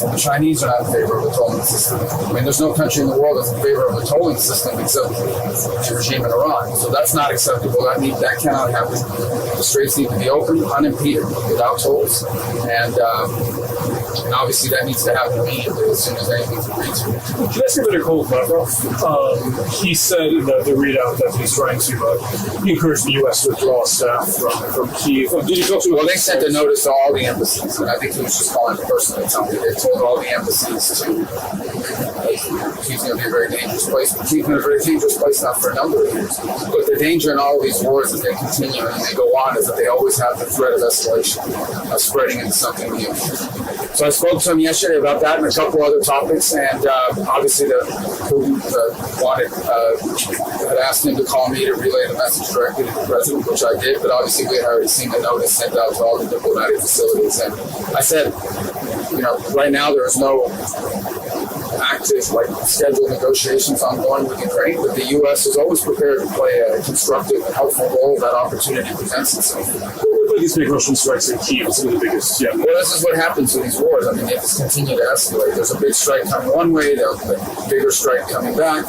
The Chinese are not in favor of a tolling system. I mean, there's no country in the world that's in favor of a tolling system except the regime in Iran. So that's not acceptable. That cannot happen. The straits need to be open, unimpeded, without tolls. And obviously that needs to happen immediately as soon as anything's agreed to. Can I ask you about Nicole Lavrov? He said in the readout that he's trying to encourage the U.S. to withdraw staff from Kyiv. Did you talk to him? Well, they sent a notice to all the embassies, and I think he was just calling personally telling me they told all the embassies to Kyiv's going to be a very dangerous place. But Kyiv's been a very dangerous place now for a number of years. But the danger in all of these wars as they continue and they go on is that they always have the threat of escalation, of spreading into something new. So I spoke to him yesterday about that and a couple other topics, and obviously Putin had asked him to call me to relay the message directly to the president, which I did, but obviously we had already seen the notice sent out to all the diplomatic facilities, and I said, right now there is no active, scheduled negotiations ongoing with Ukraine, but the U.S. is always prepared to play a constructive and helpful role if that opportunity presents itself. These big Russian strikes in Kyiv, some of the biggest. Yeah. Well, this is what happens with these wars. I mean, they just continue to escalate. There's a big strike coming one way, there's a bigger strike coming back,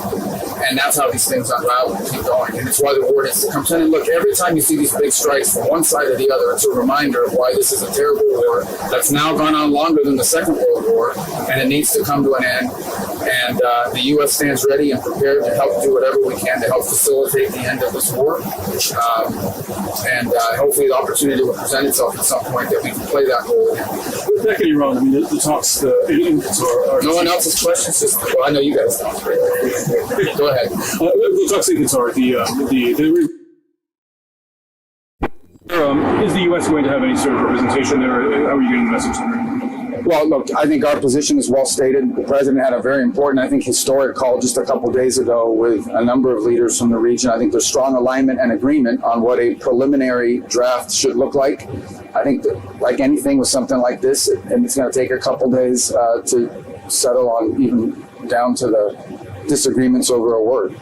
and that's how these things unravel and keep going. And it's why the war needs to come to an end. Look, every time you see these big strikes from one side or the other, it's a reminder of why this is a terrible war that's now gone on longer than the Second World War, and it needs to come to an end. And the U.S. stands ready and prepared to help do whatever we can to help facilitate the end of this war. And hopefully the opportunity will present itself at some point that we can play that role again. Back in Iran, I mean, the talks in Qatar. No one else's questions. Well, I know you guys don't. Go ahead. The talks in Qatar, is the U.S. going to have any sort of representation there? How are you getting the message there? Well, look, I think our position is well stated. The president had a very important, I think, historic call just a couple days ago with a number of leaders from the region. I think there's strong alignment and agreement on what a preliminary draft should look like. I think that, like anything with something like this, and it's going to take a couple days to settle on, even down to the disagreements over a word,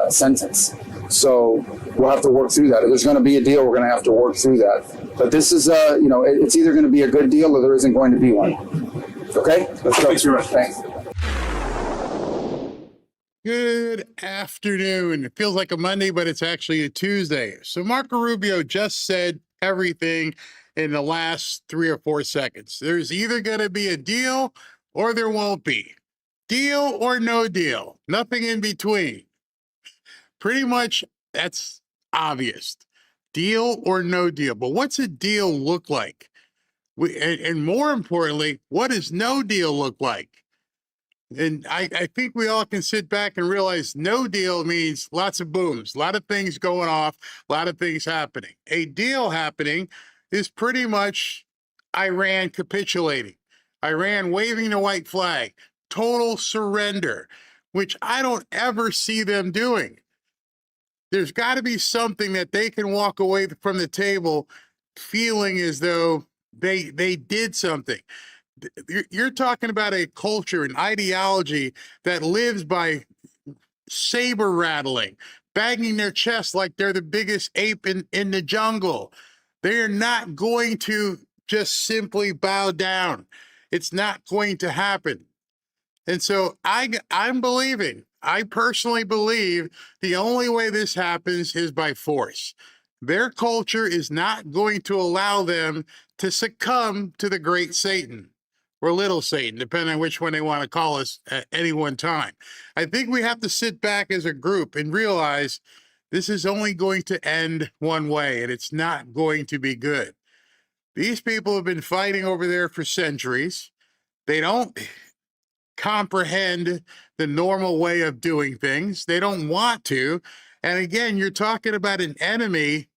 a sentence. So we'll have to work through that. If there's going to be a deal, we're going to have to work through that. But this is, it's either going to be a good deal or there isn't going to be one. Okay? Let's go. Thanks very much. Thanks. Good afternoon. It feels like a Monday, but it's actually a Tuesday. So Marco Rubio just said everything in the last 3 or 4 seconds. There's either going to be a deal or there won't be. Deal or no deal. Nothing in between. Pretty much that's obvious. Deal or no deal. But what's a deal look like? And more importantly, what does no deal look like? And I think we all can sit back and realize no deal means lots of booms, a lot of things going off, a lot of things happening. A deal happening is pretty much Iran capitulating, Iran waving the white flag, total surrender, which I don't ever see them doing. There's got to be something that they can walk away from the table feeling as though they did something. You're talking about a culture, an ideology that lives by saber rattling, banging their chest like they're the biggest ape in the jungle. They're not going to just simply bow down. It's not going to happen. And so I'm believing, I personally believe the only way this happens is by force. Their culture is not going to allow them to succumb to the great Satan or little Satan, depending on which one they want to call us at any one time. I think we have to sit back as a group and realize this is only going to end one way, and it's not going to be good. These people have been fighting over there for centuries. They don't comprehend the normal way of doing things. They don't want to. And again, you're talking about an enemy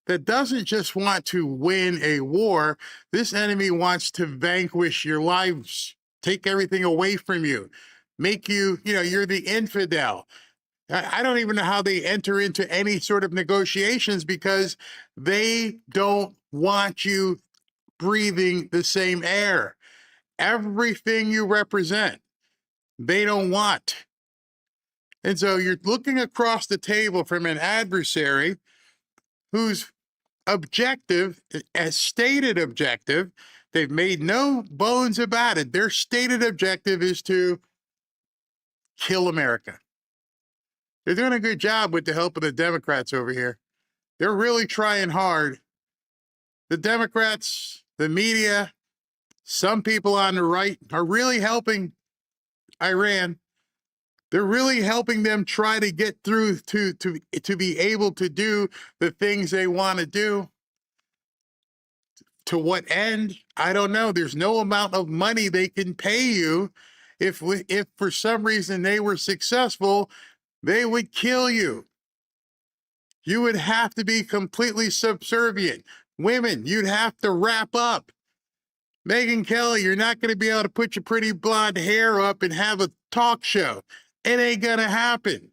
that doesn't just want to win a war. This enemy wants to vanquish your lives, take everything away from you, make you, you're the infidel. I don't even know how they enter into any sort of negotiations because they don't want you breathing the same air. Everything you represent, they don't want. And so you're looking across the table from an adversary whose objective, as stated objective, They've made no bones about it. Their stated objective is to kill America. They're doing a good job with the help of the Democrats over here. They're really trying hard. The Democrats, the media, some people on the right are really helping Iran. They're really helping them try to get through to be able to do the things they want to do. To what end? I don't know. There's no amount of money they can pay you. If for some reason they were successful, they would kill you. You would have to be completely subservient. Women, you'd have to wrap up. Megyn Kelly, you're not going to be able to put your pretty blonde hair up and have a talk show. It ain't going to happen.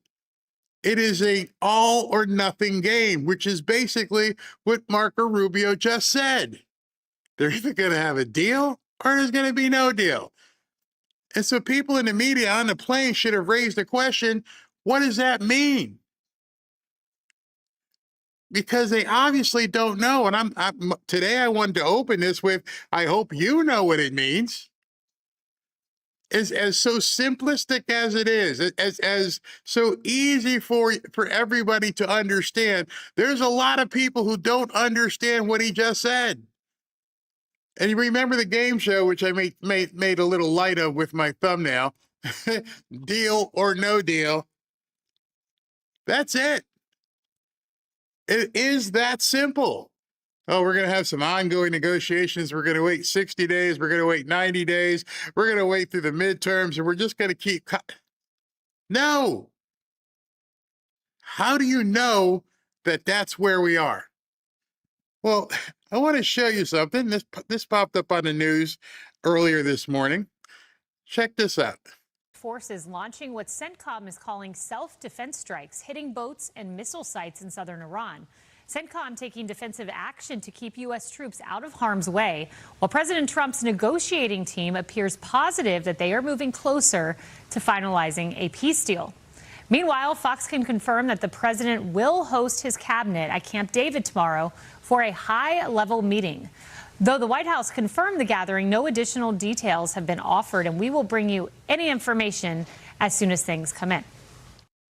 It is a all or nothing game, which is basically what Marco Rubio just said. They're either going to have a deal or there's going to be no deal. And so people in the media on the plane should have raised the question, what does that mean? Because they obviously don't know. And today I wanted to open this with, I hope you know what it means. As so simplistic as it is, as so easy for everybody to understand, there's a lot of people who don't understand what he just said. And you remember the game show, which I made a little light of with my thumbnail, deal or no deal. That's it. It is that simple. Oh, we're going to have some ongoing negotiations. We're going to wait 60 days. We're going to wait 90 days. We're going to wait through the midterms, and we're just going to keep. No. How do you know that that's where we are? Well, I want to show you something. This popped up on the news earlier this morning. Check this out. Forces launching what CENTCOM is calling self-defense strikes, hitting boats and missile sites in southern Iran. CENTCOM taking defensive action to keep U.S. troops out of harm's way, while President Trump's negotiating team appears positive that they are moving closer to finalizing a peace deal. Meanwhile, Fox can confirm that the president will host his cabinet at Camp David tomorrow for a high-level meeting. Though the White House confirmed the gathering, no additional details have been offered, and we will bring you any information as soon as things come in.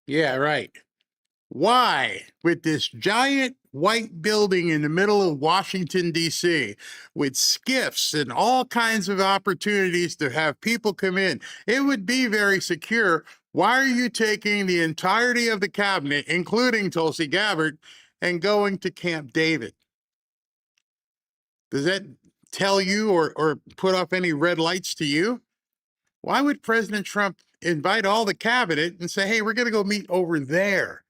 Yeah, right. Why, with this giant white building in the middle of Washington, D.C., with skiffs and all kinds of opportunities to have people come in, it would be very secure. Why are you taking the entirety of the cabinet, including Tulsi Gabbard, and going to Camp David? Does that tell you or put off any red lights to you? Why would President Trump invite all the cabinet and say, hey, we're going to go meet over there,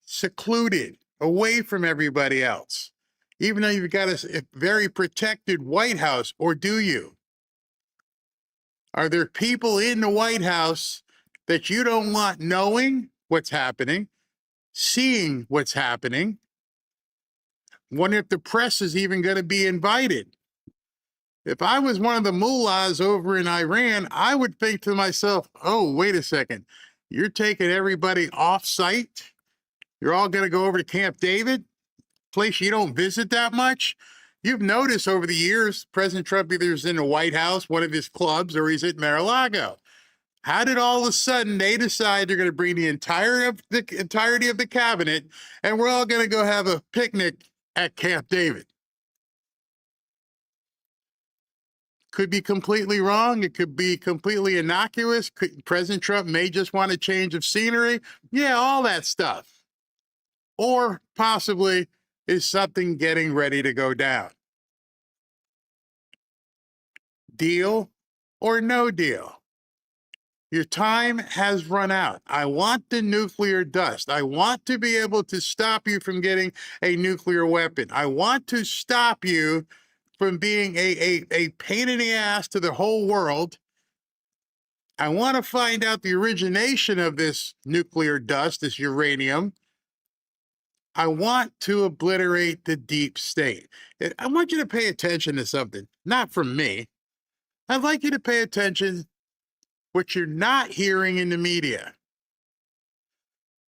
secluded, away from everybody else, even though you've got a very protected White House, or do you? Are there people in the White House that you don't want knowing what's happening, seeing what's happening? Wonder if the press is even going to be invited. If I was one of the mullahs over in Iran, I would think to myself, oh, wait a second. You're taking everybody off site? You're all going to go over to Camp David, place you don't visit that much? You've noticed over the years, President Trump either is in the White House, one of his clubs, or he's at Mar-a-Lago. How did all of a sudden they decide they're going to bring the entirety of the cabinet and we're all going to go have a picnic at Camp David? Could be completely wrong. It could be completely innocuous. President Trump may just want a change of scenery. Yeah, all that stuff. Or possibly is something getting ready to go down. Deal or no deal? Your time has run out. I want the nuclear dust. I want to be able to stop you from getting a nuclear weapon. I want to stop you from being a pain in the ass to the whole world. I want to find out the origination of this nuclear dust, this uranium. I want to obliterate the deep state. I want you to pay attention to something, not from me. I'd like you to pay attention what you're not hearing in the media.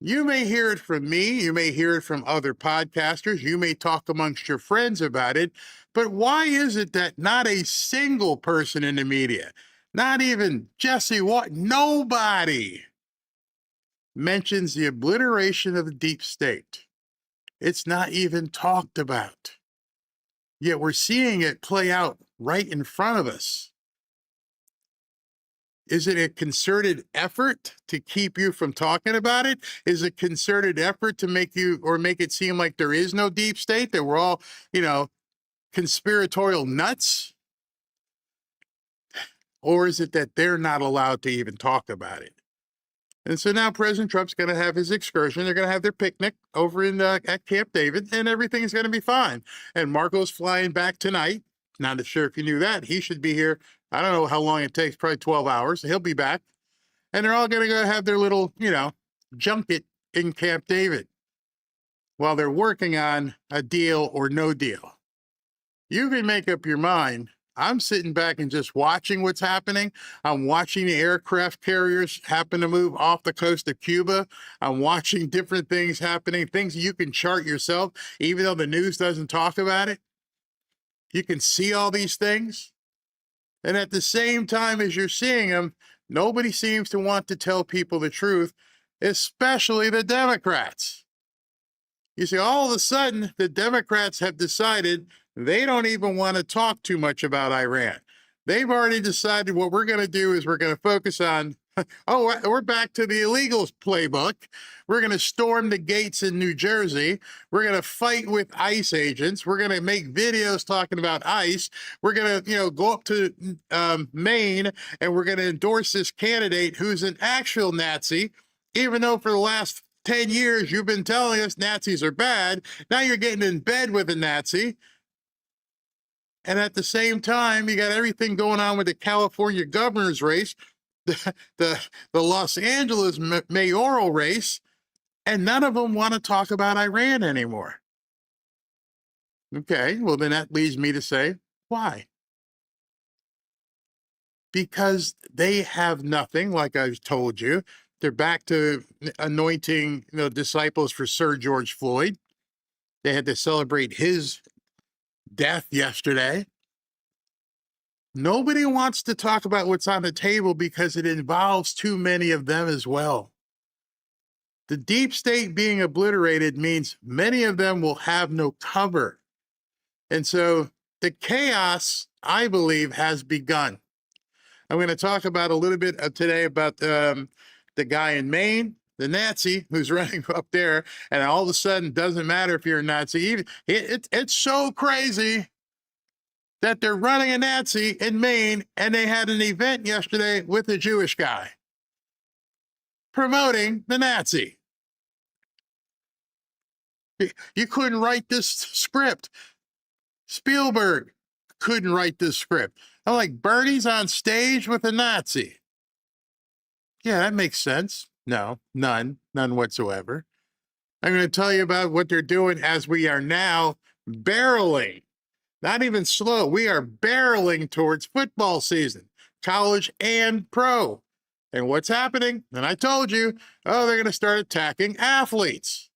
You may hear it from me. You may hear it from other podcasters. You may talk amongst your friends about it. But why is it that not a single person in the media, not even Jesse Watt, nobody mentions the obliteration of the deep state? It's not even talked about. Yet we're seeing it play out right in front of us. Is it a concerted effort to keep you from talking about it? Is it a concerted effort to make you or make it seem like there is no deep state, that we're all, conspiratorial nuts? Or is it that they're not allowed to even talk about it? And so now President Trump's going to have his excursion. They're going to have their picnic over in at Camp David, and everything's going to be fine. And Marco's flying back tonight. Not sure if you knew that. He should be here. I don't know how long it takes, probably 12 hours. He'll be back. And they're all going to go have their little, junket in Camp David while they're working on a deal or no deal. You can make up your mind. I'm sitting back and just watching what's happening. I'm watching the aircraft carriers happen to move off the coast of Cuba. I'm watching different things happening, things you can chart yourself, even though the news doesn't talk about it. You can see all these things. And at the same time as you're seeing them, nobody seems to want to tell people the truth, especially the Democrats. You see, all of a sudden, the Democrats have decided they don't even want to talk too much about Iran. They've already decided what we're going to do is we're going to focus on, we're back to the illegals playbook. We're going to storm the gates in New Jersey. We're going to fight with ICE agents. We're going to make videos talking about ICE. We're going to, go up to Maine, and we're going to endorse this candidate who's an actual Nazi, even though for the last 10 years you've been telling us Nazis are bad. Now you're getting in bed with a Nazi. And at the same time, you got everything going on with the California governor's race, the Los Angeles mayoral race, and none of them want to talk about Iran anymore. Okay, well, then that leads me to say, why? Because they have nothing, like I've told you. They're back to anointing disciples for Sir George Floyd. They had to celebrate his death yesterday. Nobody wants to talk about what's on the table because it involves too many of them as well. The deep state being obliterated means many of them will have no cover. And so the chaos, I believe, has begun. I'm going to talk about a little bit today about the guy in Maine, the Nazi who's running up there, and all of a sudden doesn't matter if you're a Nazi. It's so crazy that they're running a Nazi in Maine, and they had an event yesterday with a Jewish guy promoting the Nazi. You couldn't write this script. Spielberg couldn't write this script. I'm like, Bernie's on stage with a Nazi. Yeah, that makes sense. No, none whatsoever. I'm going to tell you about what they're doing as we are now barreling. Not even slow. We are barreling towards football season, college and pro. And what's happening? And I told you, they're going to start attacking athletes.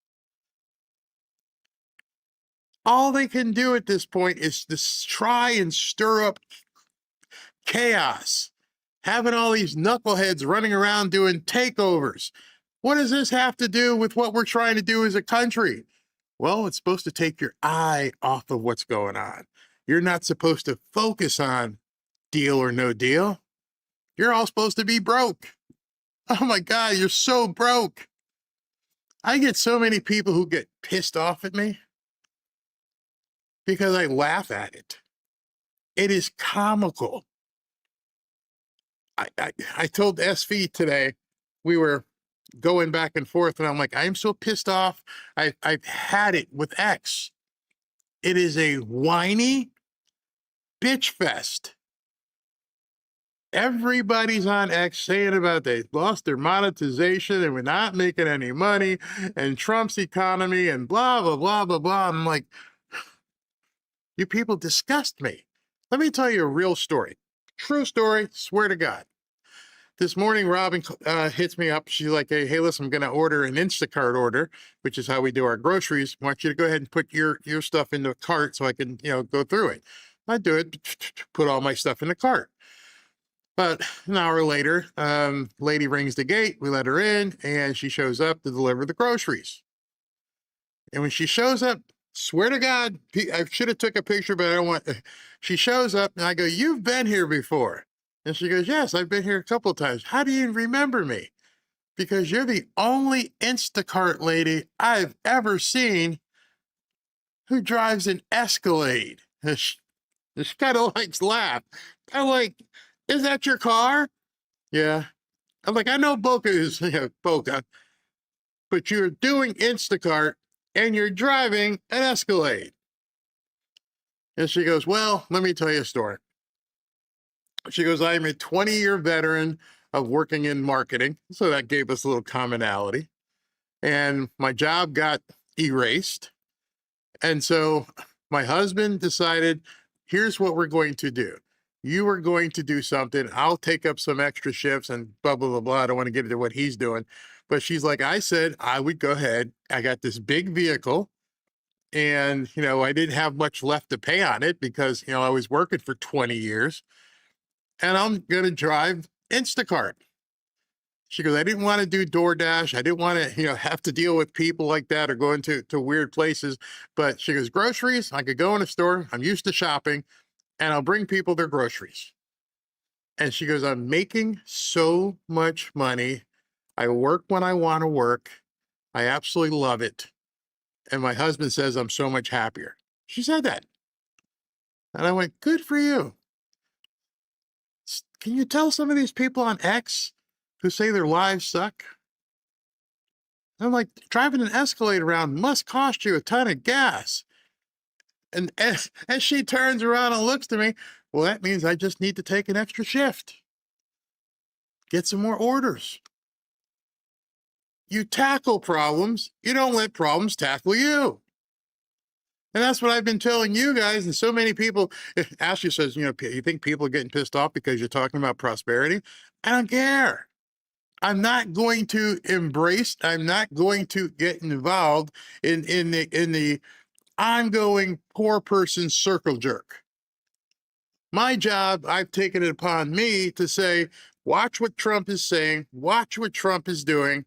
All they can do at this point is to try and stir up chaos, having all these knuckleheads running around doing takeovers. What does this have to do with what we're trying to do as a country? Well, it's supposed to take your eye off of what's going on. You're not supposed to focus on deal or no deal. You're all supposed to be broke. Oh my God, you're so broke. I get so many people who get pissed off at me because I laugh at it. It is comical. I told SV today, we were going back and forth, and I'm like, I'm so pissed off. I've had it with X. It is a whiny bitch fest. Everybody's on X saying about they lost their monetization and we're not making any money and Trump's economy and blah, blah, blah, blah, blah. I'm like, you people disgust me. Let me tell you a real story. True story, swear to God. this morning, Robin hits me up. She's like, hey, listen, I'm going to order an Instacart order, which is how we do our groceries. I want you to go ahead and put your stuff into a cart so I can, go through it. I do it, put all my stuff in the cart. But an hour later, lady rings the gate. We let her in, and she shows up to deliver the groceries. And when she shows up, swear to God, I should have took a picture, but I don't want. She shows up, and I go, "You've been here before." And she goes, "Yes, I've been here a couple of times. How do you remember me?" Because you're the only Instacart lady I've ever seen who drives an Escalade. And she kind of likes laugh. I'm like, "Is that your car?" Yeah. I'm like, "I know Boca is Boca, but you're doing Instacart and you're driving an Escalade." And she goes, "Well, let me tell you a story." She goes, "I'm a 20-year veteran of working in marketing." So that gave us a little commonality. And my job got erased. And so my husband decided, here's what we're going to do. You are going to do something. I'll take up some extra shifts and blah, blah, blah, blah. I don't want to get into what he's doing. But she's like, I said I would go ahead. I got this big vehicle. And, I didn't have much left to pay on it because, I was working for 20 years. And I'm going to drive Instacart. She goes, I didn't want to do DoorDash. I didn't want to, have to deal with people like that or go into weird places. But she goes, groceries, I could go in a store. I'm used to shopping and I'll bring people their groceries. And she goes, I'm making so much money. I work when I want to work. I absolutely love it. And my husband says, I'm so much happier. She said that. And I went, good for you. Can you tell some of these people on X who say their lives suck? I'm like, driving an Escalade around must cost you a ton of gas. And as she turns around and looks to me, well, that means I just need to take an extra shift. Get some more orders. You tackle problems. You don't let problems tackle you. And that's what I've been telling you guys. And so many people, Ashley says, you think people are getting pissed off because you're talking about prosperity? I don't care. I'm not going to embrace, I'm not going to get involved in the ongoing poor person circle jerk. My job, I've taken it upon me to say, watch what Trump is saying, watch what Trump is doing,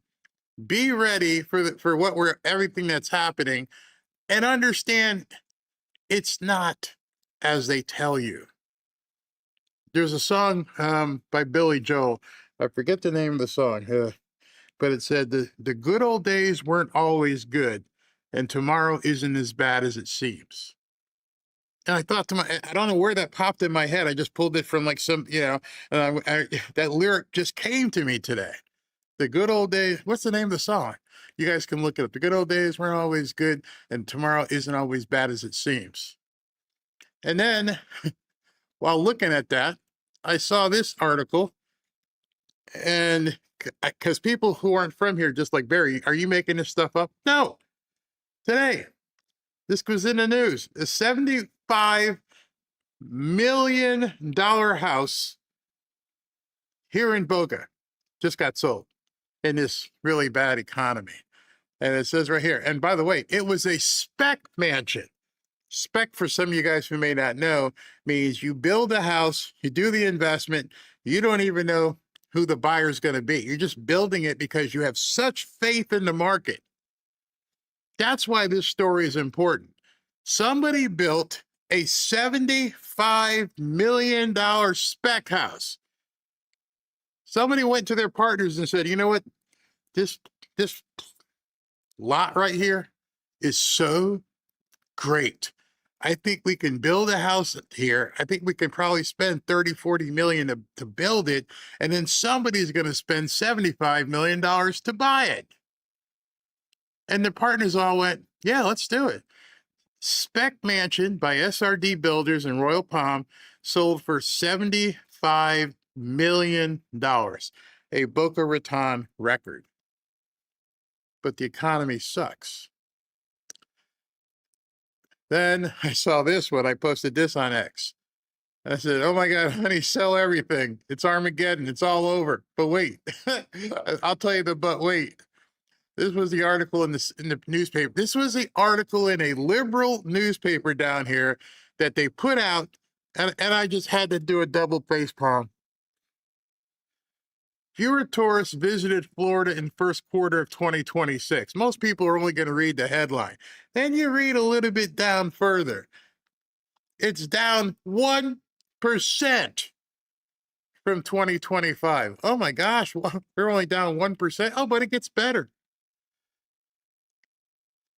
be ready for everything that's happening, and understand it's not as they tell you. There's a song by Billy Joel. I forget the name of the song, but it said the good old days weren't always good, and tomorrow isn't as bad as it seems. And I thought I don't know where that popped in my head. I just pulled it from like some, that lyric just came to me today. The good old days. What's the name of the song? You guys can look it up. The good old days weren't always good, and tomorrow isn't always bad as it seems. And then while looking at that, I saw this article, and because people who aren't from here, just like Barry, are you making this stuff up? No. Today, this was in the news. A $75 million house here in Boca just got sold in this really bad economy. And it says right here, and by the way, it was a spec mansion. Spec, for some of you guys who may not know, means you build a house, you do the investment, you don't even know who the buyer's going to be. You're just building it because you have such faith in the market. That's why this story is important. Somebody built a $75 million spec house. Somebody went to their partners and said, you know what? This lot right here is so great. I think we can build a house here. I think we can probably spend 30, 40 million to build it. And then somebody's going to spend $75 million to buy it. And the partners all went, yeah, let's do it. Spec mansion by SRD Builders in Royal Palm sold for $75 million, a Boca Raton record. But the economy sucks. Then I saw this one. I posted this on X. I said, "Oh my God, honey, sell everything. It's Armageddon. It's all over." But wait, I'll tell you but wait. This was the article in the newspaper. This was the article in a liberal newspaper down here that they put out, and I just had to do a double face palm. Fewer tourists visited Florida in first quarter of 2026. Most people are only going to read the headline. Then you read a little bit down further. It's down 1% from 2025. Oh my gosh, we're only down 1%. Oh, but it gets better.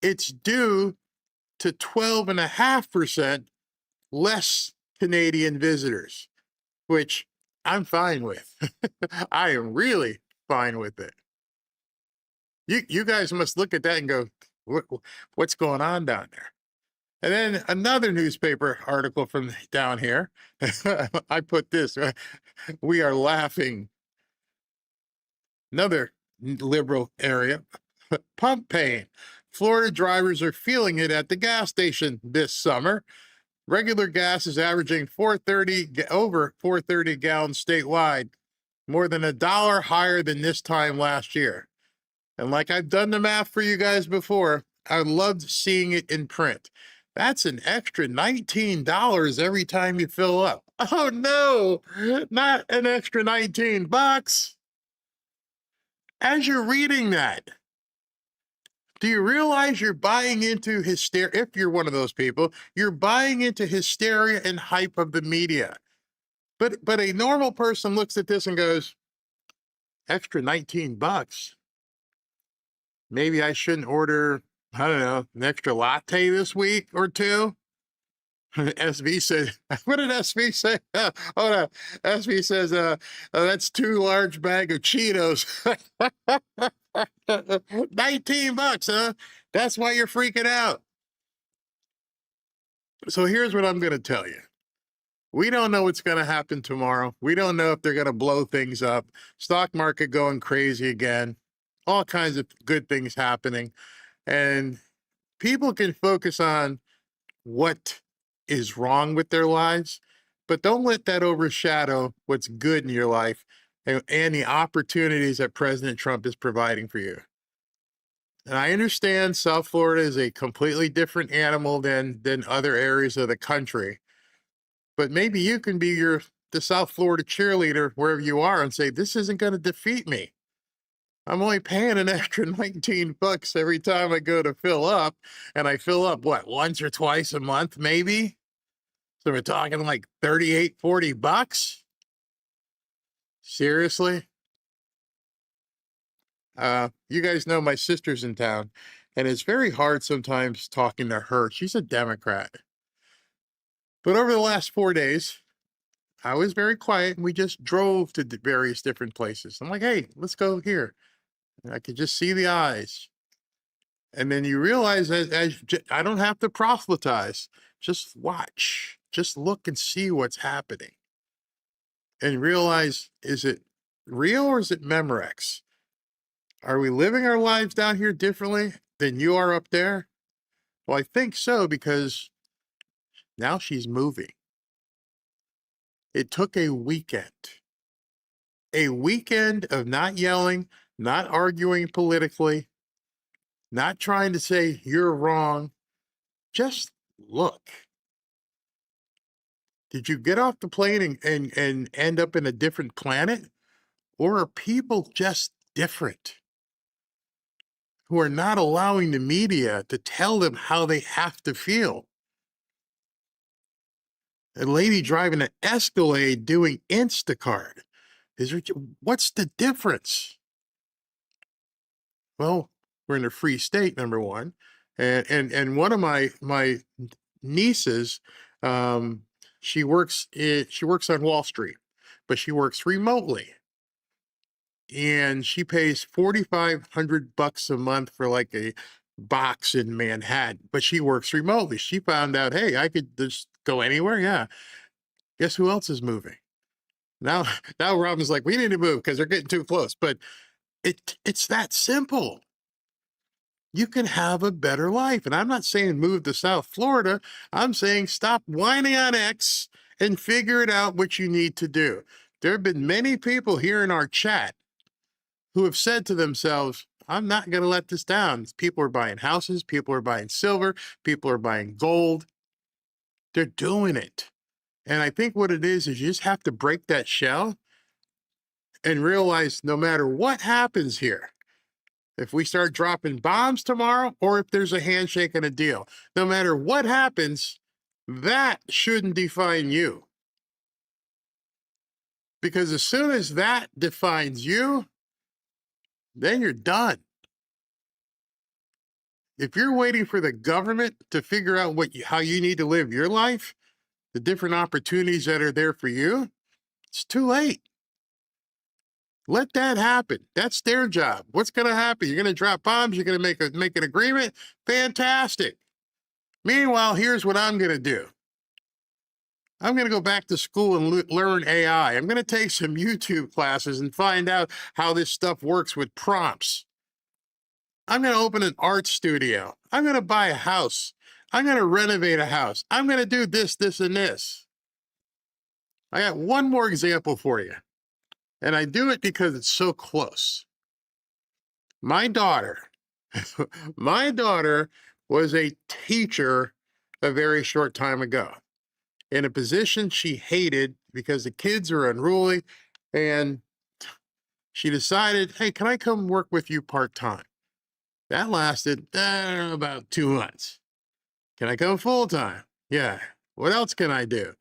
It's due to 12.5% less Canadian visitors, which I'm fine with. I am really fine with it. You guys must look at that and go, what's going on down there? And then another newspaper article from down here. I put this, we are laughing. Another liberal area, pump pain. Florida drivers are feeling it at the gas station this summer. Regular gas is averaging over 430 gallons statewide, more than $1 higher than this time last year. And like I've done the math for you guys before, I loved seeing it in print. That's an extra $19 every time you fill up. Oh no, not an extra 19 bucks. As you're reading that, do you realize you're buying into hysteria? If you're one of those people, you're buying into hysteria and hype of the media. But a normal person looks at this and goes, extra 19 bucks. Maybe I shouldn't order, I don't know, an extra latte this week or two. SV said, what did SV say? Oh no, SV says, that's 2 large bag of Cheetos. 19 bucks, huh? That's why you're freaking out. So here's what I'm going to tell you. We don't know what's going to happen tomorrow. We don't know if they're going to blow things up. Stock market going crazy again. All kinds of good things happening. And people can focus on what is wrong with their lives, but don't let that overshadow what's good in your life and the opportunities that President Trump is providing for you. And I understand South Florida is a completely different animal than other areas of the country, but maybe you can be the South Florida cheerleader wherever you are and say, this isn't going to defeat me. I'm only paying an extra 19 bucks every time I go to fill up, and I fill up, what, once or twice a month, maybe? So we're talking like 38, 40 bucks? Seriously? You guys know my sister's in town, and it's very hard sometimes talking to her. She's a Democrat. But over the last 4 days, I was very quiet, and we just drove to various different places. I'm like, hey, let's go here. And I could just see the eyes. And then you realize I don't have to proselytize. Just watch. Just look and see what's happening. And realize, is it real or is it Memorex? Are we living our lives down here differently than you are up there? Well, I think so, because now she's moving. It took a weekend of not yelling, not arguing politically, not trying to say you're wrong. Just look. Did you get off the plane and end up in a different planet? Or are people just different, who are not allowing the media to tell them how they have to feel? A lady driving an Escalade doing Instacart. What's the difference? Well, we're in a free state, number one. And one of my nieces, she works on Wall Street, but she works remotely. And she pays $4,500 a month for like a box in Manhattan, but she works remotely. She found out, hey, I could just go anywhere. Yeah. Guess who else is moving? Now Robin's like, we need to move because they're getting too close. But it's that simple. You can have a better life. And I'm not saying move to South Florida. I'm saying stop whining on X and figure it out what you need to do. There have been many people here in our chat who have said to themselves, I'm not going to let this down. People are buying houses, people are buying silver, people are buying gold. They're doing it. And I think what it is you just have to break that shell and realize no matter what happens here, if we start dropping bombs tomorrow or if there's a handshake and a deal, no matter what happens, that shouldn't define you. Because as soon as that defines you, then you're done. If you're waiting for the government to figure out how you need to live your life, the different opportunities that are there for you, it's too late. Let that happen. That's their job. What's going to happen? You're going to drop bombs. You're going to make an agreement. Fantastic. Meanwhile, here's what I'm going to do. I'm going to go back to school and learn AI. I'm going to take some YouTube classes and find out how this stuff works with prompts. I'm going to open an art studio. I'm going to buy a house. I'm going to renovate a house. I'm going to do this, this, and this. I got one more example for you. And I do it because it's so close. My daughter was a teacher a very short time ago in a position she hated because the kids are unruly. And she decided, hey, can I come work with you part-time? That lasted about 2 months. Can I come full-time? Yeah. What else can I do?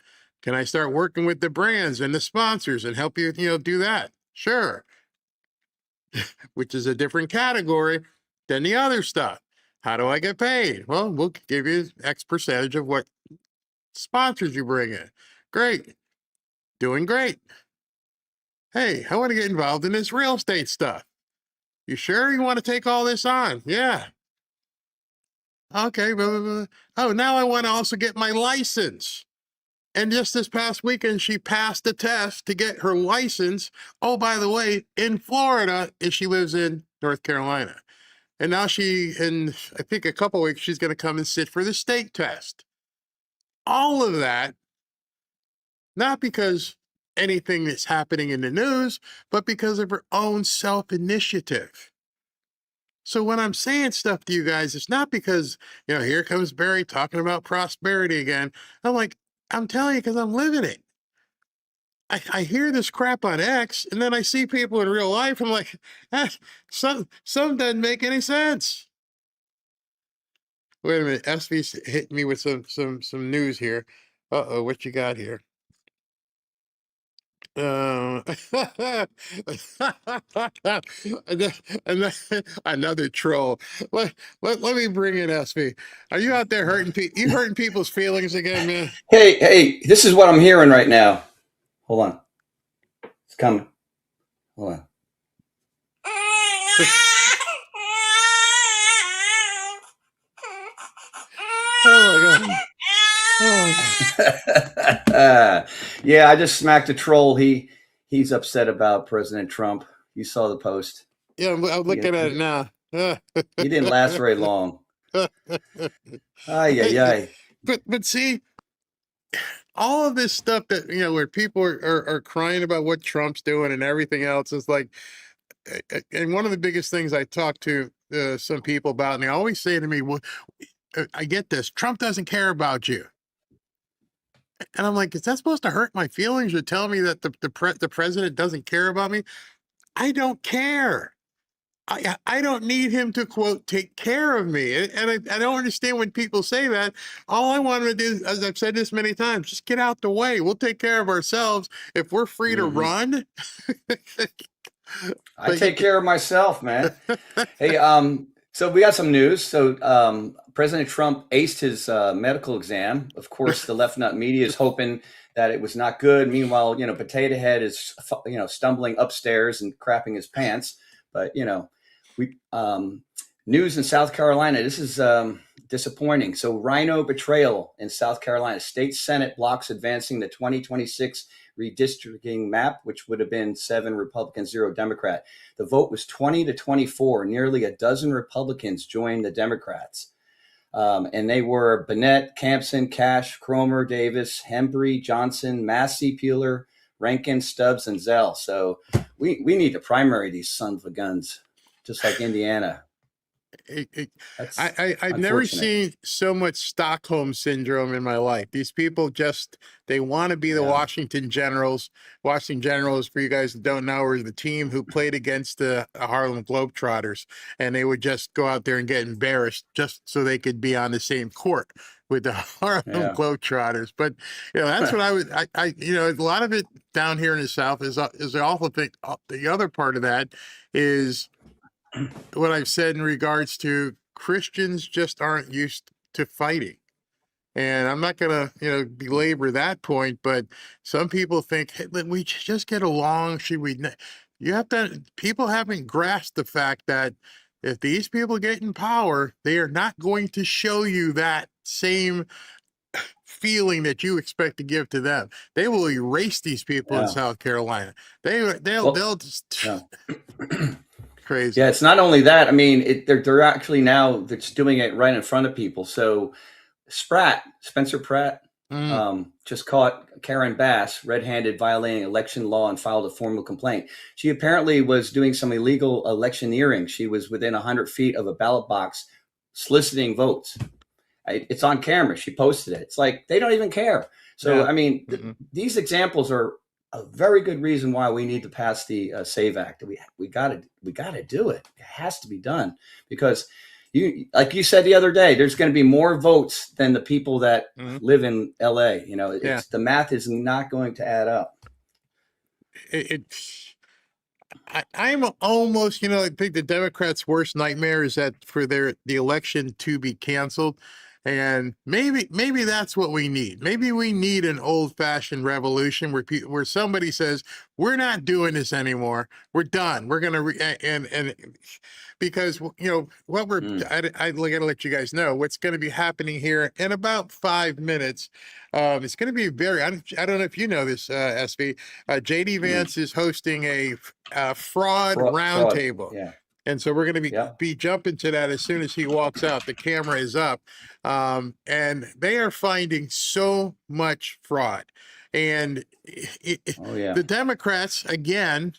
Can I start working with the brands and the sponsors and help you, do that? Sure. Which is a different category than the other stuff. How do I get paid? Well, we'll give you X percentage of what sponsors you bring in. Great. Doing great. Hey, I want to get involved in this real estate stuff. You sure you want to take all this on? Yeah. Okay. Blah, blah, blah. Oh, now I want to also get my license. And just this past weekend, she passed the test to get her license. Oh, by the way, in Florida, and she lives in North Carolina. And now in I think a couple of weeks, she's going to come and sit for the state test. All of that, not because anything that's happening in the news, but because of her own self-initiative. So when I'm saying stuff to you guys, it's not because, here comes Barry talking about prosperity again. I'm telling you because I'm living it. I hear this crap on X, and then I see people in real life. I'm like, some doesn't make any sense. Wait a minute, SV's hitting me with some news here. Uh-oh, what you got here? Another troll. Let me bring in SV. Are you out there hurting people? You hurting people's feelings again, man? Hey, this is what I'm hearing right now. Hold on. It's coming. Hold on. Oh my God. Oh. Yeah, I just smacked a troll. He's upset about President Trump. You saw the post. Yeah, I'm looking at it now. He didn't last very long. Ay. But see, all of this stuff that, where people are crying about what Trump's doing and everything else is like, and one of the biggest things I talk to some people about, and they always say to me, well, I get this, Trump doesn't care about you. And I'm like, is that supposed to hurt my feelings? You're telling me that the president doesn't care about me? I don't care. I don't need him to, quote, take care of me. And I don't understand when people say that. All I want to do, as I've said this many times, just get out the way. We'll take care of ourselves. If we're free to run. I take care of myself, man. Hey, so we got some news. So President Trump aced his medical exam. Of course, the left nut media is hoping that it was not good. Meanwhile, Potato Head is, stumbling upstairs and crapping his pants. But, news in South Carolina, this is disappointing. So rhino betrayal in South Carolina. State Senate blocks advancing the 2026 redistricting map, which would have been 7 Republicans, 0 Democrat. The vote was 20-24. Nearly a dozen Republicans joined the Democrats. And they were Bennett, Campson, Cash, Cromer, Davis, Hembry, Johnson, Massey, Peeler, Rankin, Stubbs, and Zell. So we need to primary these sons of guns, just like Indiana. That's I've never unfortunate. seen so much Stockholm syndrome in my life. These people just, they want to be the Yeah. Washington Generals. Washington Generals, for you guys that don't know, are the team who played against the Harlem Globetrotters, and they would just go out there and get embarrassed just so they could be on the same court with the Harlem Yeah. Globetrotters. But that's what a lot of it down here in the South is the awful thing. The other part of that is what I've said in regards to Christians just aren't used to fighting. And I'm not going to, belabor that point, but some people think, hey, we just get along. People haven't grasped the fact that if these people get in power, they are not going to show you that same feeling that you expect to give to them. They will erase these people in South Carolina. They'll just crazy. Yeah, it's not only that. I mean, they're actually now they're just doing it right in front of people. So Spencer Pratt, just caught Karen Bass red-handed violating election law and filed a formal complaint. She apparently was doing some illegal electioneering. She was within 100 feet of a ballot box soliciting votes. It's on camera. She posted it. It's like they don't even care. So, I mean, these examples are a very good reason why we need to pass the SAVE Act. We got to do it. It has to be done because like you said the other day, there's going to be more votes than the people that live in LA. The math is not going to add up. I'm almost, I think the Democrats' worst nightmare is that for the election to be canceled. And maybe that's what we need. Maybe we need an old-fashioned revolution where somebody says, we're not doing this anymore. We're done. We're going to because what I got to let you guys know what's going to be happening here in about 5 minutes. It's going to be I don't know if you know this, SV. JD Vance is hosting a fraud roundtable. Yeah. And so we're going to be jumping to that as soon as he walks out. The camera is up. And they are finding so much fraud. And the Democrats, again,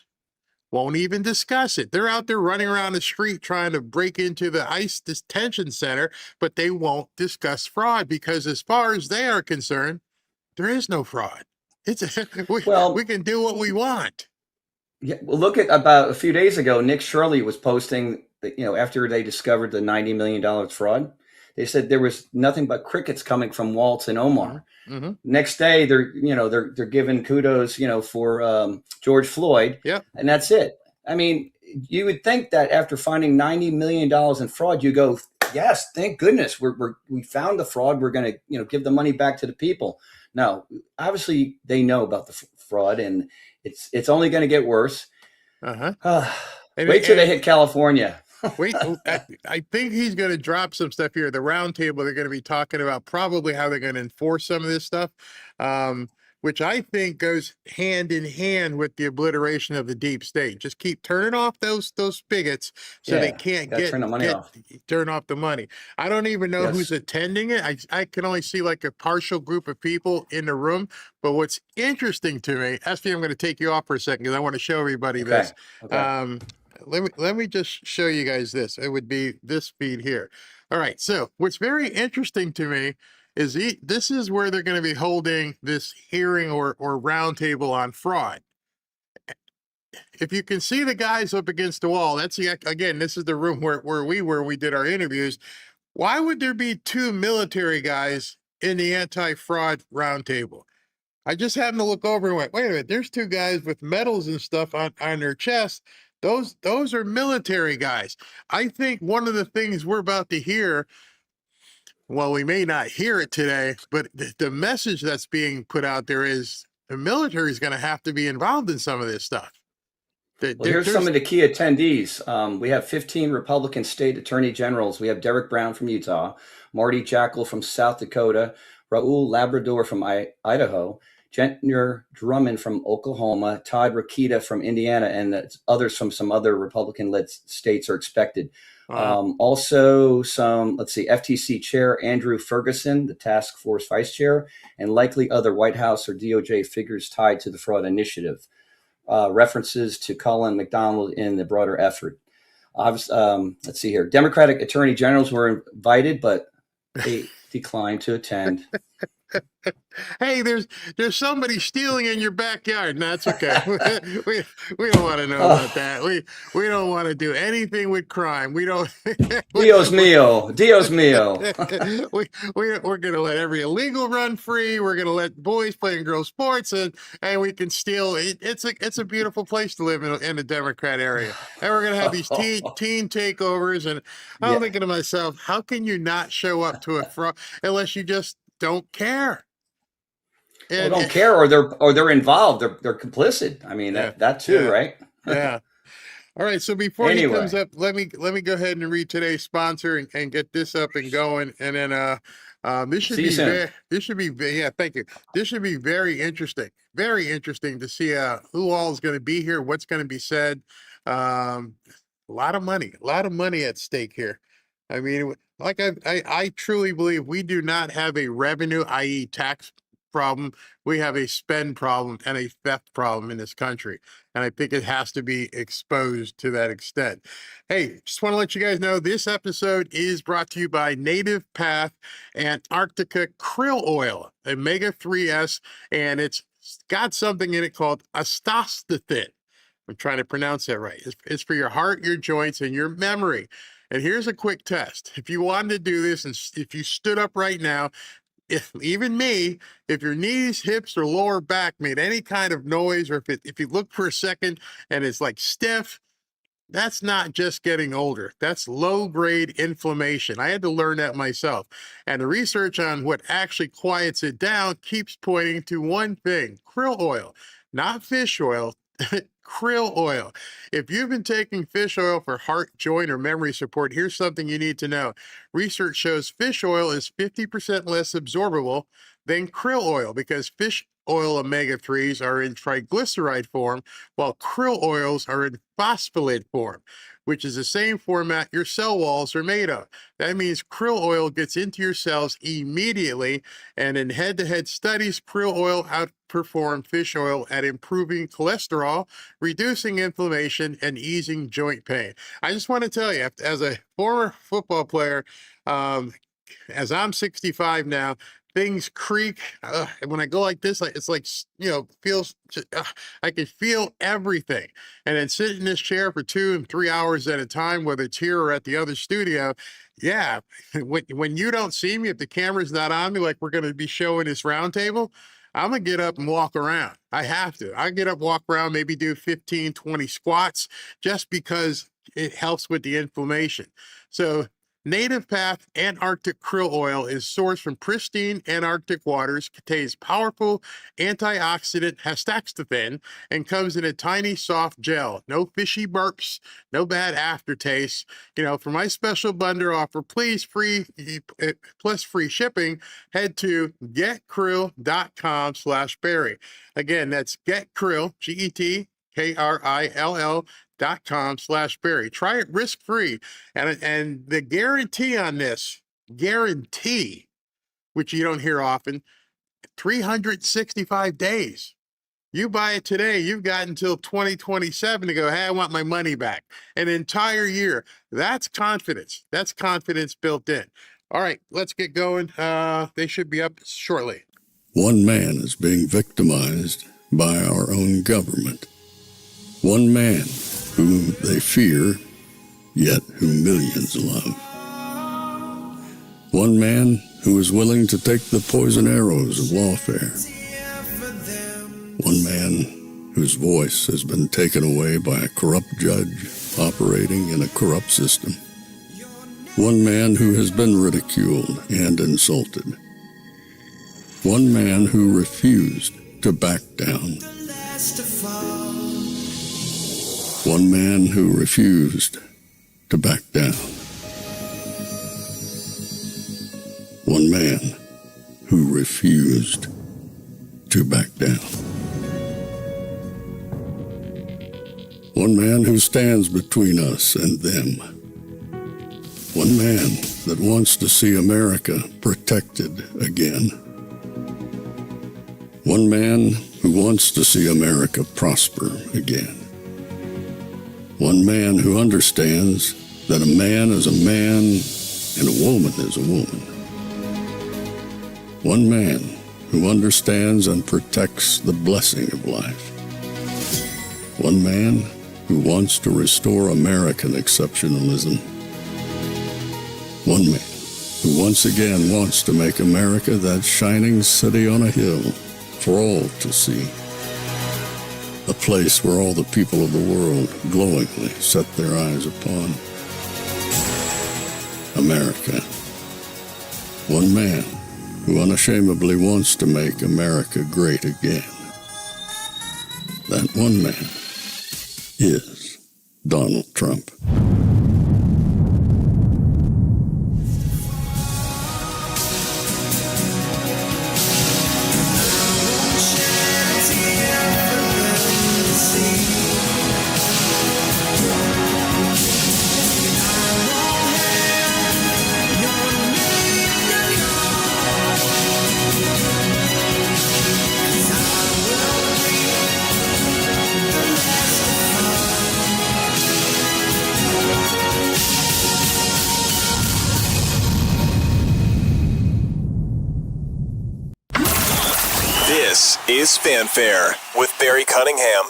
won't even discuss it. They're out there running around the street trying to break into the ICE detention center, but they won't discuss fraud because as far as they are concerned, there is no fraud. We can do what we want. Yeah, well, look at about a few days ago, Nick Shirley was posting that, after they discovered the $90 million fraud, they said there was nothing but crickets coming from Waltz and Omar. Mm-hmm. Next day, they're giving kudos, for George Floyd. Yeah. And that's it. I mean, you would think that after finding $90 million in fraud, you go, yes, thank goodness we found the fraud. We're going to, give the money back to the people. No, obviously they know about the fraud and it's only going to get worse. Wait till they hit California. Wait, I think he's going to drop some stuff here. The roundtable, they're going to be talking about probably how they're going to enforce some of this stuff, which I think goes hand in hand with the obliteration of the deep state. Just keep turning off those spigots so they can't turn off the money. I don't even know who's attending it. I can only see like a partial group of people in the room. But what's interesting to me, SV, I'm going to take you off for a second because I want to show everybody this. Okay. Let me just show you guys this. It would be this feed here. All right. So what's very interesting to me is this is where they're going to be holding this hearing or roundtable on fraud. If you can see the guys up against the wall, this is the room where we did our interviews. Why would there be two military guys in the anti-fraud roundtable? I just happened to look over and went, wait a minute, there's two guys with medals and stuff on their chest. Those are military guys. I think one of the things we're about to hear, well, we may not hear it today, but the message that's being put out there is the military is going to have to be involved in some of this stuff. Here's some of the key attendees. We have 15 Republican state attorney generals. We have Derek Brown from Utah, Marty Jackal from South Dakota, Raul Labrador from Idaho, Gentner Drummond from Oklahoma, Todd Rokita from Indiana, and others from some other Republican-led states are expected. Wow. Also, FTC Chair Andrew Ferguson, the task force vice chair, and likely other White House or DOJ figures tied to the fraud initiative. References to Colin McDonald in the broader effort. Let's see here. Democratic attorney generals were invited, but they declined to attend. Hey, there's somebody stealing in your backyard. No, that's okay. we don't want to know about that. We don't want to do anything with crime. We don't. Dios mío, Dios mío. We're gonna let every illegal run free. We're gonna let boys play in girls sports, and we can steal. It's a beautiful place to live in the Democrat area, and we're gonna have these teen takeovers. And I'm thinking to myself, how can you not show up to a fraud unless you just don't care? And, don't care, or they're involved. They're complicit. I mean, that too, right? Yeah. All right. So before he comes up, let me go ahead and read today's sponsor and get this up and going. And then this should be thank you. This should be very interesting. Very interesting to see who all is going to be here, what's going to be said. A lot of money at stake here. I mean, like I truly believe we do not have a revenue, i.e. tax problem. We have a spend problem and a theft problem in this country. And I think it has to be exposed to that extent. Hey, just want to let you guys know this episode is brought to you by Native Path Antarctica Krill Oil, omega-3s, and it's got something in it called astaxanthin. I'm trying to pronounce that right. It's for your heart, your joints, and your memory. And here's a quick test. If you wanted to do this, and if you stood up right now, if your knees, hips, or lower back made any kind of noise, or if you look for a second and it's like stiff, that's not just getting older. That's low-grade inflammation. I had to learn that myself. And the research on what actually quiets it down keeps pointing to one thing: krill oil, not fish oil. Krill oil. If you've been taking fish oil for heart, joint, or memory support, here's something you need to know. Research shows fish oil is 50% less absorbable than krill oil because fish oil omega-3s are in triglyceride form, while krill oils are in phospholipid form, which is the same format your cell walls are made of. That means krill oil gets into your cells immediately, and in head-to-head studies, krill oil outperformed fish oil at improving cholesterol, reducing inflammation, and easing joint pain. I just want to tell you, as a former football player, as I'm 65 now, things creak. When I go like this, it's like, feels, I can feel everything. And then sit in this chair for 2 and 3 hours at a time, whether it's here or at the other studio. Yeah. When you don't see me, if the camera's not on me, like we're going to be showing this roundtable, I'm going to get up and walk around. I have to. I get up, walk around, maybe do 15, 20 squats just because it helps with the inflammation. So Native Path Antarctic Krill Oil is sourced from pristine Antarctic waters, contains powerful antioxidant astaxanthin, and comes in a tiny soft gel. No fishy burps, no bad aftertaste. For my special bundle offer, plus free shipping, head to getkrill.com/Barry. Again, that's getkrill, GETKRILL.com/Barry. Try it risk-free. And the guarantee on this, which you don't hear often, 365 days. You buy it today, you've got until 2027 to go, hey, I want my money back. An entire year. That's confidence. That's confidence built in. All right, let's get going. They should be up shortly. One man is being victimized by our own government. One man whom they fear, yet who millions love. One man who is willing to take the poison arrows of lawfare. One man whose voice has been taken away by a corrupt judge operating in a corrupt system. One man who has been ridiculed and insulted. One man who refused to back down. One man who refused to back down. One man who refused to back down. One man who stands between us and them. One man that wants to see America protected again. One man who wants to see America prosper again. One man who understands that a man is a man and a woman is a woman. One man who understands and protects the blessing of life. One man who wants to restore American exceptionalism. One man who once again wants to make America that shining city on a hill for all to see. A place where all the people of the world glowingly set their eyes upon. America. One man who unashamedly wants to make America great again. That one man is Donald Trump. This is Fanfare with Barry Cunningham.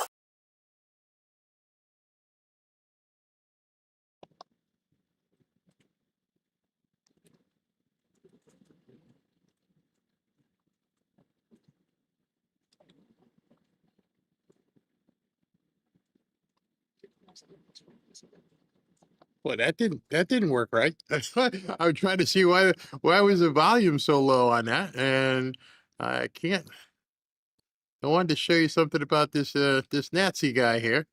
Well, that didn't work right. I was trying to see why was the volume so low on that, and I can't. I wanted to show you something about this this Nazi guy here,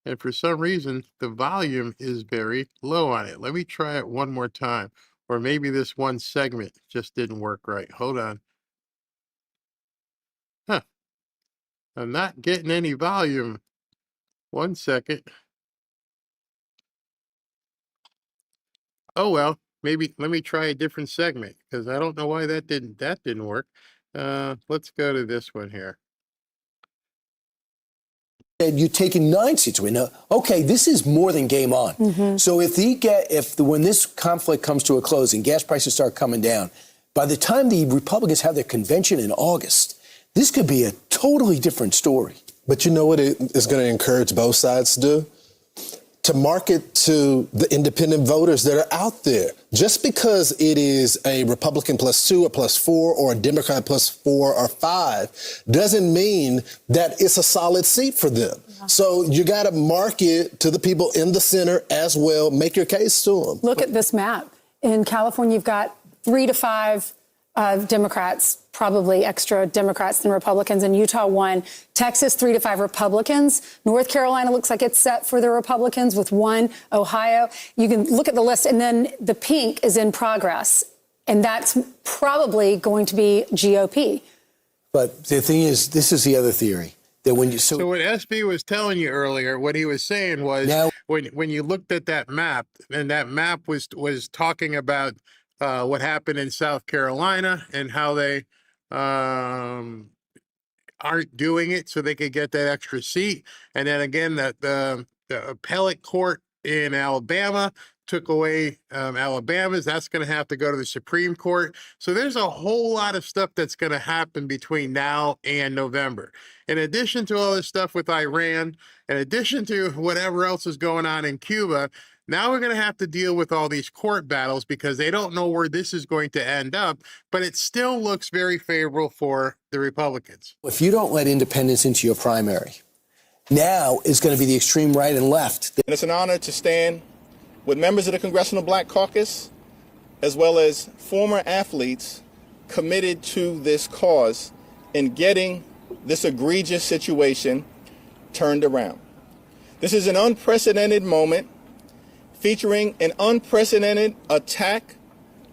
and for some reason the volume is very low on it. Let me try it one more time, or maybe this one segment just didn't work right. Hold on. Huh. I'm not getting any volume. One second. Oh well, maybe let me try a different segment because I don't know why that didn't work. Let's go to this one here. And you're taking 9 seats away. Now, okay, this is more than game on. So when this conflict comes to a close and gas prices start coming down, by the time the Republicans have their convention in August, this could be a totally different story. But you know what it is going to encourage both sides to do? To market to the independent voters that are out there. Just because it is a Republican +2 or +4 or a Democrat +4 or 5 doesn't mean that it's a solid seat for them. Yeah. So you got to market to the people in the center as well. Make your case to them. Look at this map. In California, you've got 3 to 5 Democrats, probably extra Democrats than Republicans. In Utah, 1. Texas, 3 to 5 Republicans. North Carolina looks like it's set for the Republicans with 1. Ohio. You can look at the list. And then the pink is in progress. And that's probably going to be GOP. But the thing is, this is the other theory. That when you, so what SB was telling you earlier, what he was saying was now, when you looked at that map, and that map was talking about what happened in South Carolina and how they aren't doing it so they could get that extra seat. And then again, that the appellate court in Alabama took away Alabama's. That's going to have to go to the Supreme Court. So there's a whole lot of stuff that's going to happen between now and November. In addition to all this stuff with Iran, in addition to whatever else is going on in Cuba, now we're going to have to deal with all these court battles because they don't know where this is going to end up, but it still looks very favorable for the Republicans. If you don't let independents into your primary, now is going to be the extreme right and left. And it's an honor to stand with members of the Congressional Black Caucus, as well as former athletes committed to this cause in getting this egregious situation turned around. This is an unprecedented moment featuring an unprecedented attack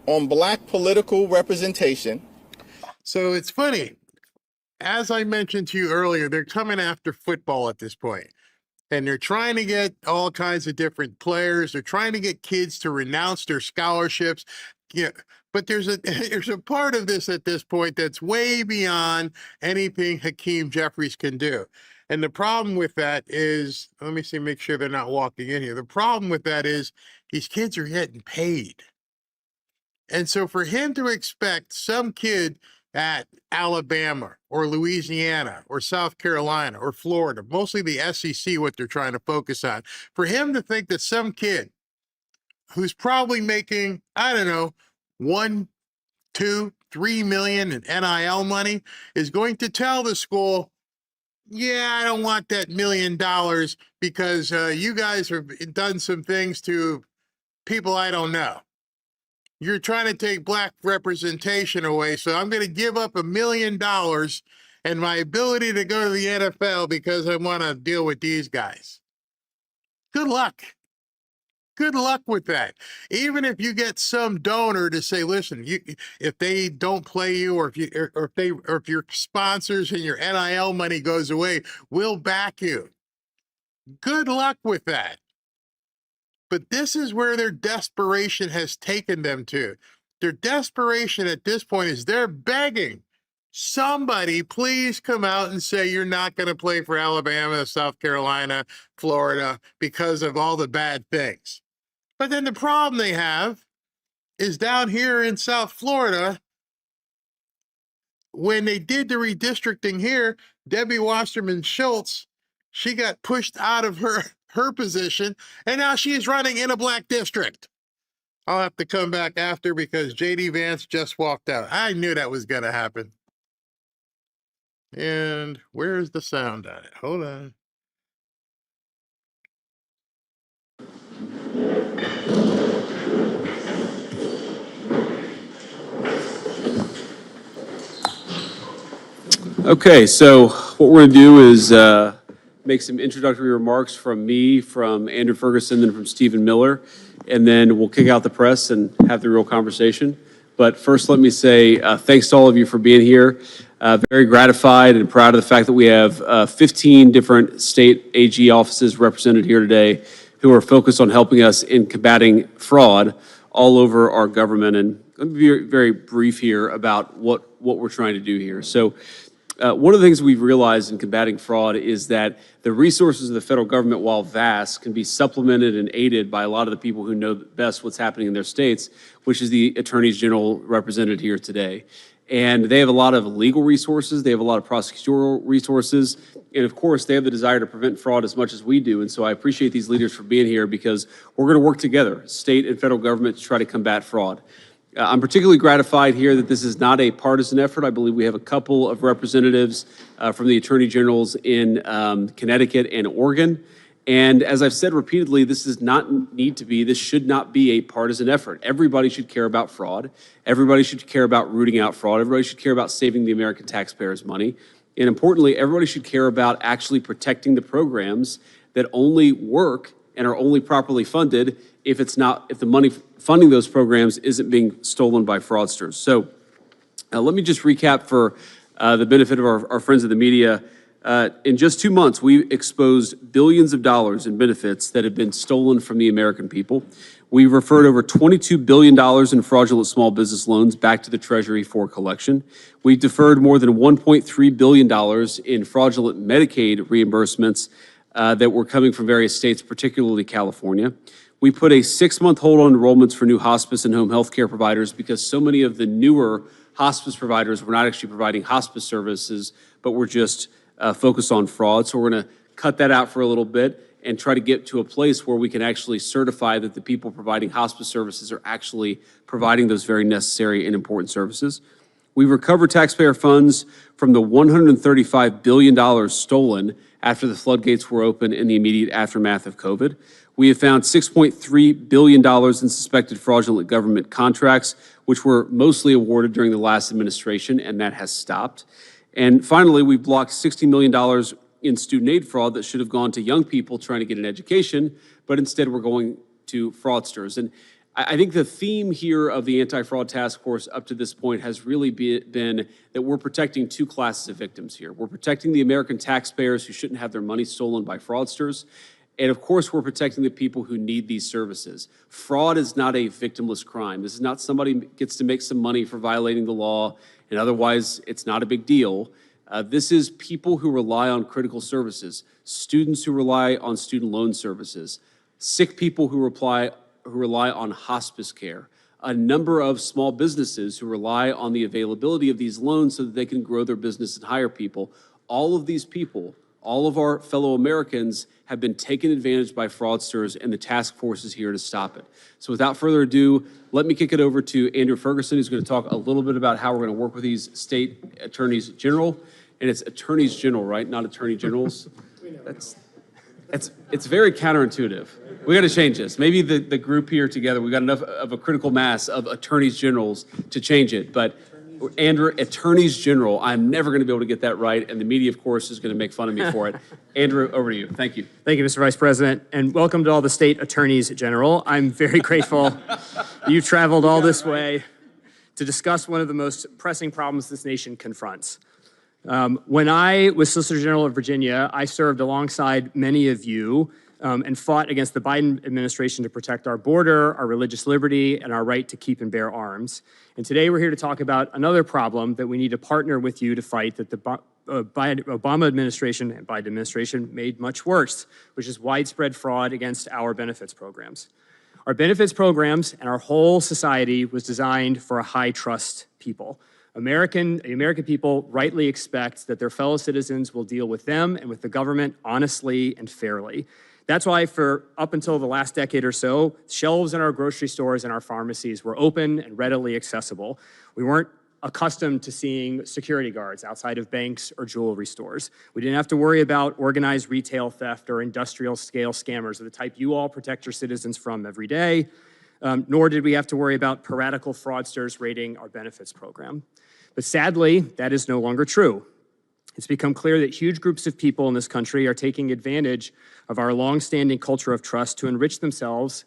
on Black political representation. So it's funny. as I mentioned to you earlier, they're coming after football at this point. And they're trying to get all kinds of different players. They're trying to get kids to renounce their scholarships. Yeah, but there's a part of this at this point that's way beyond anything Hakeem Jeffries can do. And the problem with that is, let me see, make sure they're not walking in here. The problem with that is these kids are getting paid. And so for him to expect some kid at Alabama or Louisiana or South Carolina or Florida, mostly the SEC, what they're trying to focus on, for him to think that some kid who's probably making, I don't know, 1, 2, 3 million in NIL money is going to tell the school, yeah, I don't want that $1 million because you guys have done some things to people I don't know. You're trying to take black representation away, so I'm going to give up $1 million and my ability to go to the NFL because I want to deal with these guys. Good luck. Good luck with that. Even if you get some donor to say, listen, if they don't play you, or if your sponsors and your NIL money goes away, we'll back you. Good luck with that. But this is where their desperation has taken them to. Their desperation at this point is they're begging somebody, please come out and say you're not going to play for Alabama, South Carolina, Florida because of all the bad things. But then the problem they have is down here in South Florida, when they did the redistricting here, Debbie Wasserman Schultz, she got pushed out of her position, and now she's running in a black district. I'll have to come back after because J.D. Vance just walked out. I knew that was going to happen. And where's the sound on it? Hold on. Okay, so what we're going to do is make some introductory remarks from me, from Andrew Ferguson, and from Stephen Miller, and then we'll kick out the press and have the real conversation. But first, let me say thanks to all of you for being here. Very gratified and proud of the fact that we have 15 different state AG offices represented here today who are focused on helping us in combating fraud all over our government. And let me be very brief here about what we're trying to do here. So one of the things we've realized in combating fraud is that the resources of the federal government, while vast, can be supplemented and aided by a lot of the people who know best what's happening in their states, which is the attorneys general represented here today. And they have a lot of legal resources, they have a lot of prosecutorial resources, and of course, they have the desire to prevent fraud as much as we do. And so I appreciate these leaders for being here because we're going to work together, state and federal government, to try to combat fraud. I'm particularly gratified here that this is not a partisan effort. I believe we have a couple of representatives from the attorney generals in Connecticut and Oregon. And as I've said repeatedly, this should not be a partisan effort. Everybody should care about fraud. Everybody should care about rooting out fraud. Everybody should care about saving the American taxpayers' money. And importantly, everybody should care about actually protecting the programs that only work and are only properly funded if the money funding those programs isn't being stolen by fraudsters. So let me just recap for the benefit of our friends in the media. In just 2 months, we exposed billions of dollars in benefits that have been stolen from the American people. We referred over $22 billion in fraudulent small business loans back to the Treasury for collection. We deferred more than $1.3 billion in fraudulent Medicaid reimbursements that were coming from various states, particularly California. We put a 6-month hold on enrollments for new hospice and home health care providers because so many of the newer hospice providers were not actually providing hospice services, but were just focused on fraud. So we're going to cut that out for a little bit and try to get to a place where we can actually certify that the people providing hospice services are actually providing those very necessary and important services. We recovered taxpayer funds from the $135 billion stolen after the floodgates were open in the immediate aftermath of COVID. We have found $6.3 billion in suspected fraudulent government contracts, which were mostly awarded during the last administration, and that has stopped. And finally, we've blocked $60 million in student aid fraud that should have gone to young people trying to get an education, but instead we're going to fraudsters. And I think the theme here of the anti-fraud task force up to this point has really been that we're protecting two classes of victims here. We're protecting the American taxpayers who shouldn't have their money stolen by fraudsters. And of course, we're protecting the people who need these services. Fraud is not a victimless crime. This is not somebody gets to make some money for violating the law, and otherwise it's not a big deal. This is people who rely on critical services, students who rely on student loan services, sick people who rely on hospice care, a number of small businesses who rely on the availability of these loans so that they can grow their business and hire people. All of these people, all of our fellow Americans have been taken advantage by fraudsters, and the task force is here to stop it. So without further ado, let me kick it over to Andrew Ferguson, who's going to talk a little bit about how we're going to work with these state attorneys general. And it's attorneys general, right? Not attorney generals. It's very counterintuitive. We got to change this. Maybe the group here together, we got enough of a critical mass of attorneys generals to change it. But Andrew, attorneys general, I'm never going to be able to get that right, and the media, of course, is going to make fun of me for it. Andrew, over to you. Thank you. Thank you, Mr. Vice President, and welcome to all the state attorneys general. I'm very grateful you traveled all this way to discuss one of the most pressing problems this nation confronts. When I was Solicitor General of Virginia, I served alongside many of you and fought against the Biden administration to protect our border, our religious liberty, and our right to keep and bear arms. And today we're here to talk about another problem that we need to partner with you to fight that the Obama administration and Biden administration made much worse, which is widespread fraud against our benefits programs. Our benefits programs and our whole society was designed for a high-trust people. The American people rightly expect that their fellow citizens will deal with them and with the government honestly and fairly. That's why for up until the last decade or so, shelves in our grocery stores and our pharmacies were open and readily accessible. We weren't accustomed to seeing security guards outside of banks or jewelry stores. We didn't have to worry about organized retail theft or industrial scale scammers of the type you all protect your citizens from every day. Nor did we have to worry about piratical fraudsters raiding our benefits program. But sadly, that is no longer true. It's become clear that huge groups of people in this country are taking advantage of our longstanding culture of trust to enrich themselves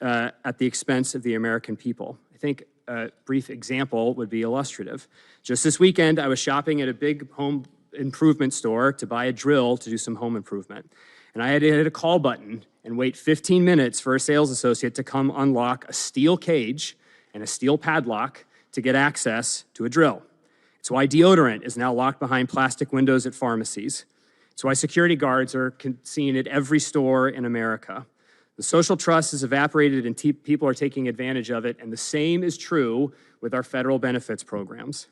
at the expense of the American people. I think a brief example would be illustrative. Just this weekend, I was shopping at a big home improvement store to buy a drill to do some home improvement. And I had to hit a call button and wait 15 minutes for a sales associate to come unlock a steel cage and a steel padlock to get access to a drill. It's why deodorant is now locked behind plastic windows at pharmacies. It's why security guards are seen at every store in America. The social trust has evaporated and people are taking advantage of it, and the same is true with our federal benefits programs.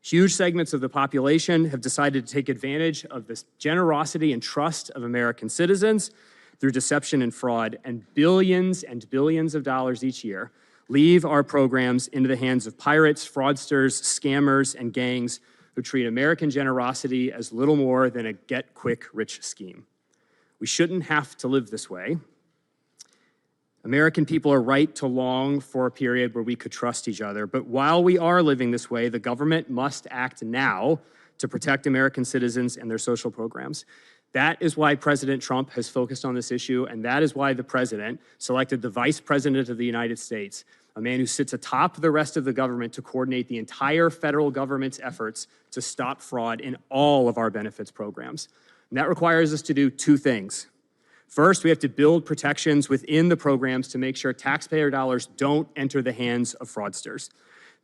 Huge segments of the population have decided to take advantage of this generosity and trust of American citizens through deception and fraud, and billions of dollars each year leave our programs into the hands of pirates, fraudsters, scammers, and gangs who treat American generosity as little more than a get-quick-rich scheme. We shouldn't have to live this way. American people are right to long for a period where we could trust each other, but while we are living this way, the government must act now to protect American citizens and their social programs. That is why President Trump has focused on this issue, and that is why the president selected the Vice President of the United States, a man who sits atop the rest of the government to coordinate the entire federal government's efforts to stop fraud in all of our benefits programs. And that requires us to do two things. First, we have to build protections within the programs to make sure taxpayer dollars don't enter the hands of fraudsters.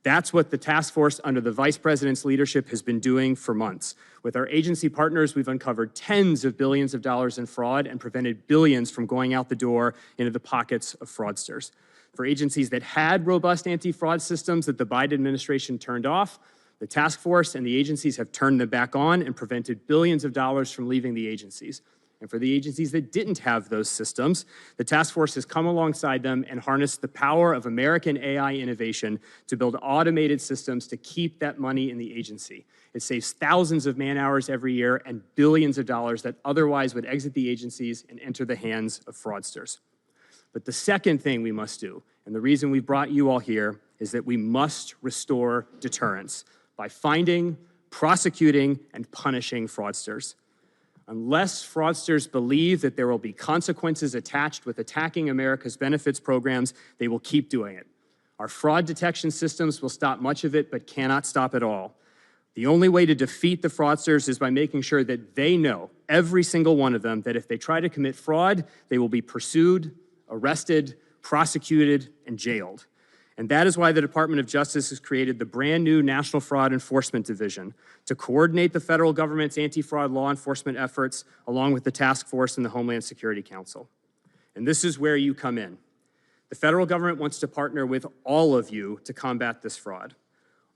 That's what the task force under the Vice President's leadership has been doing for months. With our agency partners, we've uncovered tens of billions of dollars in fraud and prevented billions from going out the door into the pockets of fraudsters. For agencies that had robust anti-fraud systems that the Biden administration turned off, the task force and the agencies have turned them back on and prevented billions of dollars from leaving the agencies. And for the agencies that didn't have those systems, the task force has come alongside them and harnessed the power of American AI innovation to build automated systems to keep that money in the agency. It saves thousands of man-hours every year and billions of dollars that otherwise would exit the agencies and enter the hands of fraudsters. But the second thing we must do, and the reason we brought you all here, is that we must restore deterrence by finding, prosecuting, and punishing fraudsters. Unless fraudsters believe that there will be consequences attached with attacking America's benefits programs, they will keep doing it. Our fraud detection systems will stop much of it, but cannot stop it all. The only way to defeat the fraudsters is by making sure that they know, every single one of them, that if they try to commit fraud, they will be pursued, arrested, prosecuted, and jailed. And that is why the Department of Justice has created the brand new National Fraud Enforcement Division to coordinate the federal government's anti-fraud law enforcement efforts along with the task force and the Homeland Security Council. And this is where you come in. The federal government wants to partner with all of you to combat this fraud.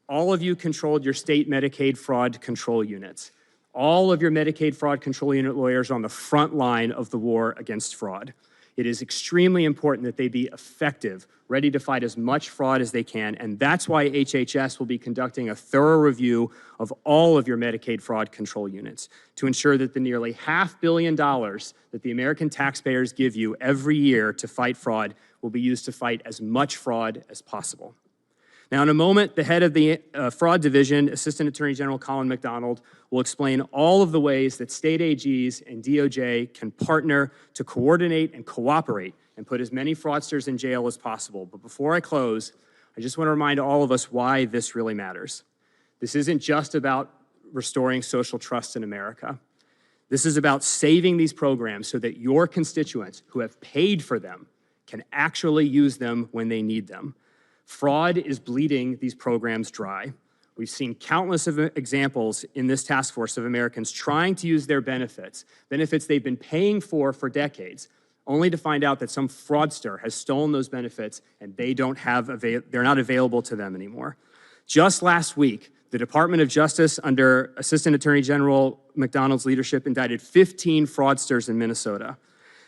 All of you controlled your state Medicaid fraud control units. All of your Medicaid fraud control unit lawyers are on the front line of the war against fraud. It is extremely important that they be effective, ready to fight as much fraud as they can, and that's why HHS will be conducting a thorough review of all of your Medicaid fraud control units to ensure that the nearly $500 million that the American taxpayers give you every year to fight fraud will be used to fight as much fraud as possible. Now, in a moment, the head of the Fraud Division, Assistant Attorney General Colin McDonald, will explain all of the ways that state AGs and DOJ can partner to coordinate and cooperate and put as many fraudsters in jail as possible. But before I close, I just want to remind all of us why this really matters. This isn't just about restoring social trust in America. This is about saving these programs so that your constituents who have paid for them can actually use them when they need them. Fraud is bleeding these programs dry. We've seen countless of examples in this task force of Americans trying to use their benefits they've been paying for decades, only to find out that some fraudster has stolen those benefits and they're not available to them anymore. Just last week, the Department of Justice, under Assistant Attorney General McDonald's leadership, indicted 15 fraudsters in Minnesota.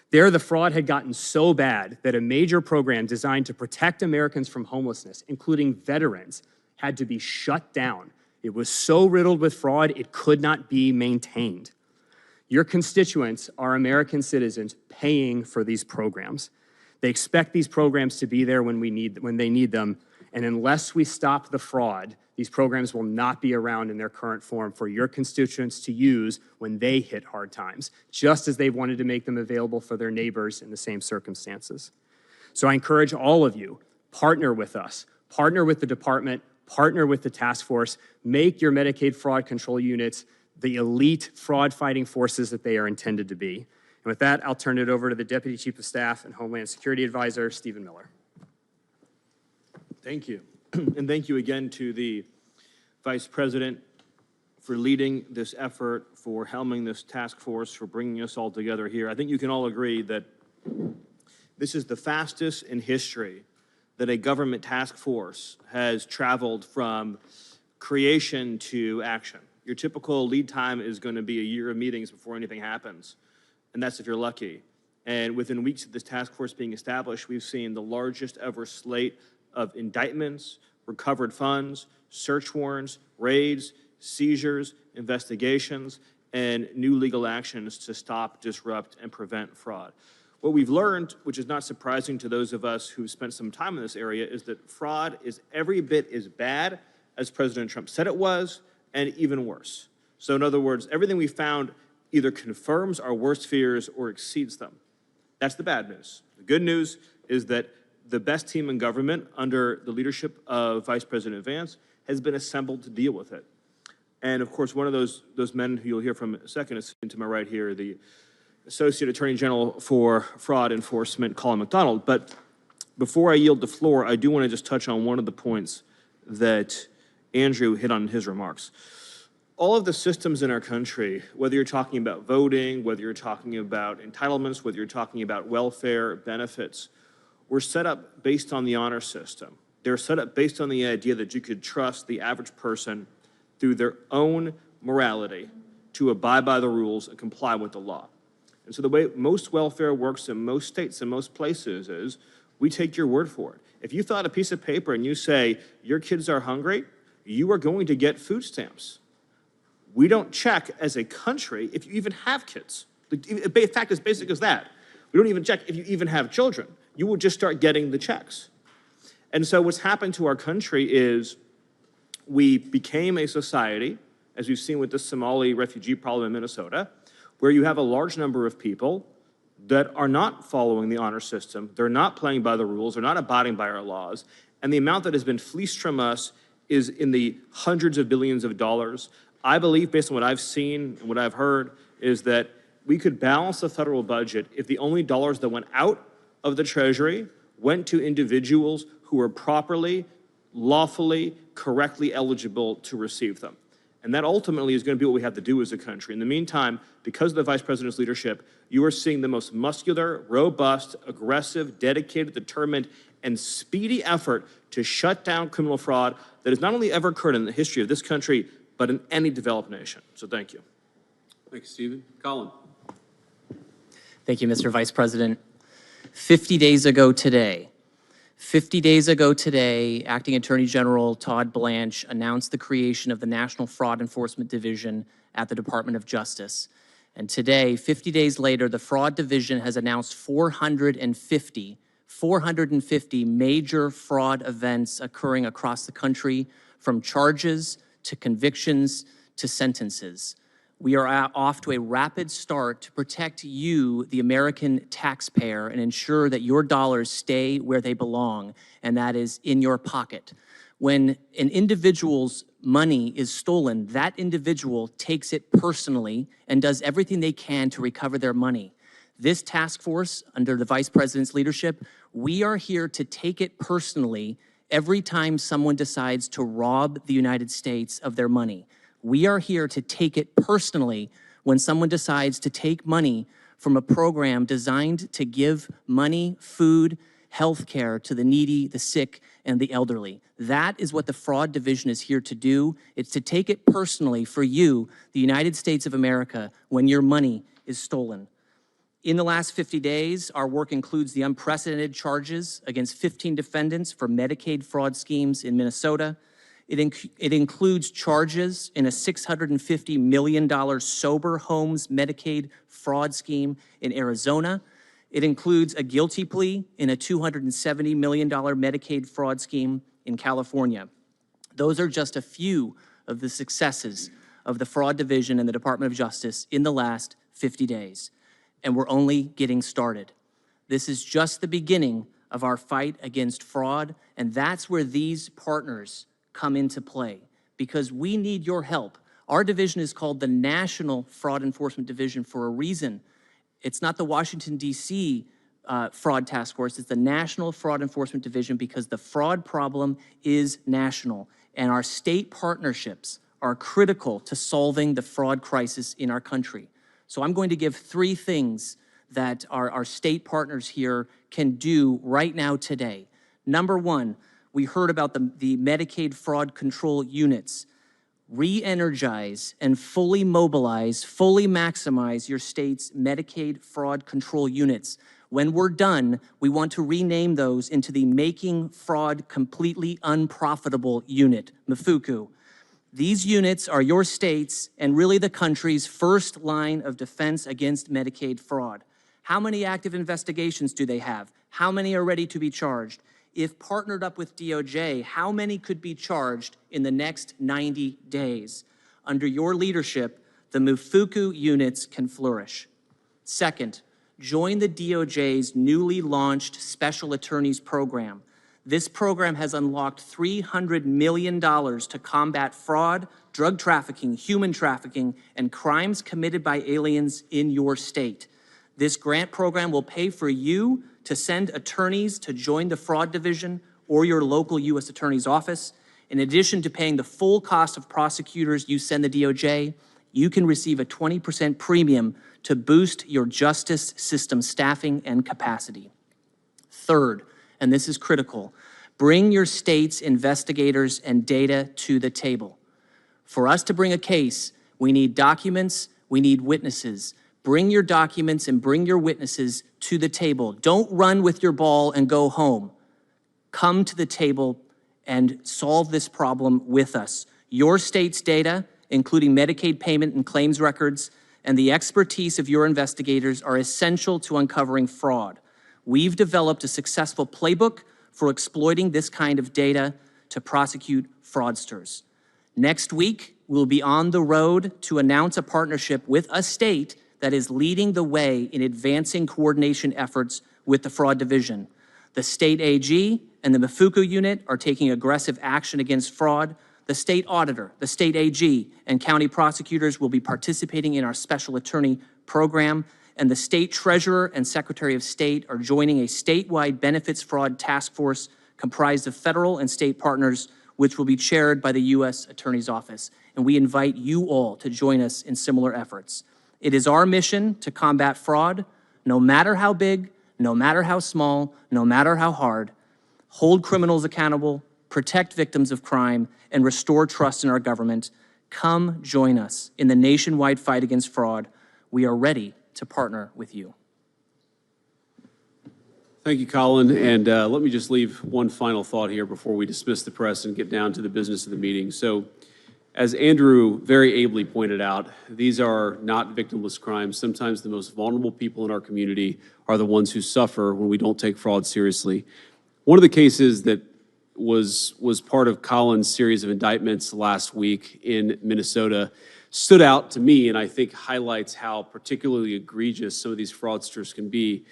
There, the fraud had gotten so bad that a major program designed to protect Americans from homelessness, including veterans, had to be shut down. It was so riddled with fraud, it could not be maintained. Your constituents are American citizens paying for these programs. They expect these programs to be there when they need them, and unless we stop the fraud, these programs will not be around in their current form for your constituents to use when they hit hard times, just as they've wanted to make them available for their neighbors in the same circumstances. So I encourage all of you, partner with us, partner with the department, partner with the task force, make your Medicaid fraud control units the elite fraud-fighting forces that they are intended to be. And with that, I'll turn it over to the Deputy Chief of Staff and Homeland Security Advisor, Stephen Miller. Thank you. And thank you again to the Vice President for leading this effort, for helming this task force, for bringing us all together here. I think you can all agree that this is the fastest in history that a government task force has traveled from creation to action. Your typical lead time is going to be a year of meetings before anything happens, and that's if you're lucky. And within weeks of this task force being established, we've seen the largest ever slate of indictments, recovered funds, search warrants, raids, seizures, investigations, and new legal actions to stop, disrupt, and prevent fraud. What we've learned, which is not surprising to those of us who've spent some time in this area, is that fraud is every bit as bad as President Trump said it was, and even worse. So in other words, everything we found either confirms our worst fears or exceeds them. That's the bad news. The good news is that the best team in government under the leadership of Vice President Vance has been assembled to deal with it. And of course, one of those men who you'll hear from in a second is to my right here, the Associate Attorney General for Fraud Enforcement, Colin McDonald. But before I yield the floor, I do want to just touch on one of the points that Andrew hit on in his remarks. All of the systems in our country, whether you're talking about voting, whether you're talking about entitlements, whether you're talking about welfare benefits, were set up based on the honor system. They're set up based on the idea that you could trust the average person through their own morality to abide by the rules and comply with the law. And so the way most welfare works in most states and most places is we take your word for it. If you fill out a piece of paper and you say your kids are hungry, you are going to get food stamps. We don't check as a country if you even have kids. The fact is basic as that. We don't even check if you even have children. You will just start getting the checks. And so what's happened to our country is we became a society, as we've seen with the Somali refugee problem in Minnesota, where you have a large number of people that are not following the honor system, they're not playing by the rules, they're not abiding by our laws, and the amount that has been fleeced from us is in the hundreds of billions of dollars. I believe, based on what I've seen and what I've heard, is that we could balance the federal budget if the only dollars that went out of the Treasury went to individuals who were properly, lawfully, correctly eligible to receive them. And that ultimately is going to be what we have to do as a country. In the meantime, because of the Vice President's leadership, you are seeing the most muscular, robust, aggressive, dedicated, determined, and speedy effort to shut down criminal fraud that has not only ever occurred in the history of this country, but in any developed nation. So thank you. Thanks, Stephen. Colin. Thank you, Mr. Vice President. 50 days ago today, Acting Attorney General Todd Blanche announced the creation of the National Fraud Enforcement Division at the Department of Justice. And today, 50 days later, the Fraud Division has announced 450 major fraud events occurring across the country, from charges to convictions to sentences. We are off to a rapid start to protect you, the American taxpayer, and ensure that your dollars stay where they belong, and that is in your pocket. When an individual's money is stolen, that individual takes it personally and does everything they can to recover their money. This task force, under the Vice President's leadership, we are here to take it personally every time someone decides to rob the United States of their money. We are here to take it personally when someone decides to take money from a program designed to give money, food, health care to the needy, the sick, and the elderly. That is what the Fraud Division is here to do. It's to take it personally for you, the United States of America, when your money is stolen. In the last 50 days, our work includes the unprecedented charges against 15 defendants for Medicaid fraud schemes in Minnesota. It includes charges in a $650 million sober homes Medicaid fraud scheme in Arizona. It includes a guilty plea in a $270 million Medicaid fraud scheme in California. Those are just a few of the successes of the Fraud Division and the Department of Justice in the last 50 days. And we're only getting started. This is just the beginning of our fight against fraud, and that's where these partners come into play, because we need your help. Our division is called the National Fraud Enforcement Division for a reason. It's not the Washington, D.C. Fraud Task Force, it's the National Fraud Enforcement Division, because the fraud problem is national, and our state partnerships are critical to solving the fraud crisis in our country. So I'm going to give 3 things that our state partners here can do right now today. Number 1, we heard about the Medicaid fraud control units. Re-energize and fully mobilize, fully maximize your state's Medicaid fraud control units. When we're done, we want to rename those into the Making Fraud Completely Unprofitable Unit, MFUCU. These units are your state's and really the country's first line of defense against Medicaid fraud. How many active investigations do they have? How many are ready to be charged? If partnered up with DOJ, how many could be charged in the next 90 days? Under your leadership, the MFUCU units can flourish. Second, join the DOJ's newly launched Special Attorneys Program. This program has unlocked $300 million to combat fraud, drug trafficking, human trafficking, and crimes committed by aliens in your state. This grant program will pay for you to send attorneys to join the Fraud Division or your local U.S. Attorney's Office. In addition to paying the full cost of prosecutors you send the DOJ, you can receive a 20% premium to boost your justice system staffing and capacity. Third, and this is critical, bring your state's investigators and data to the table. For us to bring a case, we need documents, we need witnesses. Bring your documents and bring your witnesses to the table. Don't run with your ball and go home. Come to the table and solve this problem with us. Your state's data, including Medicaid payment and claims records, and the expertise of your investigators are essential to uncovering fraud. We've developed a successful playbook for exploiting this kind of data to prosecute fraudsters. Next week, we'll be on the road to announce a partnership with a state that is leading the way in advancing coordination efforts with the Fraud Division. The state AG and the Mafuku unit are taking aggressive action against fraud. The state auditor, the state AG, and county prosecutors will be participating in our special attorney program, and the state treasurer and secretary of state are joining a statewide benefits fraud task force comprised of federal and state partners, which will be chaired by the U.S. Attorney's Office. And we invite you all to join us in similar efforts. It is our mission to combat fraud, no matter how big, no matter how small, no matter how hard, hold criminals accountable, protect victims of crime, and restore trust in our government. Come join us in the nationwide fight against fraud. We are ready to partner with you. Thank you, Colin. And let me just leave one final thought here before we dismiss the press and get down to the business of the meeting. So, as Andrew very ably pointed out, these are not victimless crimes. Sometimes the most vulnerable people in our community are the ones who suffer when we don't take fraud seriously. One of the cases that was part of Colin's series of indictments last week in Minnesota stood out to me, and I think highlights how particularly egregious some of these fraudsters can be.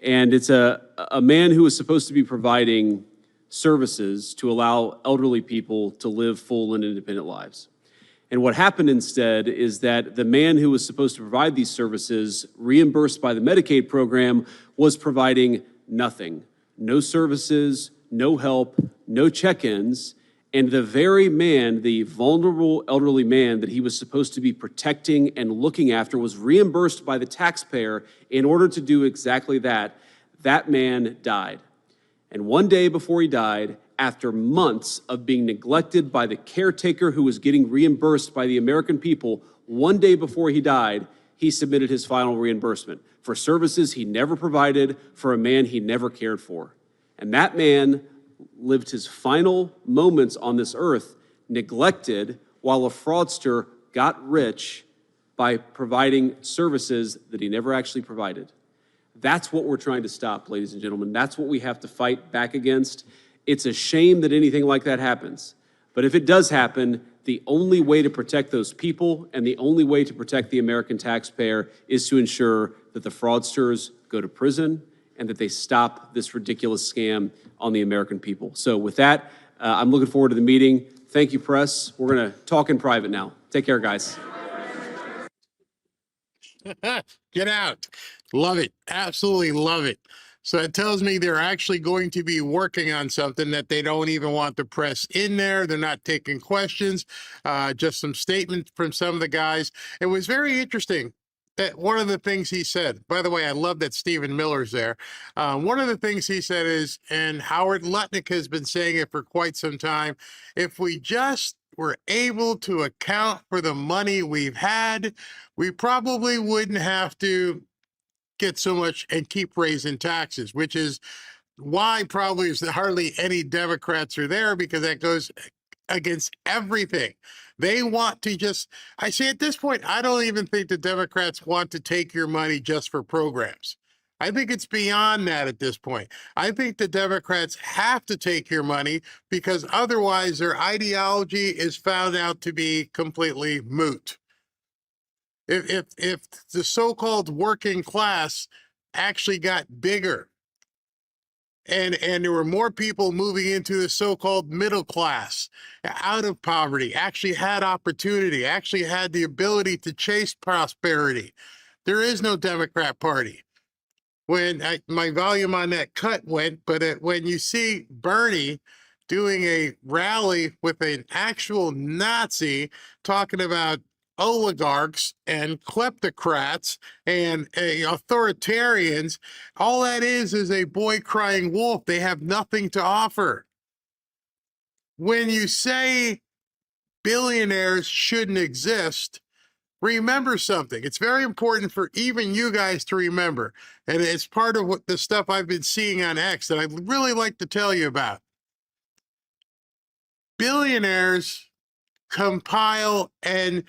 And it's a man who was supposed to be providing services to allow elderly people to live full and independent lives. And what happened instead is that the man who was supposed to provide these services, reimbursed by the Medicaid program, was providing nothing. No services, no help, no check-ins, and the very man, the vulnerable elderly man that he was supposed to be protecting and looking after, was reimbursed by the taxpayer in order to do exactly that. That man died. And one day before he died, after months of being neglected by the caretaker who was getting reimbursed by the American people, one day before he died, he submitted his final reimbursement for services he never provided for a man he never cared for. And that man lived his final moments on this earth neglected while a fraudster got rich by providing services that he never actually provided. That's what we're trying to stop, ladies and gentlemen. That's what we have to fight back against. It's a shame that anything like that happens. But if it does happen, the only way to protect those people and the only way to protect the American taxpayer is to ensure that the fraudsters go to prison and that they stop this ridiculous scam on the American people. So with that, I'm looking forward to the meeting. Thank you, press. We're going to talk in private now. Take care, guys. Get out. Love it. Absolutely love it. So it tells me they're actually going to be working on something that they don't even want the press in there. They're not taking questions, just some statements from some of the guys. It was very interesting that one of the things he said, by the way, I love that Stephen Miller's there. One of the things he said is, and Howard Lutnick has been saying it for quite some time, if we just were able to account for the money we've had, we probably wouldn't have to get so much and keep raising taxes, which is why probably is hardly any Democrats are there, because that goes against everything. They want to just, I say at this point, I don't even think the Democrats want to take your money just for programs. I think it's beyond that at this point. I think the Democrats have to take your money because otherwise their ideology is found out to be completely moot. If the so-called working class actually got bigger and there were more people moving into the so-called middle class, out of poverty, actually had opportunity, actually had the ability to chase prosperity, there is no Democrat Party. When my volume on that cut went, but when you see Bernie doing a rally with an actual Nazi talking about oligarchs and kleptocrats and authoritarians, all that is a boy crying wolf. They have nothing to offer. When you say billionaires shouldn't exist, remember something. It's very important for even you guys to remember. And it's part of what the stuff I've been seeing on X that I'd really like to tell you about. Billionaires compile and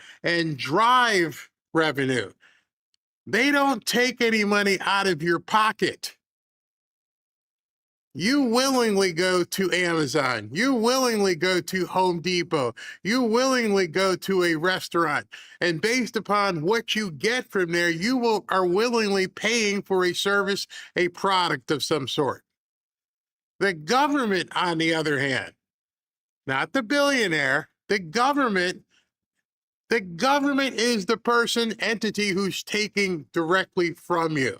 drive revenue. They don't take any money out of your pocket. You willingly go to Amazon. You willingly go to Home Depot. You willingly go to a restaurant. And based upon what you get from there, are willingly paying for a service, a product of some sort. The government, on the other hand, not the billionaire, the government is the entity who's taking directly from you.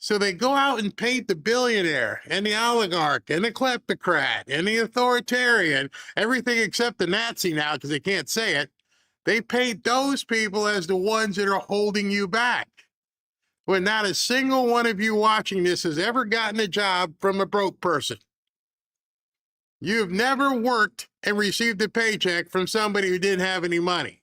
So they go out and paint the billionaire and the oligarch and the kleptocrat and the authoritarian, everything except the Nazi now because they can't say it. They paint those people as the ones that are holding you back. When not a single one of you watching this has ever gotten a job from a broke person. You've never worked and received a paycheck from somebody who didn't have any money.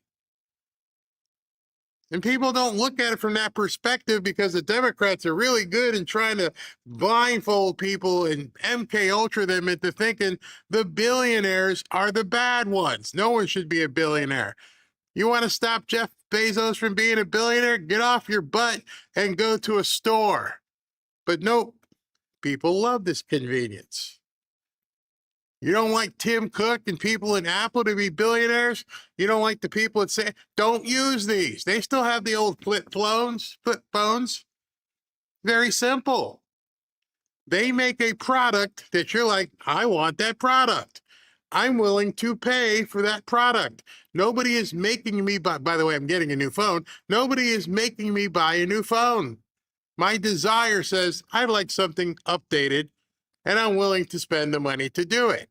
And people don't look at it from that perspective because the Democrats are really good in trying to blindfold people and MK Ultra them into thinking the billionaires are the bad ones. No one should be a billionaire. You want to stop Jeff Bezos from being a billionaire? Get off your butt and go to a store. But nope, people love this convenience. You don't like Tim Cook and people in Apple to be billionaires? You don't like the people that say, don't use these. They still have the old flip phones. Very simple. They make a product that you're like, I want that product. I'm willing to pay for that product. Nobody is making me buy, by the way, I'm getting a new phone. Nobody is making me buy a new phone. My desire says, I'd like something updated, and I'm willing to spend the money to do it.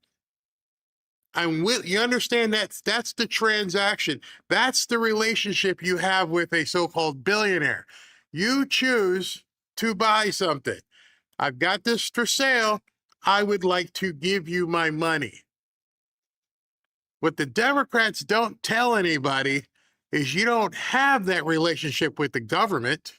You understand that's the transaction. That's the relationship you have with a so-called billionaire. You choose to buy something. I've got this for sale. I would like to give you my money. What the Democrats don't tell anybody is you don't have that relationship with the government.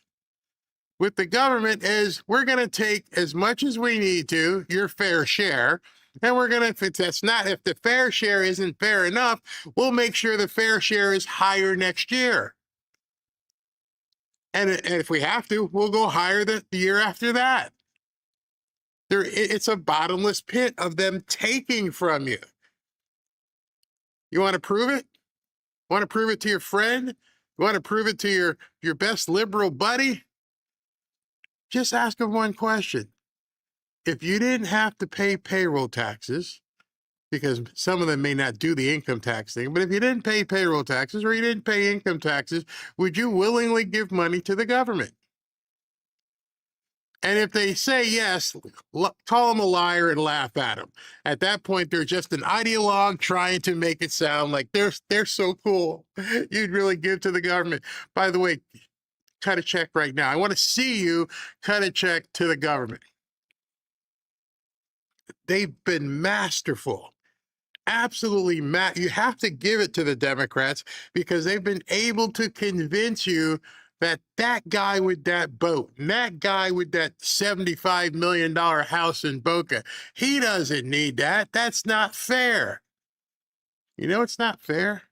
With the government is we're going to take as much as we need to, your fair share, and we're going to, if the fair share isn't fair enough, we'll make sure the fair share is higher next year. And if we have to, we'll go higher the year after that. It's a bottomless pit of them taking from you. You want to prove it? Want to prove it to your friend? You want to prove it to your best liberal buddy? Just ask him one question. If you didn't have to pay payroll taxes, because some of them may not do the income tax thing, but if you didn't pay payroll taxes or you didn't pay income taxes, would you willingly give money to the government? And if they say yes, call them a liar and laugh at them. At that point, they're just an ideologue trying to make it sound like they're so cool. You'd really give to the government. By the way, cut a check right now. I want to see you cut a check to the government. They've been masterful. Absolutely, you have to give it to the Democrats because they've been able to convince you that that guy with that boat and that guy with that $75 million house in Boca, he doesn't need that. That's not fair. You know it's not fair?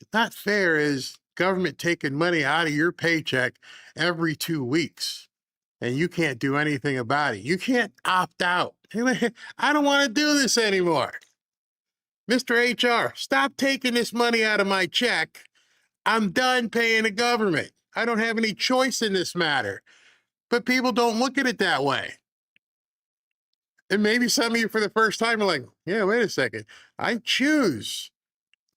It's not fair is government taking money out of your paycheck every 2 weeks and you can't do anything about it. You can't opt out. I don't want to do this anymore. Mr. HR, stop taking this money out of my check. I'm done paying the government. I don't have any choice in this matter. But people don't look at it that way. And maybe some of you for the first time are like, yeah, wait a second. I choose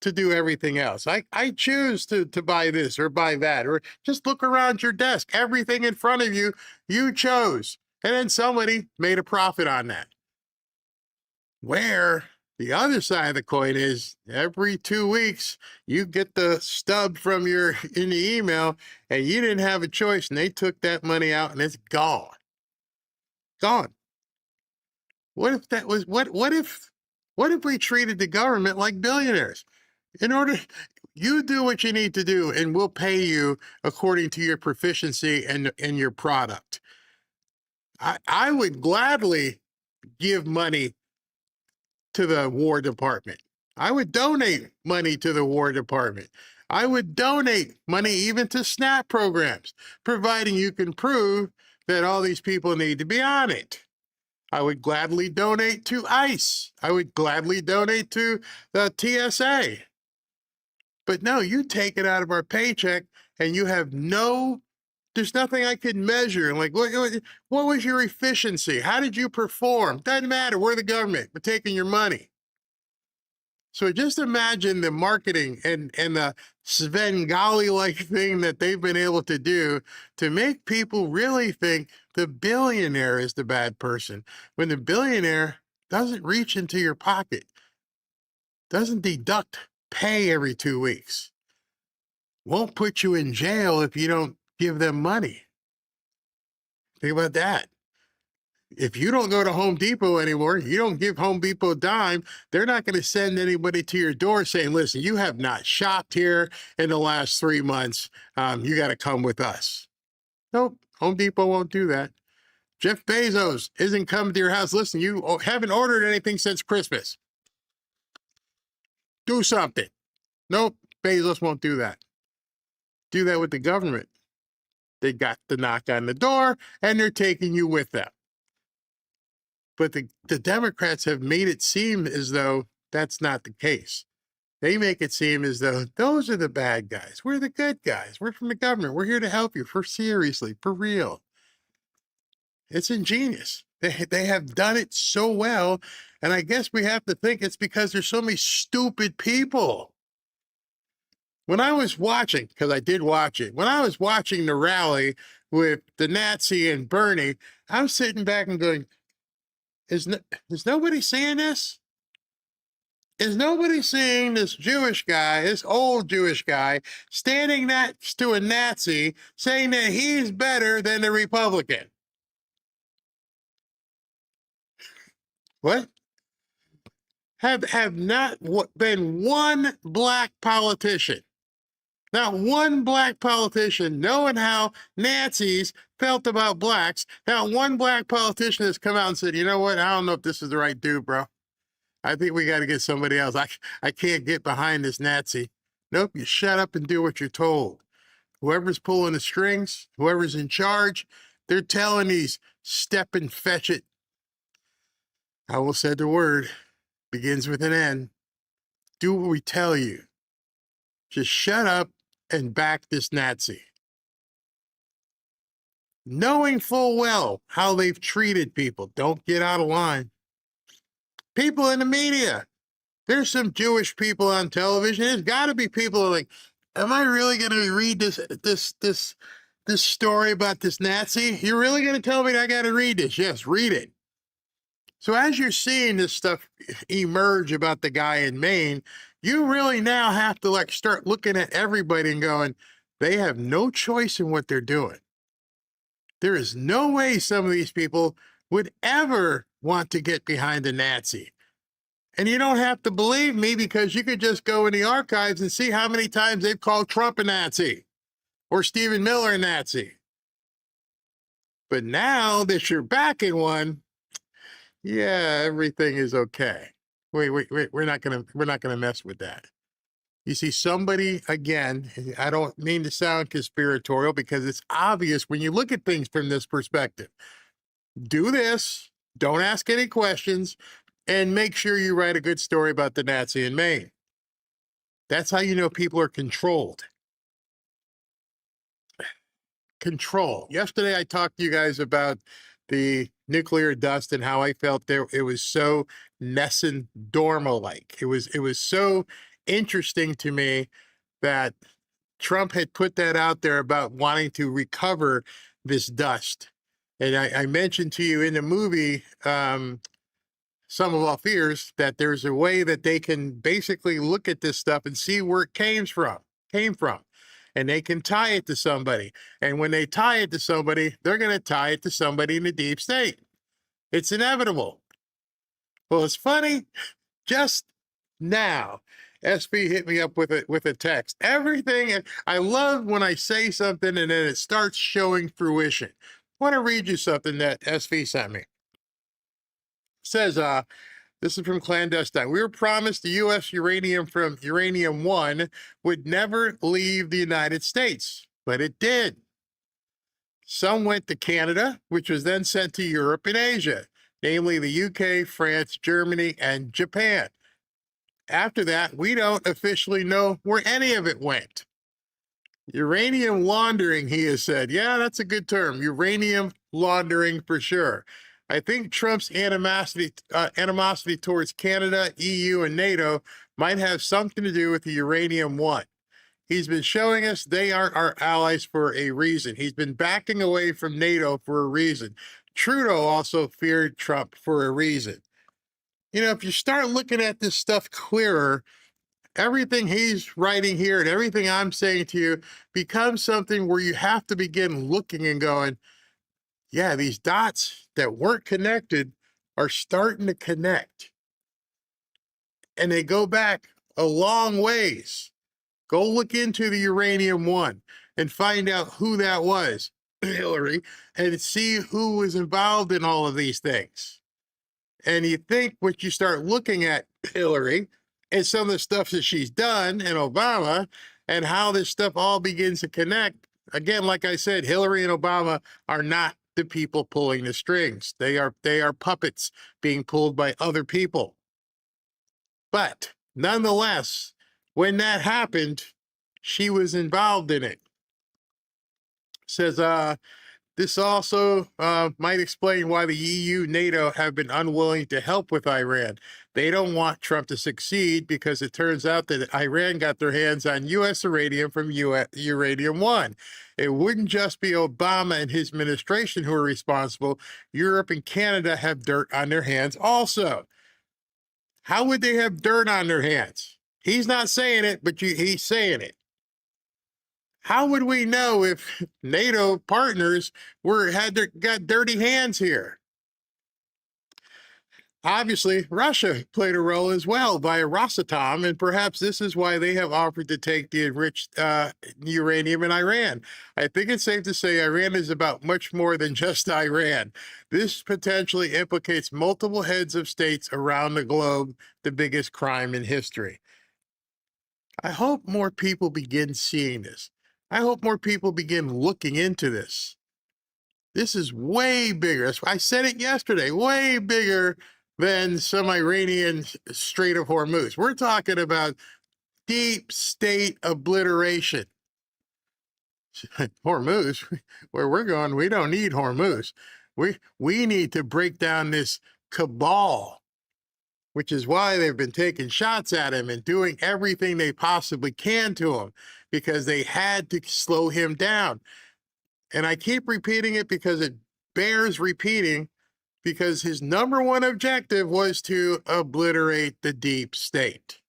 to do everything else. I choose to buy this or buy that, or just look around your desk. Everything in front of you, you chose. And then somebody made a profit on that. Where the other side of the coin is every 2 weeks, you get the stub from in the email and you didn't have a choice and they took that money out and it's gone. Gone. What if that was, what if we treated the government like billionaires? You do what you need to do and we'll pay you according to your proficiency and your product. I would gladly give money to the War Department. I would donate money to the War Department. I would donate money even to SNAP programs, providing you can prove that all these people need to be on it. I would gladly donate to ICE. I would gladly donate to the TSA. But no, you take it out of our paycheck and you have there's nothing I could measure. Like, what was your efficiency? How did you perform? Doesn't matter. We're the government. We're taking your money. So just imagine the marketing and the Svengali-like thing that they've been able to do to make people really think the billionaire is the bad person, when the billionaire doesn't reach into your pocket, doesn't deduct pay every 2 weeks, won't put you in jail if you don't give them money. Think about that. If you don't go to Home Depot anymore, you don't give Home Depot a dime, they're not going to send anybody to your door saying, listen, you have not shopped here in the last 3 months. You got to come with us. Nope, Home Depot won't do that. Jeff Bezos isn't coming to your house. Listen, you haven't ordered anything since Christmas. Do something. Nope, Bezos won't do that. Do that with the government. They got the knock on the door, and they're taking you with them. But the Democrats have made it seem as though that's not the case. They make it seem as though those are the bad guys. We're the good guys. We're from the government. We're here to help you, for seriously, for real. It's ingenious. They have done it so well, and I guess we have to think it's because there's so many stupid people. When I was watching, because I did watch it, when I was watching the rally with the Nazi and Bernie, I'm sitting back and going, is nobody seeing this? Is nobody seeing this Jewish guy, this old Jewish guy, standing next to a Nazi saying that he's better than the Republican? What? Have not been one black politician, not one black politician, knowing how Nazis felt about blacks, not one black politician has come out and said, you know what, I don't know if this is the right dude, bro. I think we got to get somebody else. I can't get behind this Nazi. Nope, you shut up and do what you're told. Whoever's pulling the strings, whoever's in charge, they're telling these step and fetch it. I will say the word, begins with an N. Do what we tell you. Just shut up and back this Nazi. Knowing full well how they've treated people. Don't get out of line. People in the media. There's some Jewish people on television. There's got to be people like, am I really going to read this story about this Nazi? You're really going to tell me that I got to read this? Yes, read it. So as you're seeing this stuff emerge about the guy in Maine, you really now have to start looking at everybody and going, they have no choice in what they're doing. There is no way some of these people would ever want to get behind a Nazi. And you don't have to believe me, because you could just go in the archives and see how many times they've called Trump a Nazi or Stephen Miller a Nazi. But now that you're backing one, yeah, everything is okay. Wait, we're not gonna mess with that. You see, somebody, again, I don't mean to sound conspiratorial, because it's obvious when you look at things from this perspective. Do this, don't ask any questions, and make sure you write a good story about the Nazi in Maine. That's how you know people are controlled. Control. Yesterday, I talked to you guys about the nuclear dust and how I felt it was so Nessun Dorma-like. It was so interesting to me that Trump had put that out there about wanting to recover this dust. And I mentioned to you in the movie, Some of Our Fears, that there's a way that they can basically look at this stuff and see where it came from. And they can tie it to somebody. And when they tie it to somebody, they're going to tie it to somebody in the deep state. It's inevitable. Well, it's funny. Just now, SB hit me up with a text. Everything, I love when I say something and then it starts showing fruition. I want to read you something that SV sent me. It says, this is from Clandestine. We were promised the U.S. uranium from Uranium One would never leave the United States, but it did. Some went to Canada, which was then sent to Europe and Asia. namely the UK, France, Germany, and Japan. After that, we don't officially know where any of it went. Uranium laundering, he has said. Yeah, that's a good term. Uranium laundering for sure. I think Trump's animosity towards Canada, EU, and NATO might have something to do with the uranium one. He's been showing us they aren't our allies for a reason. He's been backing away from NATO for a reason. Trudeau also feared Trump for a reason. You know, if you start looking at this stuff clearer, everything he's writing here and everything I'm saying to you becomes something where you have to begin looking and going, yeah, these dots that weren't connected are starting to connect. And they go back a long ways. Go look into the uranium one and find out who that was, Hillary, and see who was involved in all of these things. And you think what you start looking at Hillary and some of the stuff that she's done and Obama and how this stuff all begins to connect. Again, like I said, Hillary and Obama are not the people pulling the strings. They are puppets being pulled by other people. But nonetheless, when that happened, she was involved in it. Says, this also might explain why the EU, NATO have been unwilling to help with Iran. They don't want Trump to succeed because it turns out that Iran got their hands on U.S. uranium from Uranium One. It wouldn't just be Obama and his administration who are responsible. Europe and Canada have dirt on their hands also. How would they have dirt on their hands? He's not saying it, but he's saying it. How would we know if NATO partners got dirty hands here? Obviously, Russia played a role as well via Rosatom, and perhaps this is why they have offered to take the enriched uranium in Iran. I think it's safe to say Iran is about much more than just Iran. This potentially implicates multiple heads of states around the globe, the biggest crime in history. I hope more people begin seeing this. I hope more people begin looking into this. This is way bigger. I said it yesterday, way bigger than some Iranian Strait of Hormuz. We're talking about deep state obliteration. Hormuz, where we're going, we don't need Hormuz. We need to break down this cabal, which is why they've been taking shots at him and doing everything they possibly can to him, because they had to slow him down. And I keep repeating it because it bears repeating, because his number one objective was to obliterate the deep state.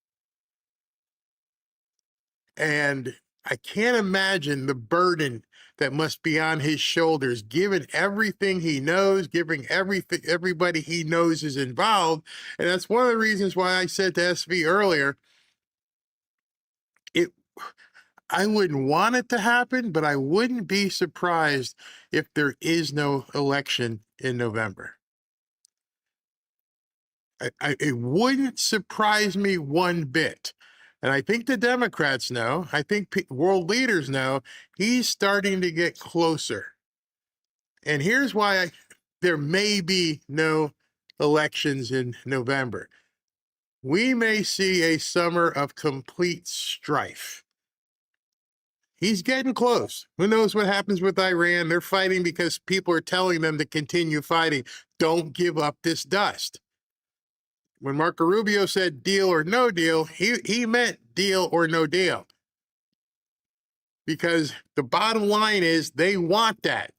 And I can't imagine the burden that must be on his shoulders, given everything he knows, giving everybody he knows is involved. And that's one of the reasons why I said to SV earlier, I wouldn't want it to happen, but I wouldn't be surprised if there is no election in November. It wouldn't surprise me one bit. And I think the Democrats know, I think world leaders know, he's starting to get closer. And here's why there may be no elections in November. We may see a summer of complete strife. He's getting close. Who knows what happens with Iran? They're fighting because people are telling them to continue fighting. Don't give up this dust. When Marco Rubio said deal or no deal, he meant deal or no deal. Because the bottom line is they want that.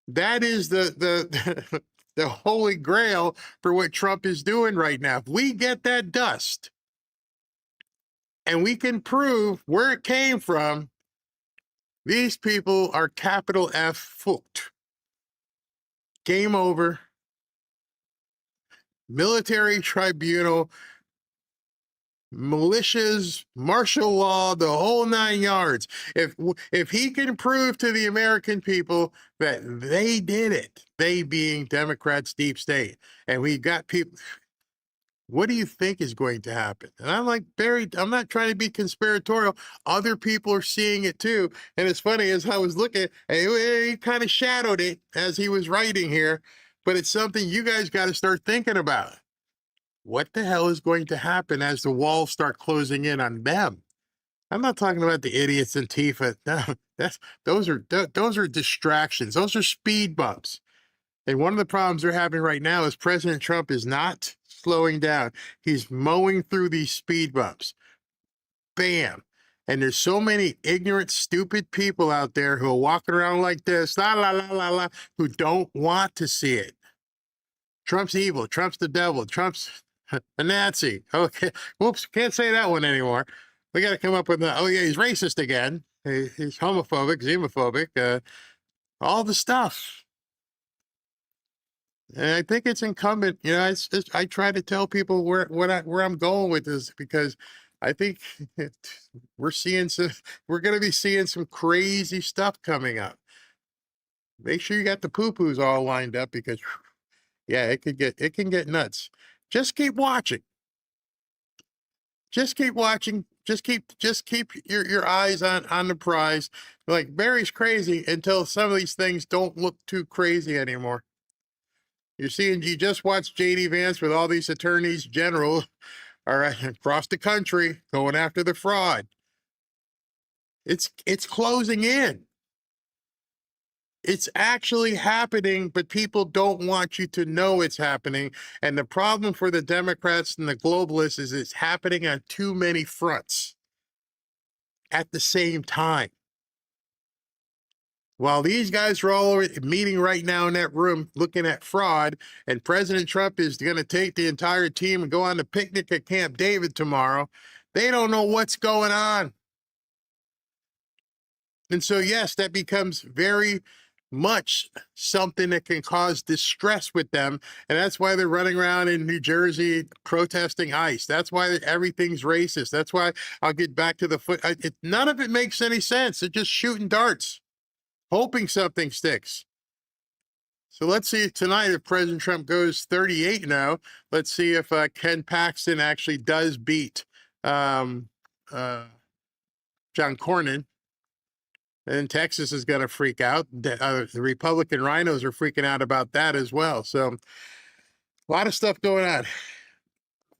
That is the holy grail for what Trump is doing right now. If we get that dust and we can prove where it came from, these people are capital F fucked. Game over. Military tribunal, militias, martial law, the whole 9 yards. If he can prove to the American people that they did it, they being Democrats, deep state, and we got people, what do you think is going to happen? And I'm like, Barry, I'm not trying to be conspiratorial. Other people are seeing it too. And it's funny, as I was looking, he kind of shadowed it as he was writing here. but it's something you guys got to start thinking about. What the hell is going to happen as the walls start closing in on them? I'm not talking about the idiots in Tifa. No, those are distractions. Those are speed bumps. And one of the problems they're having right now is President Trump is not slowing down. He's mowing through these speed bumps. Bam. And there's so many ignorant, stupid people out there who are walking around like this, la, la, la, la, la, who don't want to see it. Trump's evil. Trump's the devil. Trump's a Nazi. Okay. Whoops. Can't say that one anymore. We got to come up with he's racist again. He's homophobic, xenophobic, all the stuff. And I think it's incumbent, I try to tell people where I'm going with this, because I think we're going to be seeing some crazy stuff coming up. Make sure you got the poo-poos all lined up, because yeah, it can get nuts. Just keep watching. Just keep watching. Just keep your eyes on the prize. Like, Barry's crazy until some of these things don't look too crazy anymore. You just watched JD Vance with all these attorneys general all right, across the country going after the fraud. It's closing in. It's actually happening, but people don't want you to know it's happening. And the problem for the Democrats and the globalists is it's happening on too many fronts at the same time. While these guys are all meeting right now in that room looking at fraud, and President Trump is going to take the entire team and go on a picnic at Camp David tomorrow, they don't know what's going on. And so, yes, that becomes very much something that can cause distress with them. And that's why they're running around in New Jersey protesting ICE. That's why everything's racist. That's why I'll get back to none of it makes any sense. They're just shooting darts, hoping something sticks. So let's see tonight if President Trump goes 38-0. Let's see if Ken Paxton actually does beat John Cornyn. And Texas is going to freak out. The Republican rhinos are freaking out about that as well. So a lot of stuff going on.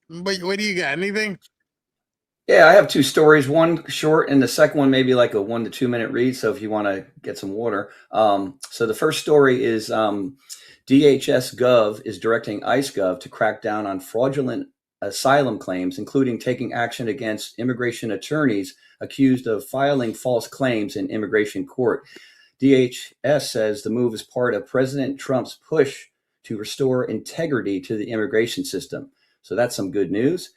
But what do you got? Anything? Yeah, I have two stories, one short and the second one maybe like a 1 to 2 minute read. So if you want to get some water. So the first story is DHS Gov is directing ICE Gov to crack down on fraudulent asylum claims, including taking action against immigration attorneys accused of filing false claims in immigration court. DHS says the move is part of President Trump's push to restore integrity to the immigration system. So that's some good news.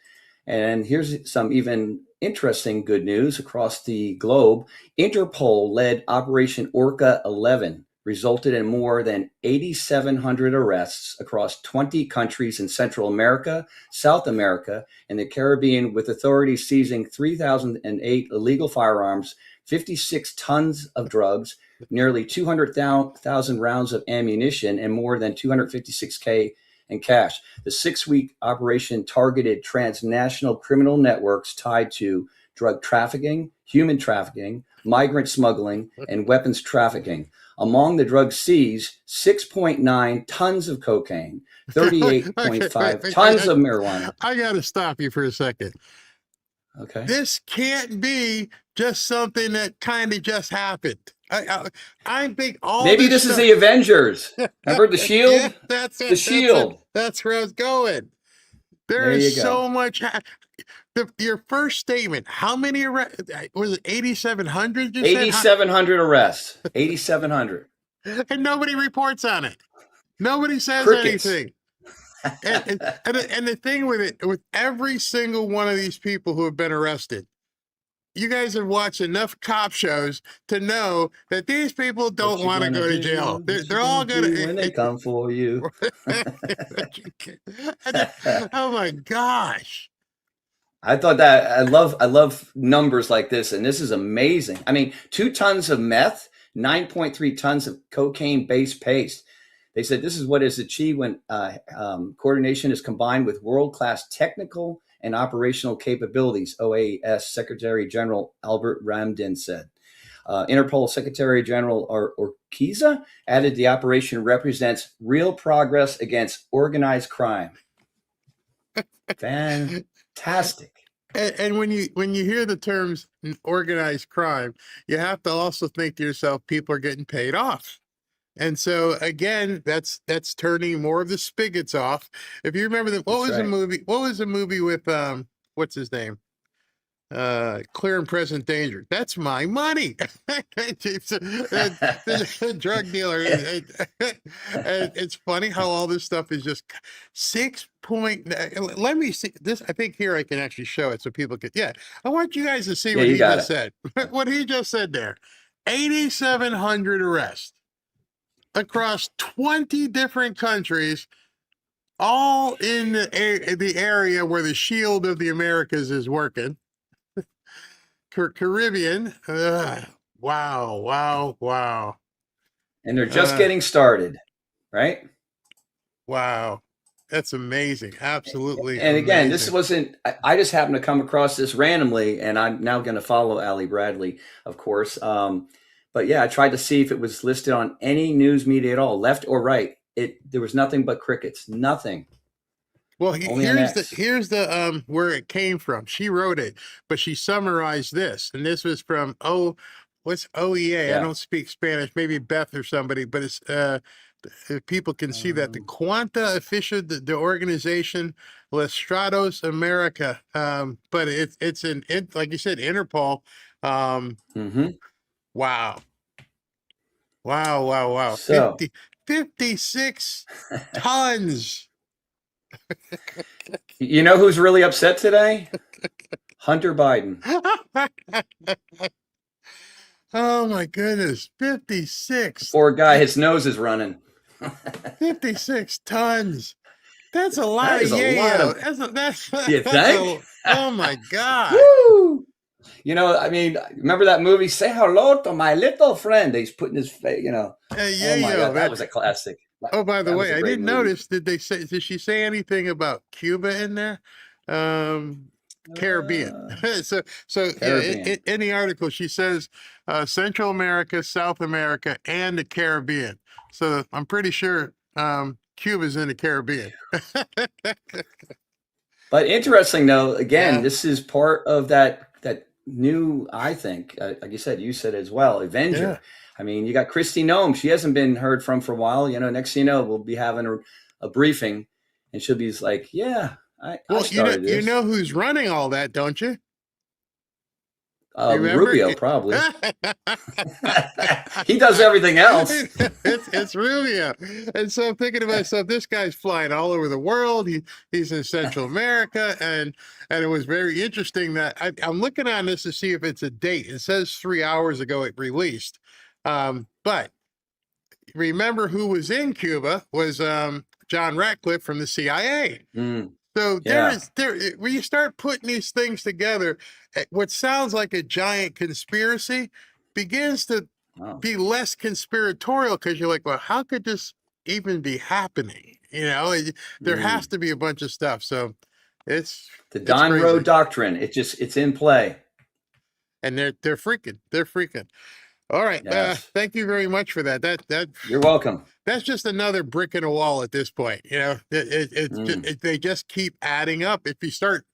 And here's some even interesting good news across the globe. Interpol-led Operation Orca 11 resulted in more than 8,700 arrests across 20 countries in Central America, South America, and the Caribbean, with authorities seizing 3,008 illegal firearms, 56 tons of drugs, nearly 200,000 rounds of ammunition, and more than $256K in cash. The 6-week operation targeted transnational criminal networks tied to drug trafficking, human trafficking, migrant smuggling, and weapons trafficking. Among the drugs seized, 6.9 tons of cocaine, 38.5 tons of marijuana. I got to stop you for a second. Okay. This can't be just something that kind of just happened. I think maybe this is the Avengers. Remember the Shield? Yeah, that's it. The Shield. That's where I was going. There is so much. Your first statement, how many arrests? Was it 8,700? 8,700 arrests. 8,700. And nobody reports on it. Nobody says anything. And the thing with it, with every single one of these people who have been arrested, you guys have watched enough cop shows to know that these people don't want to go to jail. They're all going to when they come for you. Oh my gosh. I thought that I love numbers like this, and this is amazing. I mean, 2 tons of meth, 9.3 tons of cocaine-based paste. They said this is what is achieved when coordination is combined with world-class technical and operational capabilities, OAS Secretary General Albert Ramdin said. Interpol Secretary General Orquiza added the operation represents real progress against organized crime. Fantastic. And when you hear the terms organized crime, you have to also think to yourself, people are getting paid off. And so again, that's turning more of the spigots off. If you remember what was the movie with what's his name? Clear and Present Danger. That's my money. The drug dealer. And it's funny how all this stuff is just 6 point. Let me see this. I think here I can actually show it so people can. Yeah, I want you guys to see what he just said. What he just said there. 8,700 arrests across 20 different countries, all in the area where the Shield of the Americas is working. Caribbean. Wow. And they're just getting started, right? Wow. That's amazing. Absolutely. And again, amazing. this wasn't, I just happened to come across this randomly, and I'm now going to follow Ali Bradley, of course. But yeah, I tried to see if it was listed on any news media at all, left or right. There was nothing but crickets, nothing. Well, here's the where it came from. She wrote it, but she summarized this, and this was from what's OEA? Yeah. I don't speak Spanish. Maybe Beth or somebody, but it's people can see that the Cuanta Official, the organization Les Stratos America, but it's like you said, Interpol. Wow. So, 56 tons. You know who's really upset today? Hunter Biden. Oh my goodness, 56. Poor guy, his nose is running. 56 tons. That's a lot That is a lot of. You think? Oh my God. Woo! You know, I mean, remember that movie? Say hello to my little friend. He's putting his face. Oh my God, that was a classic. Oh, by the way, I didn't movie. notice. Did she say anything about Cuba in there? Caribbean. so Caribbean. Yeah, in the article, she says Central America, South America, and the Caribbean. So I'm pretty sure Cuba's in the Caribbean. But interesting, though, again, this is part of that new, I think, like you said as well, Avenger. Yeah. I mean, you got Kristi Noem. She hasn't been heard from for a while. Next thing you know, we'll be having a briefing, and she'll be like, yeah, I started this. You know who's running all that, don't you? Rubio, probably. He does everything else. It's Rubio. And so I'm thinking to myself, this guy's flying all over the world. He's in Central America. And it was very interesting that I'm looking on this to see if it's a date. It says 3 hours ago it released. But remember who was in Cuba was John Ratcliffe from the CIA. So when you start putting these things together, what sounds like a giant conspiracy begins to be less conspiratorial, because you're like, well, how could this even be happening? There has to be a bunch of stuff. So it's the Don Road Doctrine. It's in play. And they're freaking. All right. Yes. Thank you very much for that. You're welcome. That's just another brick in a wall at this point. They just keep adding up. If you start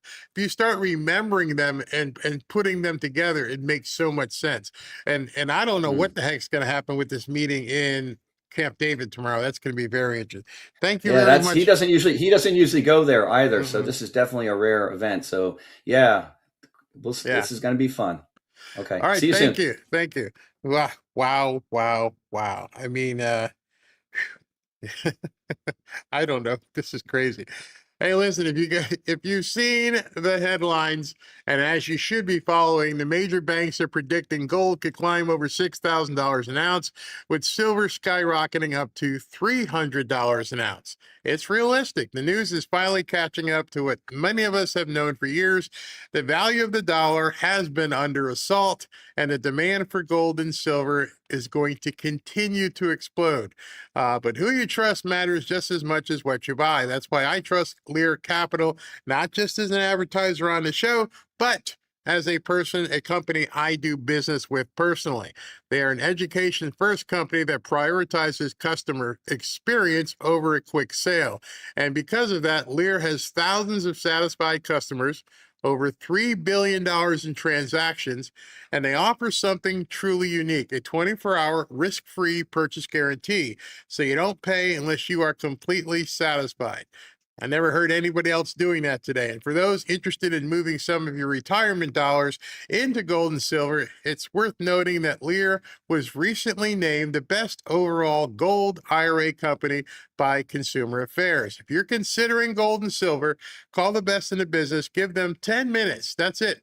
remembering them and putting them together, it makes so much sense. And I don't know what the heck's going to happen with this meeting in Camp David tomorrow. That's going to be very interesting. Thank you very much. He doesn't usually go there either. So this is definitely a rare event. So this is going to be fun. Okay. All right. See you soon. Thank you. Wow. I mean, I don't know. This is crazy. Hey, listen, if you've seen the headlines, and as you should be following, the major banks are predicting gold could climb over $6,000 an ounce, with silver skyrocketing up to $300 an ounce. It's realistic. The news is finally catching up to what many of us have known for years. The value of the dollar has been under assault, and the demand for gold and silver is going to continue to explode. But who you trust matters just as much as what you buy. That's why I trust Lear Capital, not just as an advertiser on the show, but as a person, a company I do business with personally. They are an education-first company that prioritizes customer experience over a quick sale. And because of that, Lear has thousands of satisfied customers, over $3 billion in transactions, and they offer something truly unique, a 24-hour risk-free purchase guarantee, so you don't pay unless you are completely satisfied. I never heard anybody else doing that today. And for those interested in moving some of your retirement dollars into gold and silver, it's worth noting that Lear was recently named the best overall gold IRA company by Consumer Affairs. If you're considering gold and silver, call the best in the business, give them 10 minutes. That's it.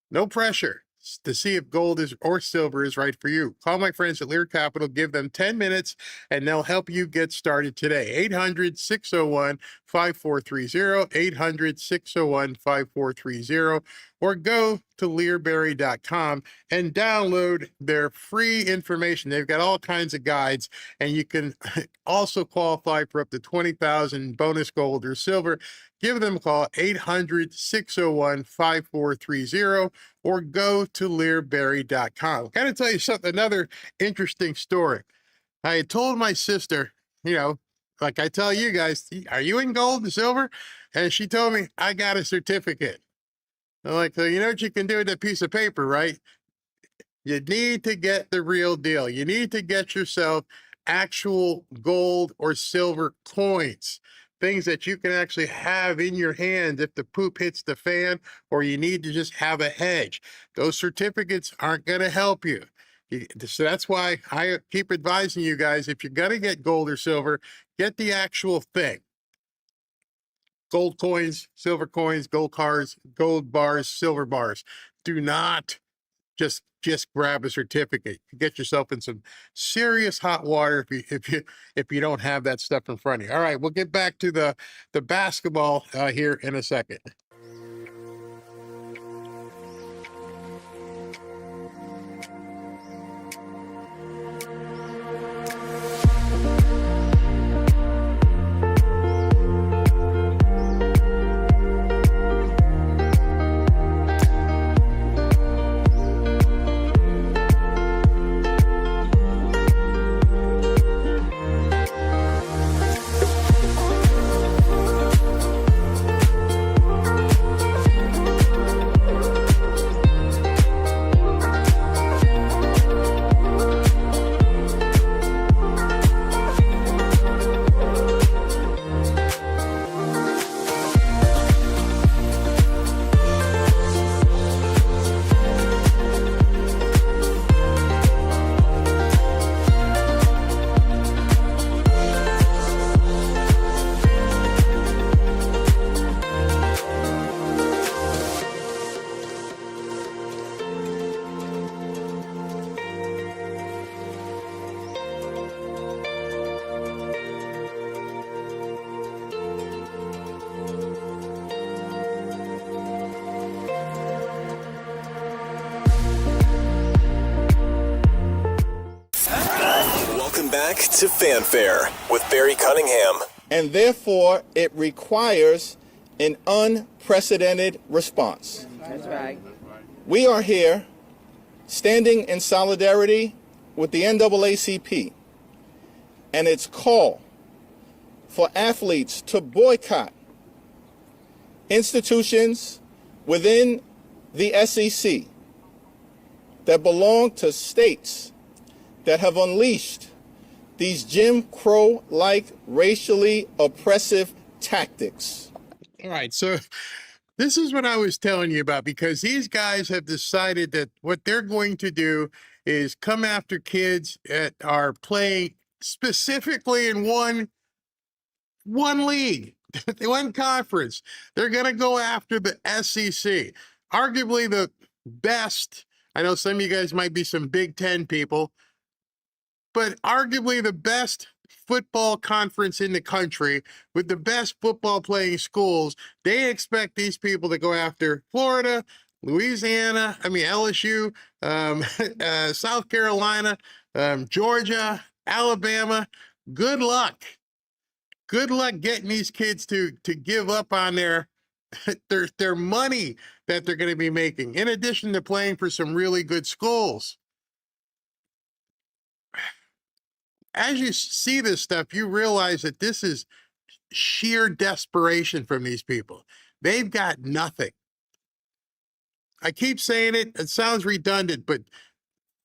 No pressure to see if gold is or silver is right for you. Call my friends at Lear Capital, give them 10 minutes, and they'll help you get started today. 800-601-5430, 800-601-5430, or go to learberry.com and download their free information. They've got all kinds of guides, and you can also qualify for up to $20,000 bonus gold or silver. Give them a call, 800-601-5430, or go to learberry.com. Got to tell you something, another interesting story. I had told my sister, like I tell you guys, are you in gold and silver? And she told me, I got a certificate. I'm like, so you know what you can do with that piece of paper, right? You need to get the real deal. You need to get yourself actual gold or silver coins, things that you can actually have in your hand if the poop hits the fan, or you need to just have a hedge. Those certificates aren't going to help you. So that's why I keep advising you guys, if you're going to get gold or silver, get the actual thing. Gold coins, silver coins, gold cars, gold bars, silver bars. Do not just grab a certificate. You get yourself in some serious hot water if you don't have that stuff in front of you. All right, we'll get back to the basketball here in a second. Back to Fanfare with Barry Cunningham. And therefore, it requires an unprecedented response. That's right. We are here standing in solidarity with the NAACP and its call for athletes to boycott institutions within the SEC that belong to states that have unleashed these Jim Crow-like racially oppressive tactics. All right, so this is what I was telling you about, because these guys have decided that what they're going to do is come after kids that are playing specifically in one league, one conference. They're going to go after the SEC, arguably the best. I know some of you guys might be some Big Ten people, but arguably the best football conference in the country with the best football playing schools. They expect these people to go after Florida, Louisiana, LSU, South Carolina, Georgia, Alabama. Good luck. Good luck getting these kids to give up on their their money that they're going to be making, in addition to playing for some really good schools. As you see this stuff, you realize that this is sheer desperation from these people. They've got nothing. I keep saying it, it sounds redundant, but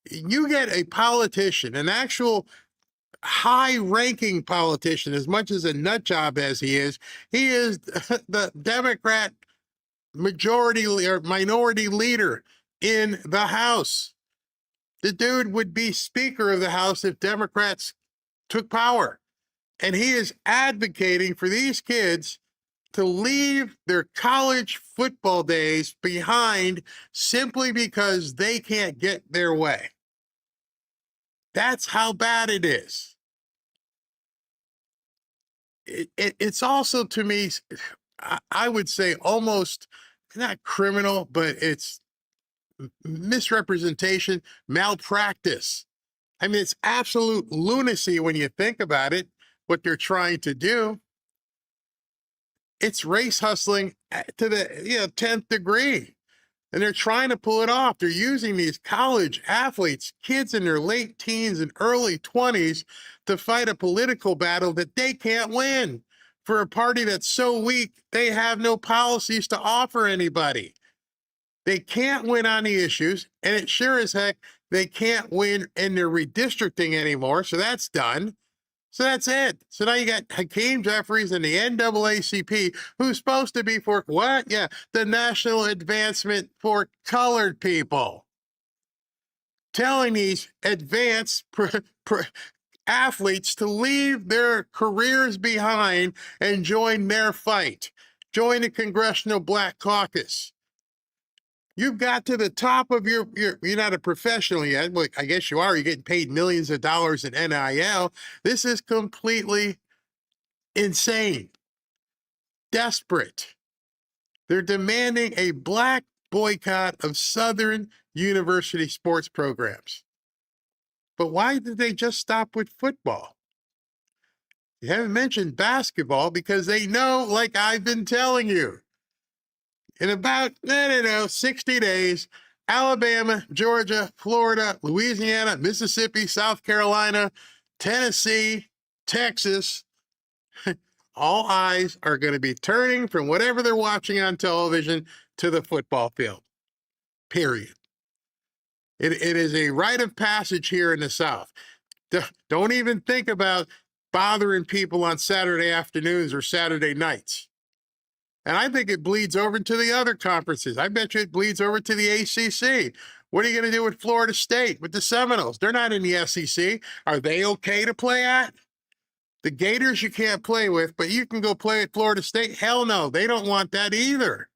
you get a politician, an actual high-ranking politician, as much as a nut job as he is the Democrat majority or minority leader in the House. The dude would be Speaker of the House if Democrats took power. And he is advocating for these kids to leave their college football days behind simply because they can't get their way. That's how bad it is. It's also, to me, I would say almost not criminal, but it's misrepresentation, malpractice. I mean, it's absolute lunacy when you think about it, what they're trying to do. It's race hustling to the 10th degree. And they're trying to pull it off. They're using these college athletes, kids in their late teens and early 20s, to fight a political battle that they can't win for a party that's so weak, they have no policies to offer anybody. They can't win on the issues, and it sure as heck, they can't win in their redistricting anymore, so that's done. So that's it. So now you got Hakeem Jeffries and the NAACP, who's supposed to be for what? Yeah, the National Advancement for Colored People. Telling these advanced athletes to leave their careers behind and join their fight. Join the Congressional Black Caucus. You've got to the top of you're not a professional yet. Well, I guess you are. You're getting paid millions of dollars in NIL. This is completely insane, desperate. They're demanding a black boycott of Southern University sports programs. But why did they just stop with football? You haven't mentioned basketball because they know, like I've been telling you, in about, 60 days, Alabama, Georgia, Florida, Louisiana, Mississippi, South Carolina, Tennessee, Texas, all eyes are going to be turning from whatever they're watching on television to the football field. Period. It is a rite of passage here in the South. Don't even think about bothering people on Saturday afternoons or Saturday nights. And I think it bleeds over to the other conferences. I bet you it bleeds over to the ACC. What are you going to do with Florida State, with the Seminoles? They're not in the SEC. Are they okay to play at? The Gators you can't play with, but you can go play at Florida State. Hell no, they don't want that either.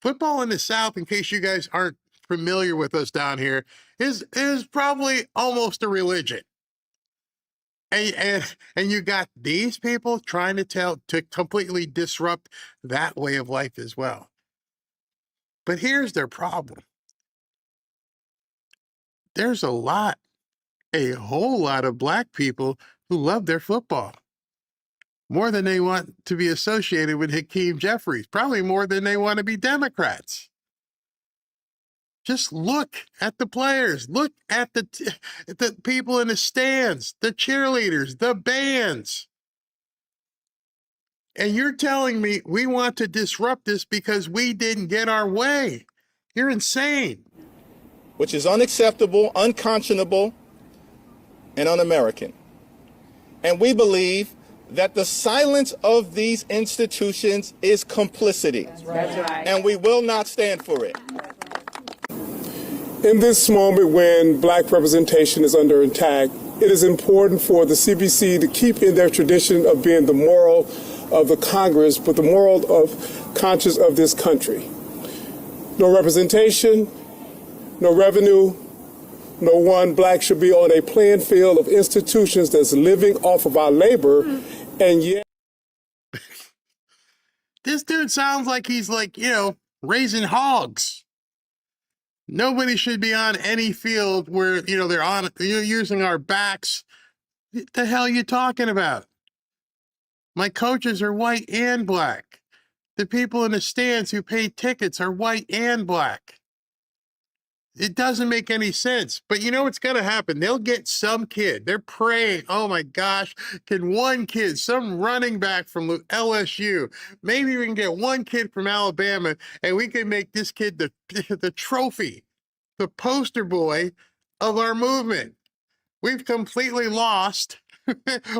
Football in the South, in case you guys aren't familiar with us down here, is probably almost a religion. And you got these people trying to completely disrupt that way of life as well. But here's their problem. There's a whole lot of black people who love their football. More than they want to be associated with Hakeem Jeffries. Probably more than they want to be Democrats. Just look at the players. Look at the people in the stands, the cheerleaders, the bands. And you're telling me we want to disrupt this because we didn't get our way. You're insane. Which is unacceptable, unconscionable, and un-American. And we believe that the silence of these institutions is complicity. That's right. And we will not stand for it. In this moment when black representation is under attack, it is important for the CBC to keep in their tradition of being the moral of the Congress, but the moral of conscience of this country. No representation, no revenue, no one black should be on a playing field of institutions that's living off of our labor, and yet... This dude sounds like he's raising hogs. Nobody should be on any field where, they're using our backs. What the hell are you talking about? My coaches are white and black. The people in the stands who pay tickets are white and black. It doesn't make any sense. But you know what's going to happen? They'll get some kid. They're praying, oh my gosh, can one kid, some running back from LSU, maybe we can get one kid from Alabama, and we can make this kid the trophy, the poster boy of our movement. We've completely lost.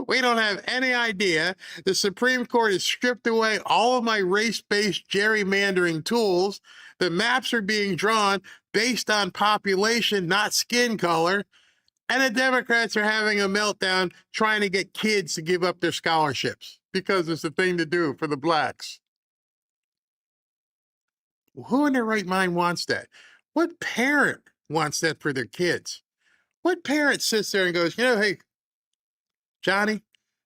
We don't have any idea. The Supreme Court has stripped away all of my race-based gerrymandering tools. The maps are being drawn based on population, not skin color. And the Democrats are having a meltdown trying to get kids to give up their scholarships because it's the thing to do for the blacks. Who in their right mind wants that? What parent wants that for their kids? What parent sits there and goes, you know, hey, Johnny,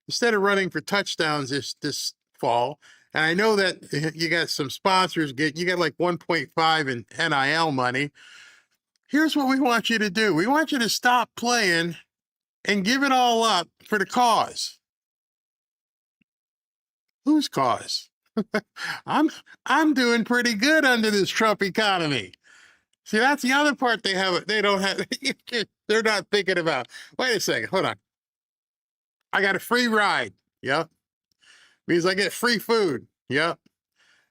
instead of running for touchdowns this fall, and I know that you got some sponsors, you got like 1.5 in NIL money. Here's what we want you to do. We want you to stop playing and give it all up for the cause. Whose cause? I'm doing pretty good under this Trump economy. See, that's the other part they don't have, they're not thinking about. Wait a second, hold on. I got a free ride. Yep. Means I get free food. Yep.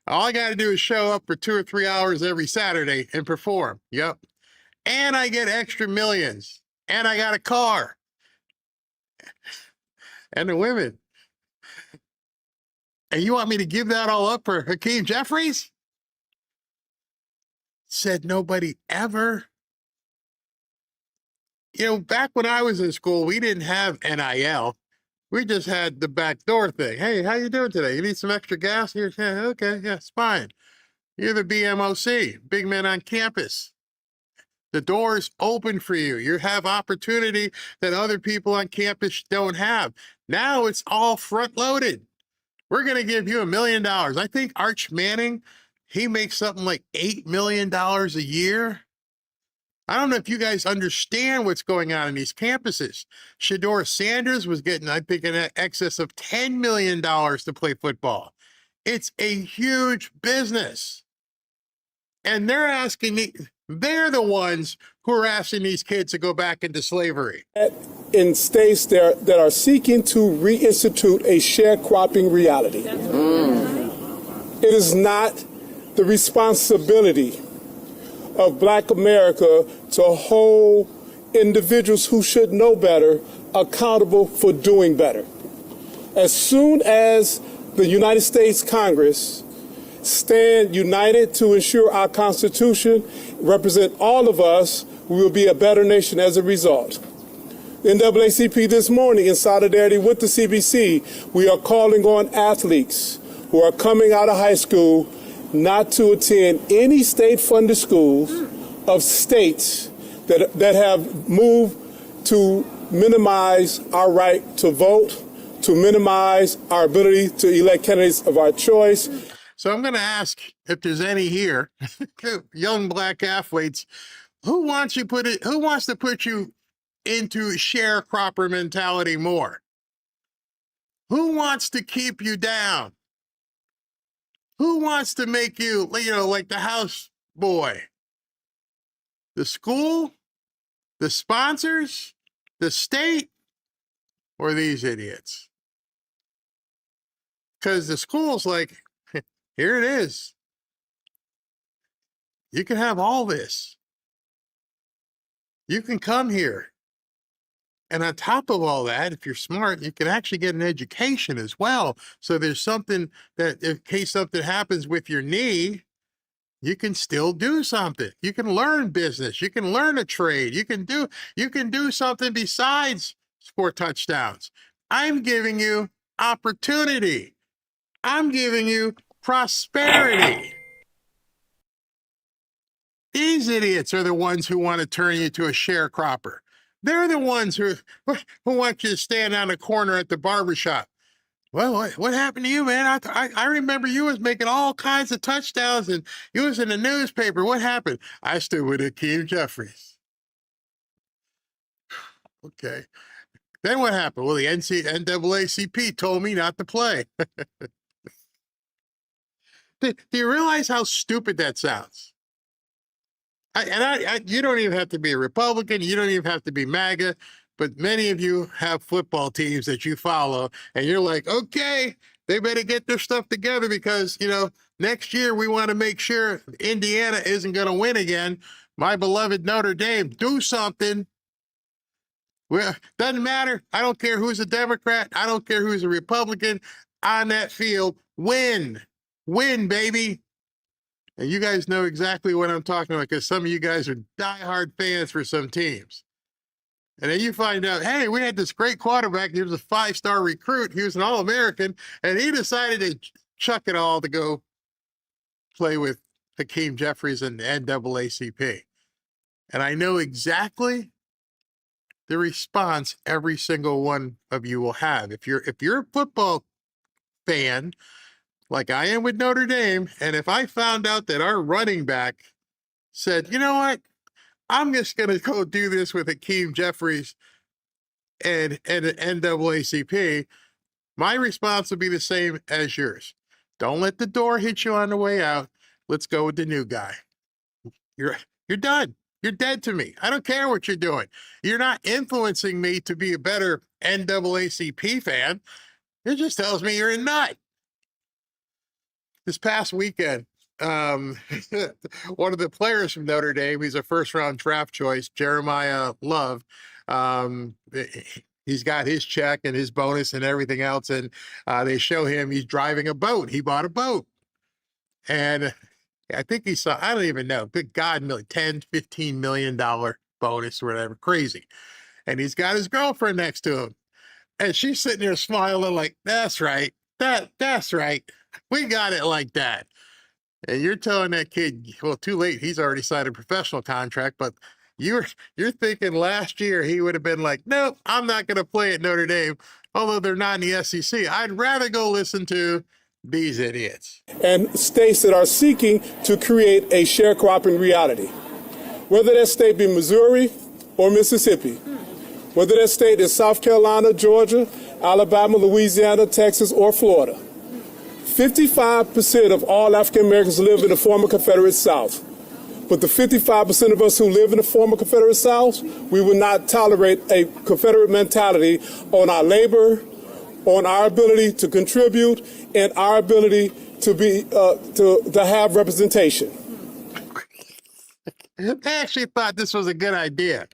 All I got to do is show up for 2 or 3 hours every Saturday and perform. Yep. And I get extra millions. And I got a car. And the women. And you want me to give that all up for Hakeem Jeffries? Said nobody ever. You know, back when I was in school, we didn't have NIL. We just had the backdoor thing. Hey, how you doing today? You need some extra gas? Here, yeah, okay, yeah, it's fine. You're the BMOC, big man on campus. The door's open for you. You have opportunity that other people on campus don't have. Now it's all front loaded. We're going to give you $1 million. I think Arch Manning, he makes something like $8 million a year. I don't know if you guys understand what's going on in these campuses. Shedeur Sanders was getting, I think, in excess of $10 million to play football. It's a huge business. And they're the ones who are asking these kids to go back into slavery. In states that are seeking to reinstitute a sharecropping reality. It is not the responsibility of Black America to hold individuals who should know better accountable for doing better. As soon as the United States Congress stand united to ensure our Constitution represent all of us, we will be a better nation as a result. The NAACP this morning, in solidarity with the CBC, we are calling on athletes who are coming out of high school not to attend any state-funded schools of states that have moved to minimize our right to vote, to minimize our ability to elect candidates of our choice. So I'm going to ask if there's any here, young Black athletes, who wants to put you into sharecropper mentality more? Who wants to keep you down? Who wants to make you, like the house boy? The school? The sponsors? The state? Or these idiots? Because the school's like, here it is. You can have all this. You can come here. And on top of all that, if you're smart, you can actually get an education as well. So there's something that in case something happens with your knee, you can still do something. You can learn business. You can learn a trade. You can do something besides score touchdowns. I'm giving you opportunity. I'm giving you prosperity. These idiots are the ones who want to turn you to a sharecropper. They're the ones who want you to stand on the corner at the barbershop. Well, what happened to you, man? I remember you was making all kinds of touchdowns and you was in the newspaper. What happened? I stood with Hakeem Jeffries. Okay. Then what happened? Well, the NAACP told me not to play. Do you realize how stupid that sounds? You don't even have to be a Republican. You don't even have to be MAGA. But many of you have football teams that you follow, and you're like, okay, they better get their stuff together because, next year we want to make sure Indiana isn't going to win again. My beloved Notre Dame, do something. Well, doesn't matter. I don't care who's a Democrat. I don't care who's a Republican. On that field, win. Win, baby. And you guys know exactly what I'm talking about because some of you guys are diehard fans for some teams. And then you find out, hey, we had this great quarterback. He was a 5-star recruit. He was an All-American. And he decided to chuck it all to go play with Hakeem Jeffries and the NAACP. And I know exactly the response every single one of you will have. If you're a football fan, like I am with Notre Dame, and if I found out that our running back said, you know what, I'm just going to go do this with Hakeem Jeffries and the NAACP, my response would be the same as yours. Don't let the door hit you on the way out. Let's go with the new guy. You're done. You're dead to me. I don't care what you're doing. You're not influencing me to be a better NAACP fan. It just tells me you're a nut. This past weekend, one of the players from Notre Dame, he's a first-round draft choice, Jeremiah Love. He's got his check and his bonus and everything else, and they show him he's driving a boat. He bought a boat. And I think he saw, I don't even know, good God, $10, $15 million bonus or whatever, crazy. And he's got his girlfriend next to him. And she's sitting there smiling like, that's right, that's right. We got it like that. And you're telling that kid, well, too late, he's already signed a professional contract, but you're thinking last year he would have been like, nope, I'm not going to play at Notre Dame, although they're not in the SEC. I'd rather go listen to these idiots. And states that are seeking to create a sharecropping reality. Whether that state be Missouri or Mississippi, whether that state is South Carolina, Georgia, Alabama, Louisiana, Texas, or Florida. 55% of all African Americans live in the former Confederate South. But the 55% of us who live in the former Confederate South, we will not tolerate a Confederate mentality on our labor, on our ability to contribute, and our ability to be to have representation. I actually thought this was a good idea.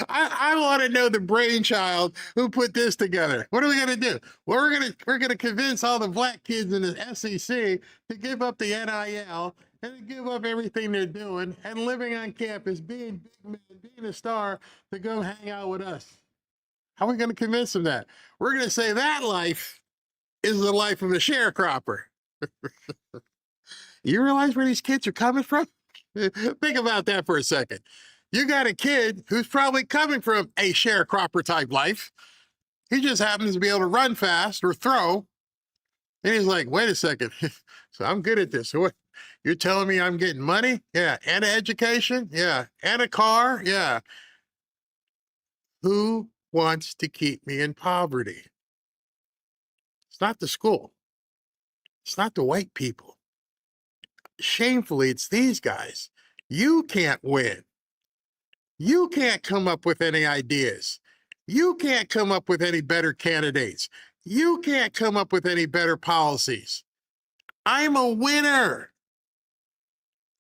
I want to know the brainchild who put this together. What are we going to do? Well, we're gonna convince all the black kids in the SEC to give up the NIL and give up everything they're doing and living on campus, being big men, being a star, to go hang out with us. How are we going to convince them that? We're going to say that life is the life of a sharecropper. You realize where these kids are coming from? Think about that for a second. You got a kid who's probably coming from a sharecropper type life. He just happens to be able to run fast or throw. And he's like, wait a second. So I'm good at this. So what? You're telling me I'm getting money? Yeah. And an education? Yeah. And a car? Yeah. Who wants to keep me in poverty? It's not the school. It's not the white people. Shamefully, it's these guys. You can't win. You can't come up with any ideas. You can't come up with any better candidates. You can't come up with any better policies. I'm a winner.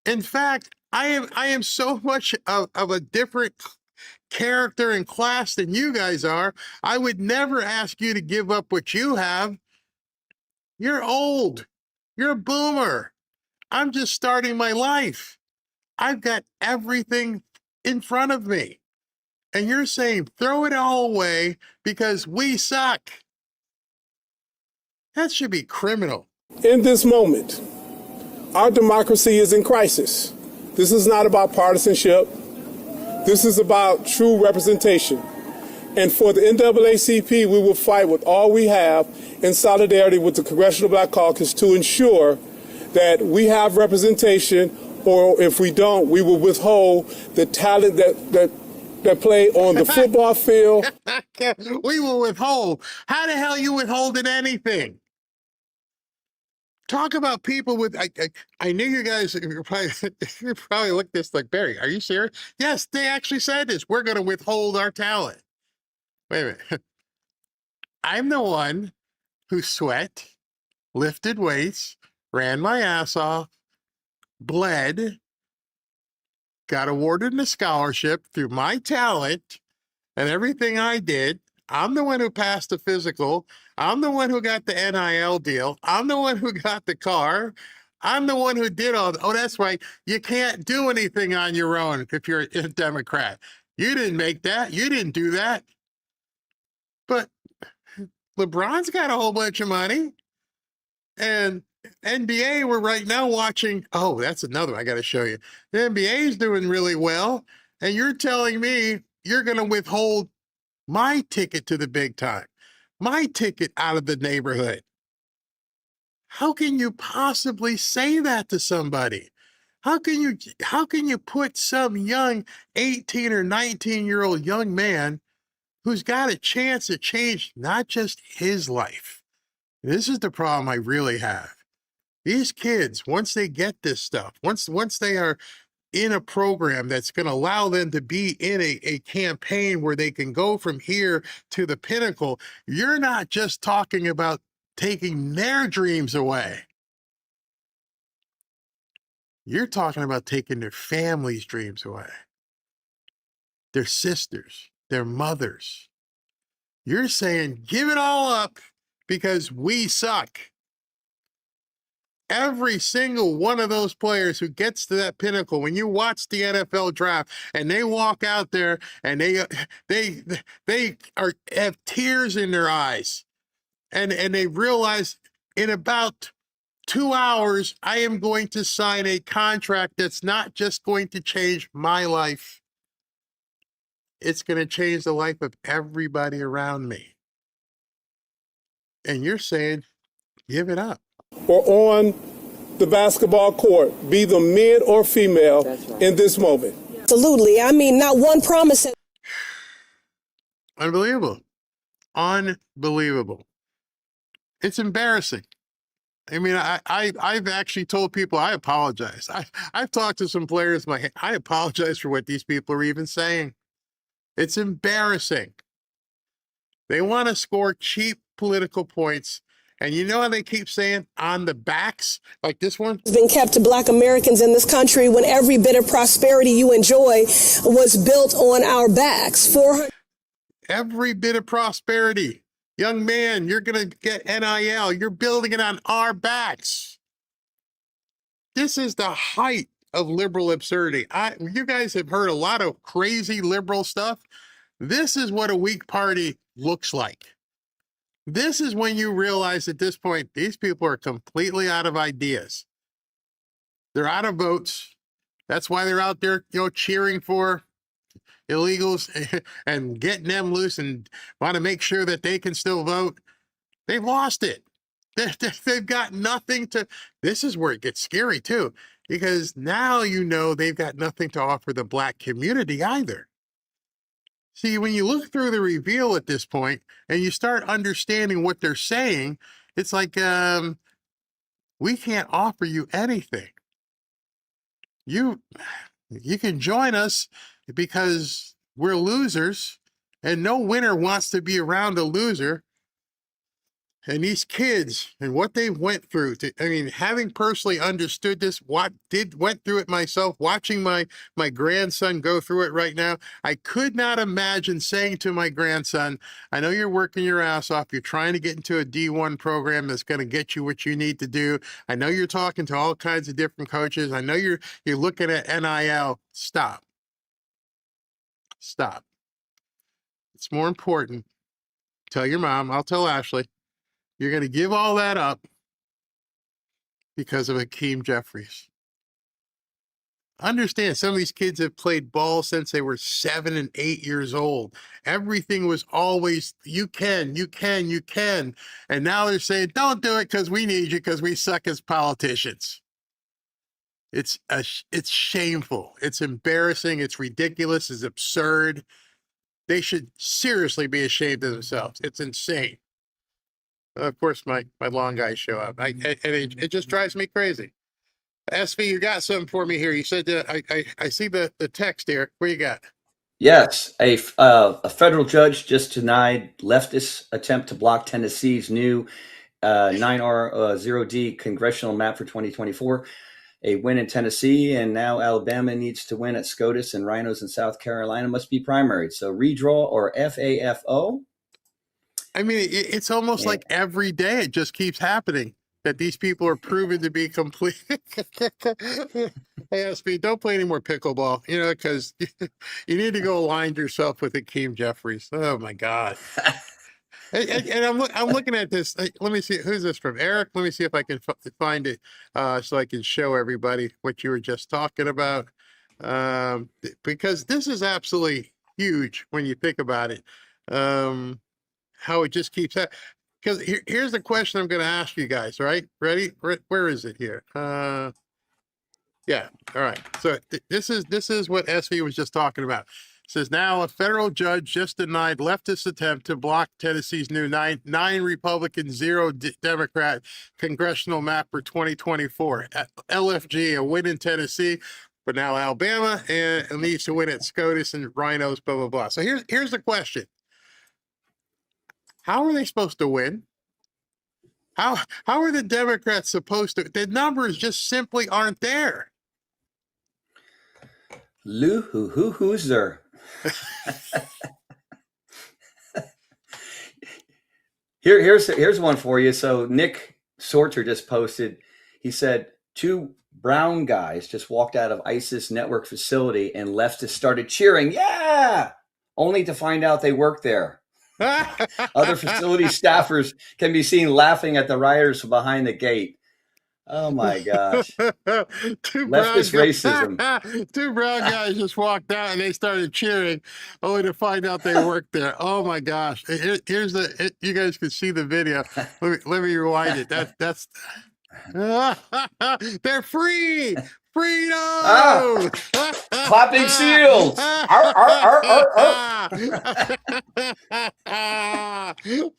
In fact, I am so much of a different character and class than you guys are. I would never ask you to give up what you have. You're old. You're a boomer. I'm just starting my life. I've got everything in front of me. And you're saying, throw it all away because we suck. That should be criminal. In this moment, our democracy is in crisis. This is not about partisanship. This is about true representation. And for the NAACP, we will fight with all we have in solidarity with the Congressional Black Caucus to ensure that we have representation, or if we don't, we will withhold the talent that play on the football field. We will withhold. How the hell you withholding anything? Talk about people with, I knew you guys you probably looked this like, Barry, are you serious? Yes, they actually said this. We're going to withhold our talent. Wait a minute. I'm the one who sweat, lifted weights, ran my ass off, bled, got awarded a scholarship through my talent and everything I did. I'm the one who passed the physical. I'm the one who got the NIL deal. I'm the one who got the car. I'm the one who did all. Oh, that's right. You can't do anything on your own if you're a Democrat. You didn't make that. You didn't do that. But LeBron's got a whole bunch of money. And NBA, we're right now watching. Oh, that's another I got to show you. The NBA is doing really well. And you're telling me you're going to withhold my ticket to the big time, my ticket out of the neighborhood. How can you possibly say that to somebody? How can you put some young 18 or 19-year-old young man who's got a chance to change not just his life? This is the problem I really have. These kids, once they get this stuff, once they are in a program that's going to allow them to be in a campaign where they can go from here to the pinnacle, you're not just talking about taking their dreams away. You're talking about taking their family's dreams away, their sisters, their mothers. You're saying, give it all up because we suck. Every single one of those players who gets to that pinnacle, when you watch the NFL draft and they walk out there and they have tears in their eyes and they realize in about 2 hours, I am going to sign a contract that's not just going to change my life. It's going to change the life of everybody around me. And you're saying, give it up. Or on the basketball court, be the male or female in this moment. Absolutely. I mean, not one promise. Unbelievable. Unbelievable. It's embarrassing. I mean, I've actually told people I apologize. I've talked to some players. I apologize for what these people are even saying. It's embarrassing. They want to score cheap political points. And you know how they keep saying on the backs, like this one? It's been kept to Black Americans in this country when every bit of prosperity you enjoy was built on our backs. Every bit of prosperity. Young man, you're going to get NIL. You're building it on our backs. This is the height of liberal absurdity. You guys have heard a lot of crazy liberal stuff. This is what a weak party looks like. This is when you realize at this point, these people are completely out of ideas. They're out of votes. That's why they're out there, cheering for illegals and getting them loose and want to make sure that they can still vote. They've lost it. They've got nothing to. This is where it gets scary too, because now they've got nothing to offer the Black community either. See, when you look through the reveal at this point and you start understanding what they're saying, it's like, we can't offer you anything. You can join us because we're losers and no winner wants to be around a loser. And these kids and what they went through, having personally understood this, went through it myself, watching my grandson go through it right now, I could not imagine saying to my grandson, I know you're working your ass off. You're trying to get into a D1 program that's going to get you what you need to do. I know you're talking to all kinds of different coaches. I know you're looking at NIL. Stop. It's more important. Tell your mom, I'll tell Ashley. You're going to give all that up because of Hakeem Jeffries. Understand, some of these kids have played ball since they were 7 and 8 years old. Everything was always, you can. And now they're saying, don't do it because we need you because we suck as politicians. It's shameful. It's embarrassing. It's ridiculous. It's absurd. They should seriously be ashamed of themselves. It's insane. Of course, my long guys show up. And it just drives me crazy. SV, you got something for me here. You said that I see the text here. What you got? Yes, a federal judge just denied leftist attempt to block Tennessee's new 9R0D congressional map for 2024. A win in Tennessee, and now Alabama needs to win at SCOTUS, and rhinos in South Carolina must be primaried. So redraw or FAFO. I mean, it's almost like every day it just keeps happening that these people are proven to be complete. Hey, SV, don't play any more pickleball, because you need to go align yourself with Hakeem Jeffries. Oh, my God. And I'm looking at this. Let me see. Who's this from? Eric? Let me see if I can find it so I can show everybody what you were just talking about. Because this is absolutely huge when you think about it. How it just keeps happening. Because here's the question I'm going to ask you guys, right? Ready? Where is it here? Yeah. All right. So this is what SV was just talking about. It says now a federal judge just denied leftist attempt to block Tennessee's new nine Republican, 0 Democrat congressional map for 2024. LFG, a win in Tennessee, but now Alabama and needs to win at SCOTUS and rhinos, blah, blah, blah. So here's the question. How are they supposed to win? How are the Democrats supposed to? The numbers just simply aren't there. Who's there? Here's one for you. So Nick Sorter just posted. He said 2 brown guys just walked out of ISIS network facility and leftists started cheering, yeah, only to find out they worked there. Other facility staffers can be seen laughing at the rioters behind the gate. Oh my gosh. Leftist racism. 2 brown guys just walked out and they started cheering only to find out they worked there. Oh my gosh. Here's you guys can see the video. Let me rewind it. That's they're free. Freedom! Clapping seals!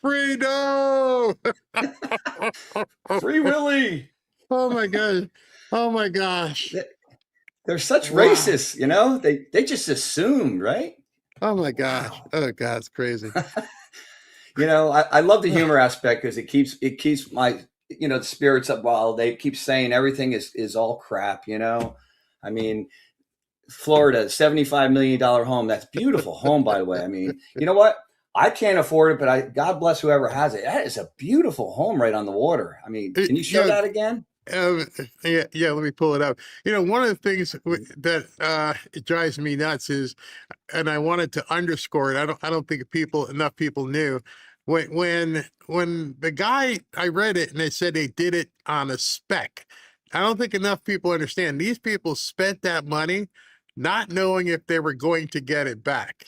Freedom! Free Willy! Oh my god! Oh my gosh! They're such racists, They just assumed, right? Oh my gosh! Oh god, it's crazy. I love the humor aspect because it keeps my the spirits up while they keep saying everything is all crap, I mean, Florida, $75 million home. That's beautiful home, by the way. I mean, you know what? I can't afford it, but God bless whoever has it. That is a beautiful home right on the water. I mean, can you show that again? Yeah, let me pull it up. One of the things that it drives me nuts is, and I wanted to underscore it. I don't think enough people knew. When the guy, I read it and they said they did it on a spec. I don't think enough people understand. These people spent that money not knowing if they were going to get it back.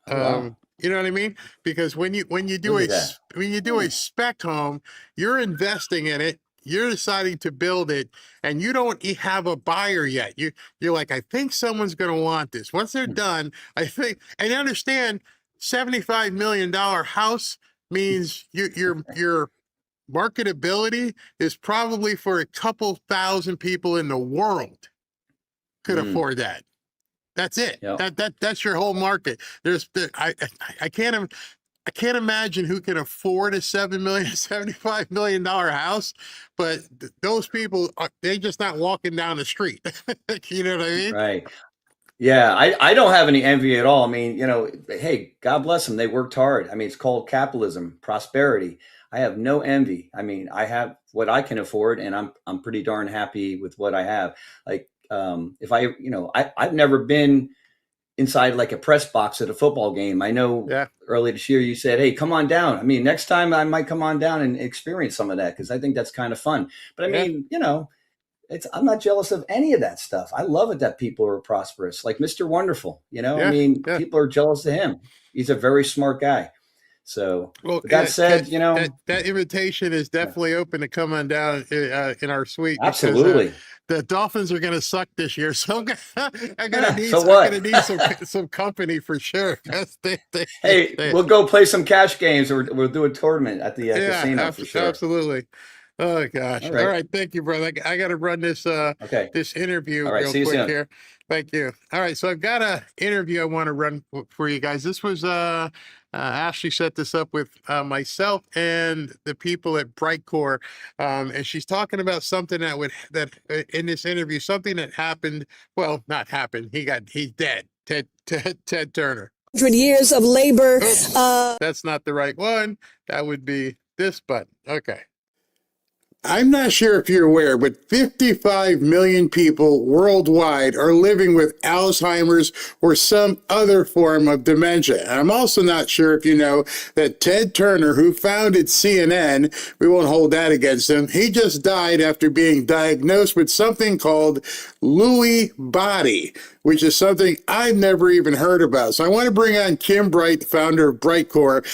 Wow. You know what I mean? Because when you do a spec home, you're investing in it. You're deciding to build it, and you don't have a buyer yet. You're like, I think someone's going to want this. Once they're done, I think, and understand, $75 million house means your marketability is probably for a couple thousand people in the world could afford that. That's it. Yep. That's your whole market. I can't imagine who can afford a $75 million house, but those people they're just not walking down the street. You know what I mean? Right. Yeah, I don't have any envy at all. I mean, hey, God bless them. They worked hard. I mean, it's called capitalism, prosperity. I have no envy. I mean, I have what I can afford, and I'm pretty darn happy with what I have. Like, if I've never been inside like a press box at a football game. I know early this year you said, hey, come on down. I mean, next time I might come on down and experience some of that because I think that's kind of fun. But I mean, I'm not jealous of any of that stuff. I love it that people are prosperous, like Mr. Wonderful. I mean, people are jealous of him. He's a very smart guy. So with that said, that invitation is definitely open to come on down in our suite. Absolutely. the Dolphins are going to suck this year, so I'm going to need some company for sure. We'll go play some cash games, or we'll do a tournament at the casino for sure. Absolutely. Oh gosh! All right. Thank you, brother. I got to run this this interview real quick here. Thank you. All right, so I've got an interview I want to run for you guys. This was Ashley set this up with myself and the people at Brightcore, and she's talking about something that in this interview, something that happened. Well, not happened. He's dead. Ted Turner. 100 years of labor. That's not the right one. That would be this button. Okay. I'm not sure if you're aware, but 55 million people worldwide are living with Alzheimer's or some other form of dementia. And I'm also not sure if you know that Ted Turner, who founded CNN, we won't hold that against him, he just died after being diagnosed with something called Lewy body, which is something I've never even heard about. So I want to bring on Kim Bright, founder of Brightcore,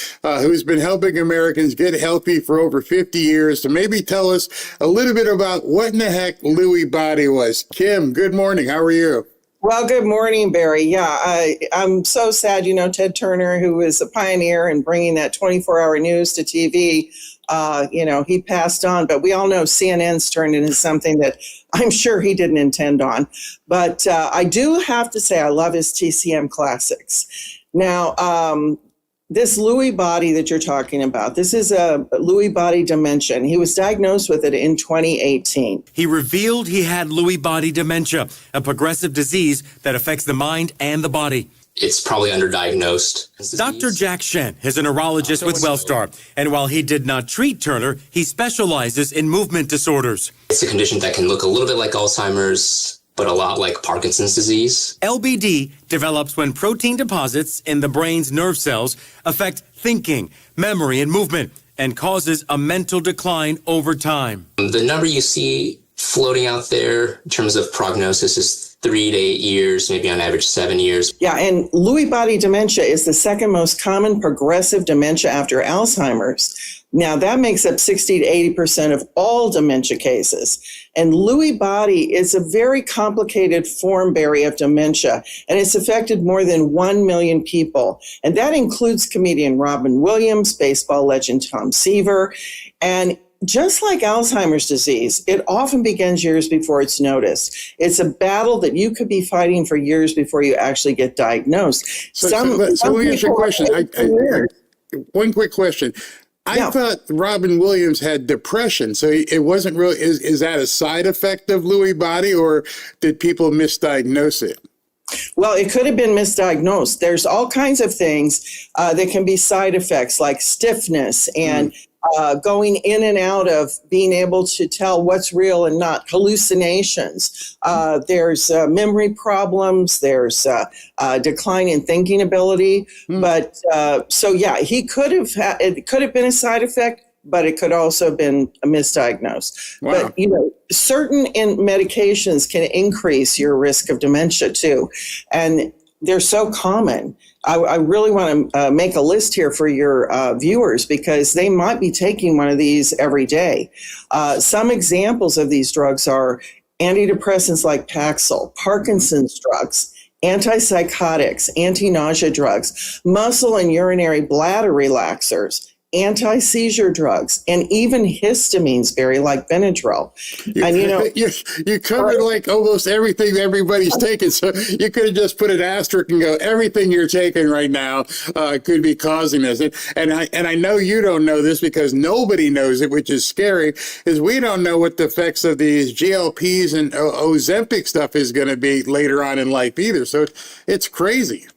who's been helping Americans get healthy for over 50 years, to maybe tell us a little bit about what in the heck Lewy body was. Kim, good morning. How are you? Well, good morning, Barry. Yeah, I'm so sad, Ted Turner, who was a pioneer in bringing that 24-hour news to TV, he passed on, but we all know CNN's turned into something that I'm sure he didn't intend on. But I do have to say I love his TCM classics. Now, this Lewy body that you're talking about, this is a Lewy body dementia. He was diagnosed with it in 2018. He revealed he had Lewy body dementia, a progressive disease that affects the mind and the body. It's probably underdiagnosed. Dr. Jack Shen is a neurologist with Wellstar, and while he did not treat Turner, he specializes in movement disorders. It's a condition that can look a little bit like Alzheimer's, but a lot like Parkinson's disease. LBD develops when protein deposits in the brain's nerve cells affect thinking, memory, and movement, and causes a mental decline over time. The number you see floating out there in terms of prognosis is 3 to 8 years, maybe on average 7 years. Yeah, and Lewy body dementia is the second most common progressive dementia after Alzheimer's. Now, that makes up 60 to 80% of all dementia cases. And Lewy body is a very complicated form, Barry, of dementia, and it's affected more than 1 million people. And that includes comedian Robin Williams, baseball legend Tom Seaver. And just like Alzheimer's disease, it often begins years before it's noticed. It's a battle that you could be fighting for years before you actually get diagnosed. So let me ask you a question. One quick question. I thought Robin Williams had depression, so it wasn't really. Is that a side effect of Lewy body, or did people misdiagnose it? Well, it could have been misdiagnosed. There's all kinds of things that can be side effects, like stiffness and going in and out of being able to tell what's real and not, hallucinations. There's memory problems. There's decline in thinking ability. But he could have it could have been a side effect, but it could also have been misdiagnosed. Wow. But, certain medications can increase your risk of dementia too. And they're so common. I really want to make a list here for your viewers, because they might be taking one of these every day. Some examples of these drugs are antidepressants like Paxil, Parkinson's drugs, antipsychotics, anti-nausea drugs, muscle and urinary bladder relaxers, anti-seizure drugs, and even histamines, Barry, like Benadryl. You covered like almost everything everybody's taking. So you could have just put an asterisk and go, everything you're taking right now could be causing this. And I know you don't know this, because nobody knows it, which is scary, is we don't know what the effects of these GLPs and Ozempic stuff is going to be later on in life either. So it's crazy.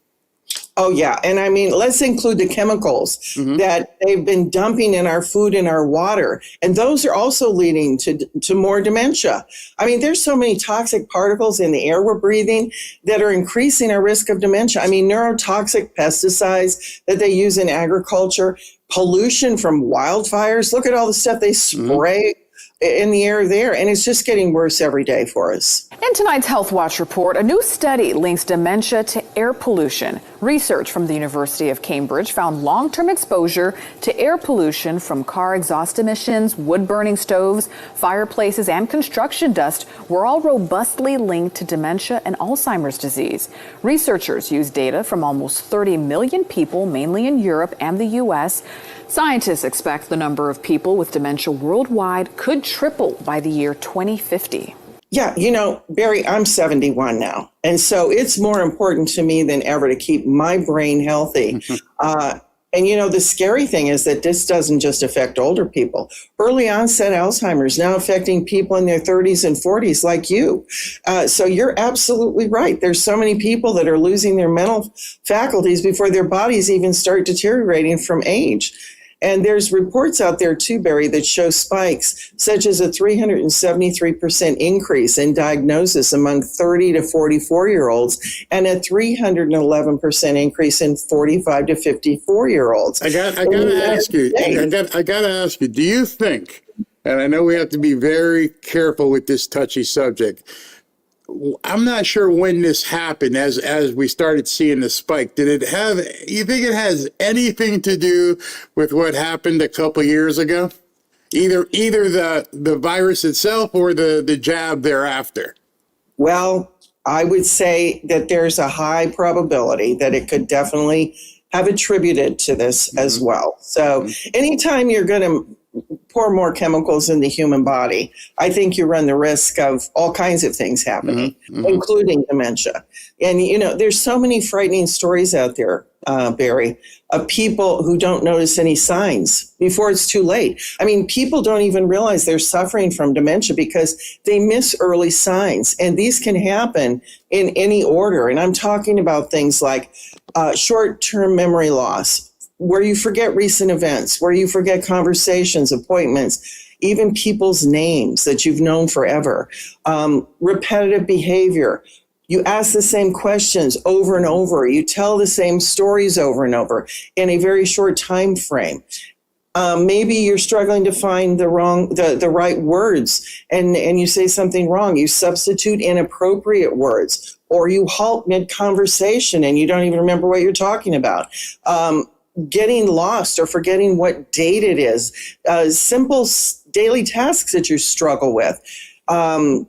Oh, yeah. And I mean, let's include the chemicals that they've been dumping in our food and our water. And those are also leading to more dementia. I mean, there's so many toxic particles in the air we're breathing that are increasing our risk of dementia. I mean, neurotoxic pesticides that they use in agriculture, pollution from wildfires. Look at all the stuff they spray in the air there, and it's just getting worse every day for us. In tonight's Health Watch report, a new study links dementia to air pollution. Research from the University of Cambridge found long-term exposure to air pollution from car exhaust emissions, wood-burning stoves, fireplaces, and construction dust were all robustly linked to dementia and Alzheimer's disease. Researchers used data from almost 30 million people, mainly in Europe and the U.S. Scientists expect the number of people with dementia worldwide could triple by the year 2050. Yeah, you know, Barry, I'm 71 now. And so it's more important to me than ever to keep my brain healthy. And, you know, the scary thing is that this doesn't just affect older people. Early onset Alzheimer's now affecting people in their 30s and 40s like you. So you're absolutely right. There's so many people that are losing their mental faculties before their bodies even start deteriorating from age. And there's reports out there too, Barry, that show spikes such as a 373% increase in diagnosis among 30 to 44-year-olds and a 311% increase in 45 to 54-year-olds. I gotta ask you, do you think, and I know we have to be very careful with this touchy subject, I'm not sure when this happened as we started seeing the spike. You think it has anything to do with what happened a couple years ago? Either the virus itself or the jab thereafter? Well, I would say that there's a high probability that it could definitely have attributed to this as well. So anytime you're going to pour more chemicals in the human body, I think you run the risk of all kinds of things happening, including dementia. And, you know, there's so many frightening stories out there, Barry, of people who don't notice any signs before it's too late. I mean, people don't even realize they're suffering from dementia because they miss early signs. And these can happen in any order. And I'm talking about things like short-term memory loss, where you forget recent events, where you forget conversations, appointments, even people's names that you've known forever, repetitive behavior. You ask the same questions over and over. You tell the same stories over and over in a very short time frame. Maybe you're struggling to find the right words and you say something wrong. You substitute inappropriate words, or you halt mid-conversation and you don't even remember what you're talking about. Getting lost or forgetting what date it is, simple daily tasks that you struggle with,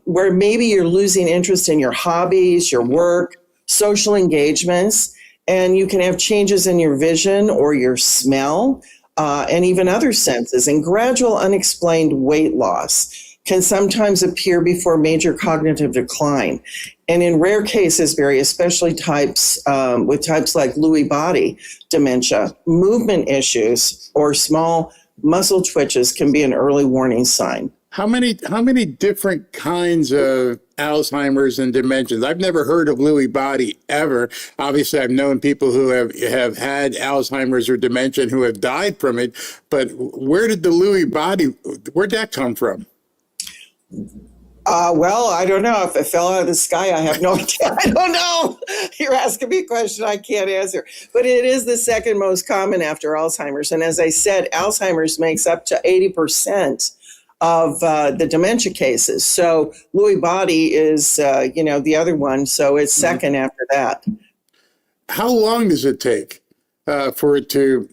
where maybe you're losing interest in your hobbies, your work, social engagements, and you can have changes in your vision or your smell, and even other senses. And gradual unexplained weight loss can sometimes appear before major cognitive decline. And in rare cases, Barry, especially with types like Lewy body dementia, movement issues or small muscle twitches can be an early warning sign. How many different kinds of Alzheimer's and dementias? I've never heard of Lewy body ever. Obviously, I've known people who have had Alzheimer's or dementia and who have died from it. But where'd that come from? Well, I don't know. If it fell out of the sky, I have no idea. I don't know. You're asking me a question I can't answer. But it is the second most common after Alzheimer's. And as I said, Alzheimer's makes up to 80% of the dementia cases. So Lewy body is, the other one. So it's second after that. How long does it take for it to,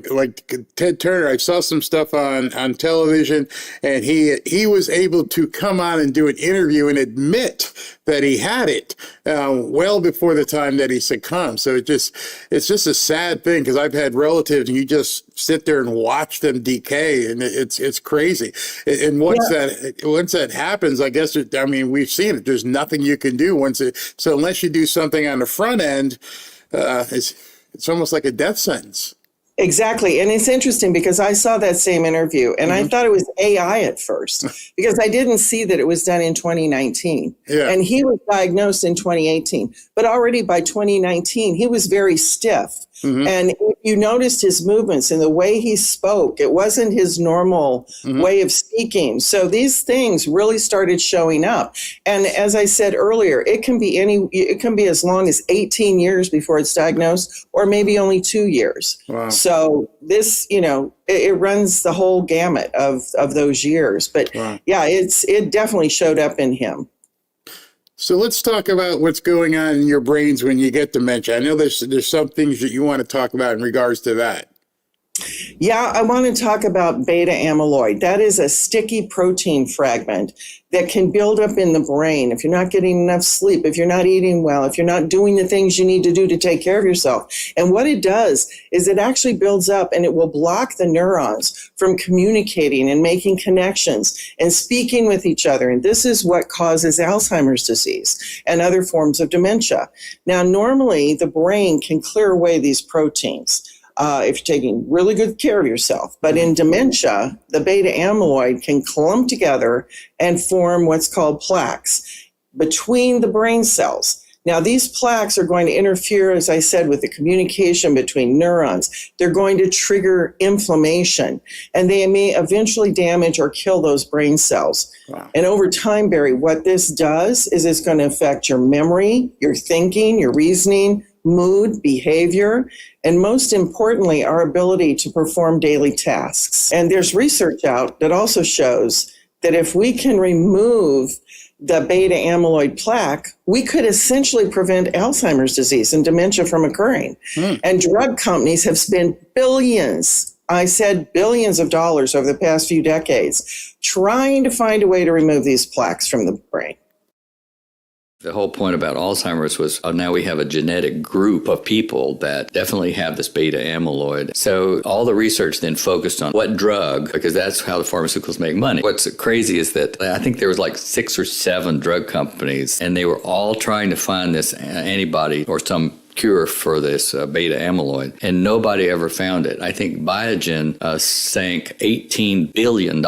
like Ted Turner? I saw some stuff on television, and he was able to come on and do an interview and admit that he had it well before the time that he succumbed. So it's just a sad thing, because I've had relatives and you just sit there and watch them decay, and it's crazy. And once that happens, I guess we've seen it. There's nothing you can do so unless you do something on the front end, it's almost like a death sentence. Exactly. And it's interesting because I saw that same interview and I thought it was AI at first because I didn't see that it was done in 2019. Yeah. And he was diagnosed in 2018. But already by 2019, he was very stiff. And if you noticed his movements and the way he spoke, it wasn't his normal way of speaking. So these things really started showing up. And as I said earlier, it can be as long as 18 years before it's diagnosed, or maybe only 2 years. Wow. So this, it runs the whole gamut of those years. But yeah, it definitely showed up in him. So let's talk about what's going on in your brains when you get dementia. I know there's some things that you want to talk about in regards to that. Yeah, I want to talk about beta amyloid. That is a sticky protein fragment that can build up in the brain if you're not getting enough sleep, if you're not eating well, if you're not doing the things you need to do to take care of yourself. And what it does is it actually builds up and it will block the neurons from communicating and making connections and speaking with each other. And this is what causes Alzheimer's disease and other forms of dementia. Now, normally the brain can clear away these proteins if you're taking really good care of yourself. But in dementia, the beta amyloid can clump together and form what's called plaques between the brain cells. Now, these plaques are going to interfere, as I said, with the communication between neurons. They're going to trigger inflammation, and they may eventually damage or kill those brain cells. Wow. And over time, Barry, what this does is it's going to affect your memory, your thinking, your reasoning, mood, behavior, and most importantly, our ability to perform daily tasks. And there's research out that also shows that if we can remove the beta amyloid plaque, we could essentially prevent Alzheimer's disease and dementia from occurring. And drug companies have spent billions, I said billions of dollars over the past few decades, trying to find a way to remove these plaques from the brain. The whole point about Alzheimer's was now we have a genetic group of people that definitely have this beta amyloid. So all the research then focused on what drug, because that's how the pharmaceuticals make money. What's crazy is that I think there was like 6 or 7 drug companies, and they were all trying to find this antibody or some cure for this beta amyloid, and nobody ever found it. I think Biogen sank $18 billion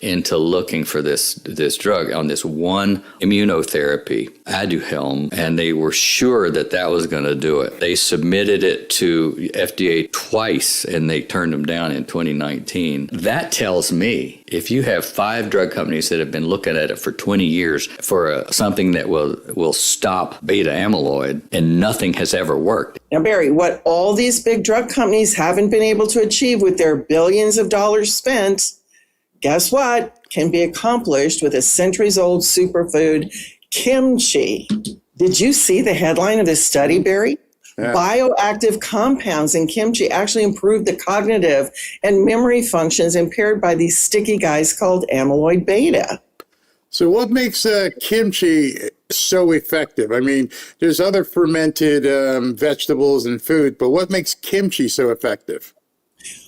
into looking for this drug on this one immunotherapy, Aduhelm, and they were sure that that was going to do it. They submitted it to FDA twice, and they turned them down in 2019. That tells me if you have 5 drug companies that have been looking at it for 20 years for something that will stop beta amyloid, and nothing has ever worked. Now, Barry, what all these big drug companies haven't been able to achieve with their billions of dollars spent, guess what? Can be accomplished with a centuries-old superfood, kimchi. Did you see the headline of this study, Barry? Yeah. Bioactive compounds in kimchi actually improve the cognitive and memory functions impaired by these sticky guys called amyloid beta. So what makes kimchi so effective? I mean, there's other fermented vegetables and food, but what makes kimchi so effective?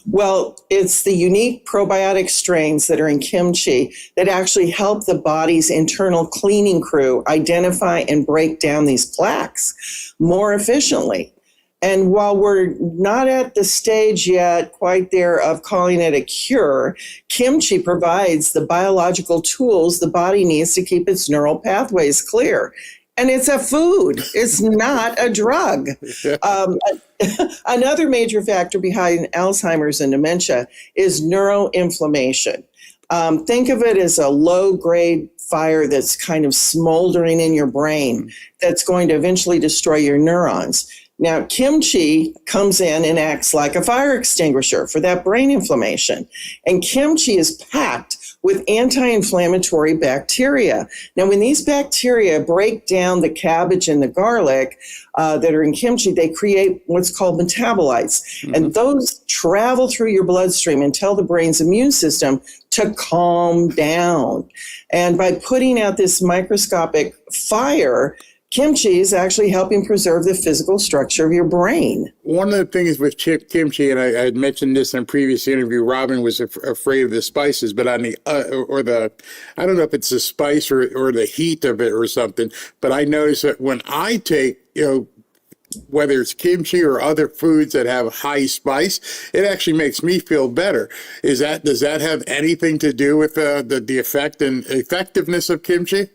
Well, it's the unique probiotic strains that are in kimchi that actually help the body's internal cleaning crew identify and break down these plaques more efficiently. And while we're not at the stage yet quite there of calling it a cure, kimchi provides the biological tools the body needs to keep its neural pathways clear. And it's a food. It's not a drug. Another major factor behind Alzheimer's and dementia is neuroinflammation. Think of it as a low-grade fire that's kind of smoldering in your brain that's going to eventually destroy your neurons. Now, kimchi comes in and acts like a fire extinguisher for that brain inflammation. And kimchi is packed with anti-inflammatory bacteria. Now, when these bacteria break down the cabbage and the garlic that are in kimchi, they create what's called metabolites. Mm-hmm. And those travel through your bloodstream and tell the brain's immune system to calm down. And by putting out this microscopic fire, kimchi is actually helping preserve the physical structure of your brain. One of the things with kimchi, and I had mentioned this in a previous interview, Robin was afraid of the spices, but on the, I don't know if it's the spice or the heat of it or something, but I notice that when I take, whether it's kimchi or other foods that have high spice, it actually makes me feel better. Does that have anything to do with the effect and effectiveness of kimchi?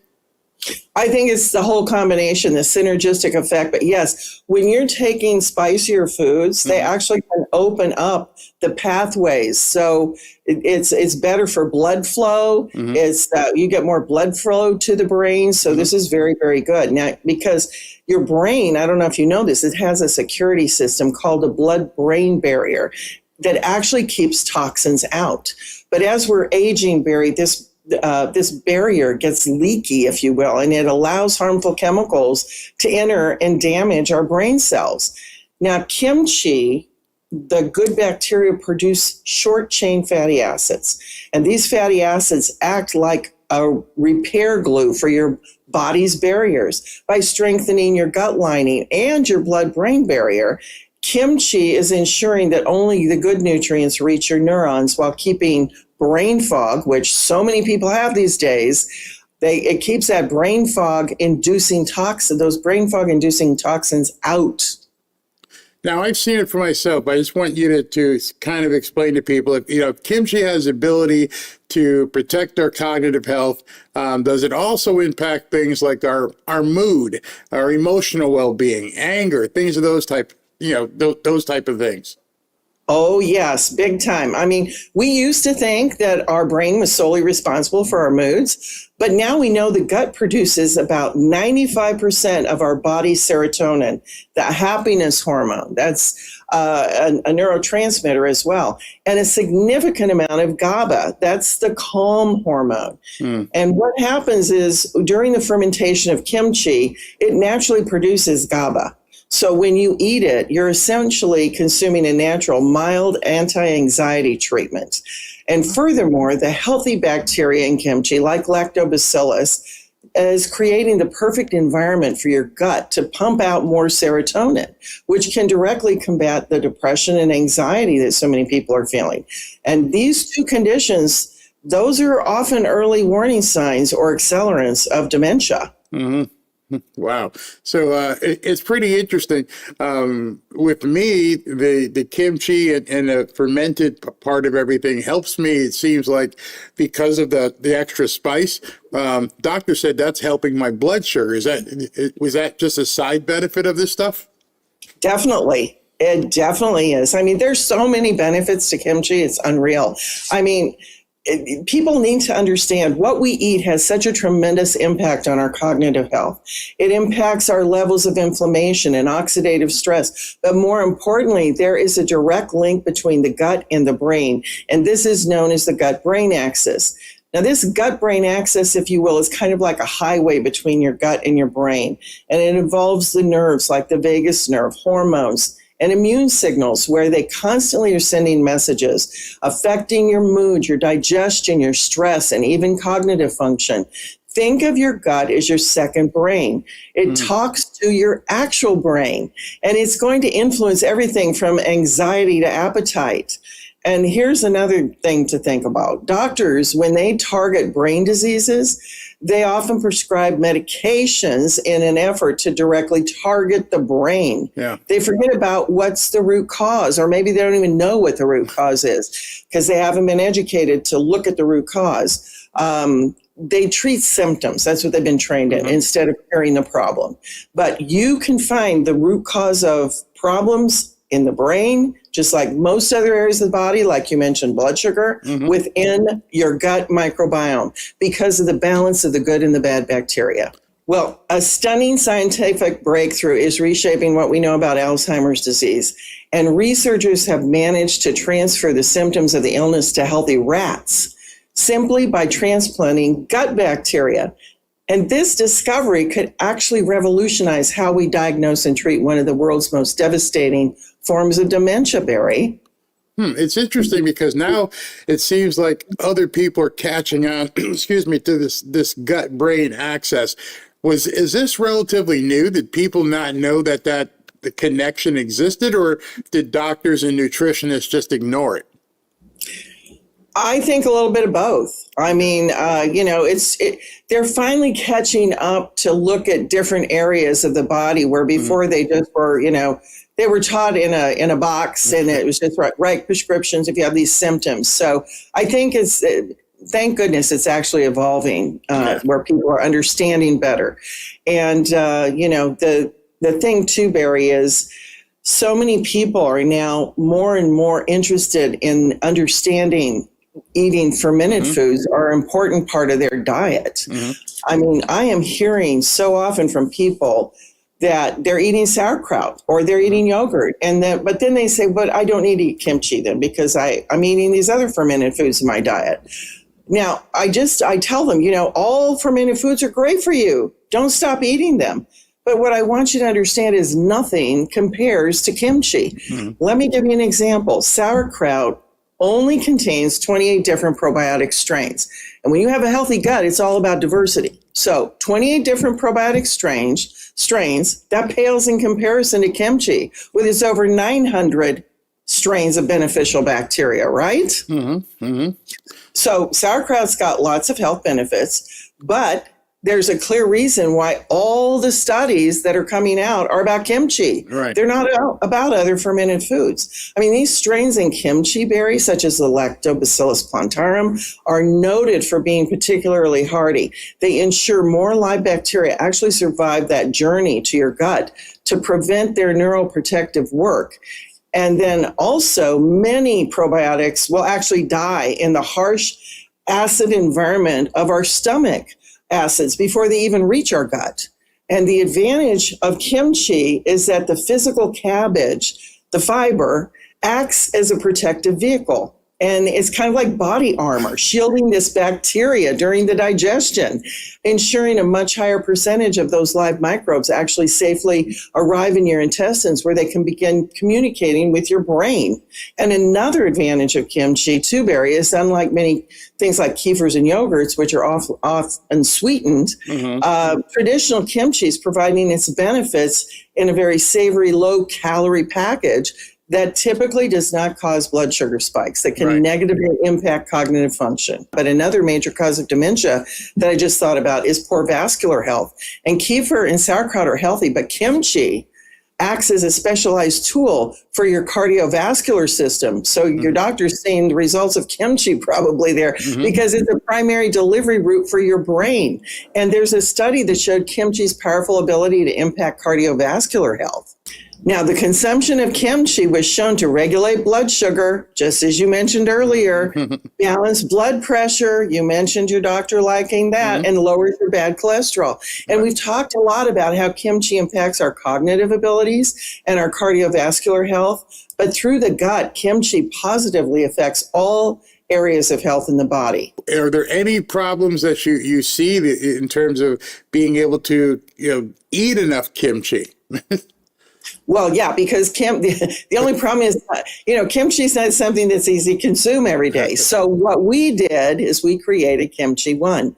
I think it's the whole combination, the synergistic effect. But yes, when you're taking spicier foods, they actually can open up the pathways. So it's better for blood flow. Mm-hmm. It's you get more blood flow to the brain. So this is very, very good. Now, because your brain, I don't know if you know this, it has a security system called a blood-brain barrier that actually keeps toxins out. But as we're aging, Barry, this this barrier gets leaky, if you will, and it allows harmful chemicals to enter and damage our brain cells. Now, kimchi, the good bacteria produce short chain fatty acids, and these fatty acids act like a repair glue for your body's barriers by strengthening your gut lining and your blood-brain barrier. Kimchi is ensuring that only the good nutrients reach your neurons while keeping brain fog, which so many people have these days. It keeps that brain fog inducing toxin, those brain fog inducing toxins out. Now, I've seen it for myself. I just want you to kind of explain to people, if kimchi has the ability to protect our cognitive health, does it also impact things like our mood, our emotional well-being, anger, things of those type, those type of things? Oh, yes, big time. I mean, we used to think that our brain was solely responsible for our moods, but now we know the gut produces about 95% of our body's serotonin, the happiness hormone. That's a neurotransmitter as well, and a significant amount of GABA. That's the calm hormone. And what happens is during the fermentation of kimchi, it naturally produces GABA. So when you eat it, you're essentially consuming a natural, mild anti-anxiety treatment. And furthermore, the healthy bacteria in kimchi, like lactobacillus, is creating the perfect environment for your gut to pump out more serotonin, which can directly combat the depression and anxiety that so many people are feeling. And these two conditions, those are often early warning signs or accelerants of dementia. Mm-hmm. Wow. So it's pretty interesting. With me, the kimchi and the fermented part of everything helps me, it seems like, because of the extra spice. Doctor said that's helping my blood sugar. Was that just a side benefit of this stuff? Definitely. It definitely is. I mean, there's so many benefits to kimchi. It's unreal. I mean, people need to understand what we eat has such a tremendous impact on our cognitive health. It impacts our levels of inflammation and oxidative stress. But more importantly, there is a direct link between the gut and the brain. And this is known as the gut-brain axis. Now, this gut-brain axis, if you will, is kind of like a highway between your gut and your brain. And it involves the nerves like the vagus nerve, hormones, and immune signals, where they constantly are sending messages affecting your mood, your digestion, your stress, and even cognitive function. Think of your gut as your second brain. It talks to your actual brain, and it's going to influence everything from anxiety to appetite. And here's another thing to think about. Doctors, when they target brain diseases, they often prescribe medications in an effort to directly target the brain. Yeah. They forget about what's the root cause, or maybe they don't even know what the root cause is because they haven't been educated to look at the root cause. They treat symptoms. That's what they've been trained in, instead of curing the problem. But you can find the root cause of problems in the brain, just like most other areas of the body, like you mentioned, blood sugar, within your gut microbiome, because of the balance of the good and the bad bacteria. Well, a stunning scientific breakthrough is reshaping what we know about Alzheimer's disease. And researchers have managed to transfer the symptoms of the illness to healthy rats simply by transplanting gut bacteria. And this discovery could actually revolutionize how we diagnose and treat one of the world's most devastating forms of dementia, Barry. It's interesting because now it seems like other people are catching on, to this gut-brain axis. Is this relatively new? Did people not know that the connection existed, or did doctors and nutritionists just ignore it? I think a little bit of both. I mean, they're finally catching up to look at different areas of the body where before they just were, they were taught in a box, and it was just write prescriptions if you have these symptoms. So I think thank goodness it's actually evolving where people are understanding better. And, the thing too, Barry, is so many people are now more and more interested in understanding eating fermented foods are an important part of their diet. I mean, I am hearing so often from people that they're eating sauerkraut or they're eating yogurt, but then they say, but I don't need to eat kimchi then because I'm eating these other fermented foods in my diet. Now, I tell them, all fermented foods are great for you. Don't stop eating them. But what I want you to understand is nothing compares to kimchi. Mm-hmm. Let me give you an example. Sauerkraut only contains 28 different probiotic strains. And when you have a healthy gut, it's all about diversity. So 28 different probiotic strains, that pales in comparison to kimchi with its over 900 strains of beneficial bacteria, right? Mm-hmm. Mm-hmm. So sauerkraut's got lots of health benefits, but there's a clear reason why all the studies that are coming out are about kimchi. Right. They're not about other fermented foods. I mean, these strains in kimchi berries, such as the Lactobacillus plantarum, are noted for being particularly hardy. They ensure more live bacteria actually survive that journey to your gut to prevent their neuroprotective work. And then also many probiotics will actually die in the harsh acid environment of our stomach acids before they even reach our gut. And the advantage of kimchi is that the physical cabbage, the fiber, acts as a protective vehicle. And it's kind of like body armor, shielding this bacteria during the digestion, ensuring a much higher percentage of those live microbes actually safely arrive in your intestines where they can begin communicating with your brain. And another advantage of kimchi, too, Barry, is unlike many things like kefirs and yogurts, which are often sweetened, traditional kimchi is providing its benefits in a very savory, low-calorie package that typically does not cause blood sugar spikes that can negatively impact cognitive function. But another major cause of dementia that I just thought about is poor vascular health. And kefir and sauerkraut are healthy, but kimchi acts as a specialized tool for your cardiovascular system. So your doctor's seeing the results of kimchi probably there because it's a primary delivery route for your brain. And there's a study that showed kimchi's powerful ability to impact cardiovascular health. Now, the consumption of kimchi was shown to regulate blood sugar, just as you mentioned earlier, balance blood pressure, you mentioned your doctor liking that, and lowers your bad cholesterol. And we've talked a lot about how kimchi impacts our cognitive abilities and our cardiovascular health, but through the gut, kimchi positively affects all areas of health in the body. Are there any problems that you see in terms of being able to eat enough kimchi? Well, yeah, because the only problem is, kimchi is not something that's easy to consume every day. So what we did is we created Kimchi One.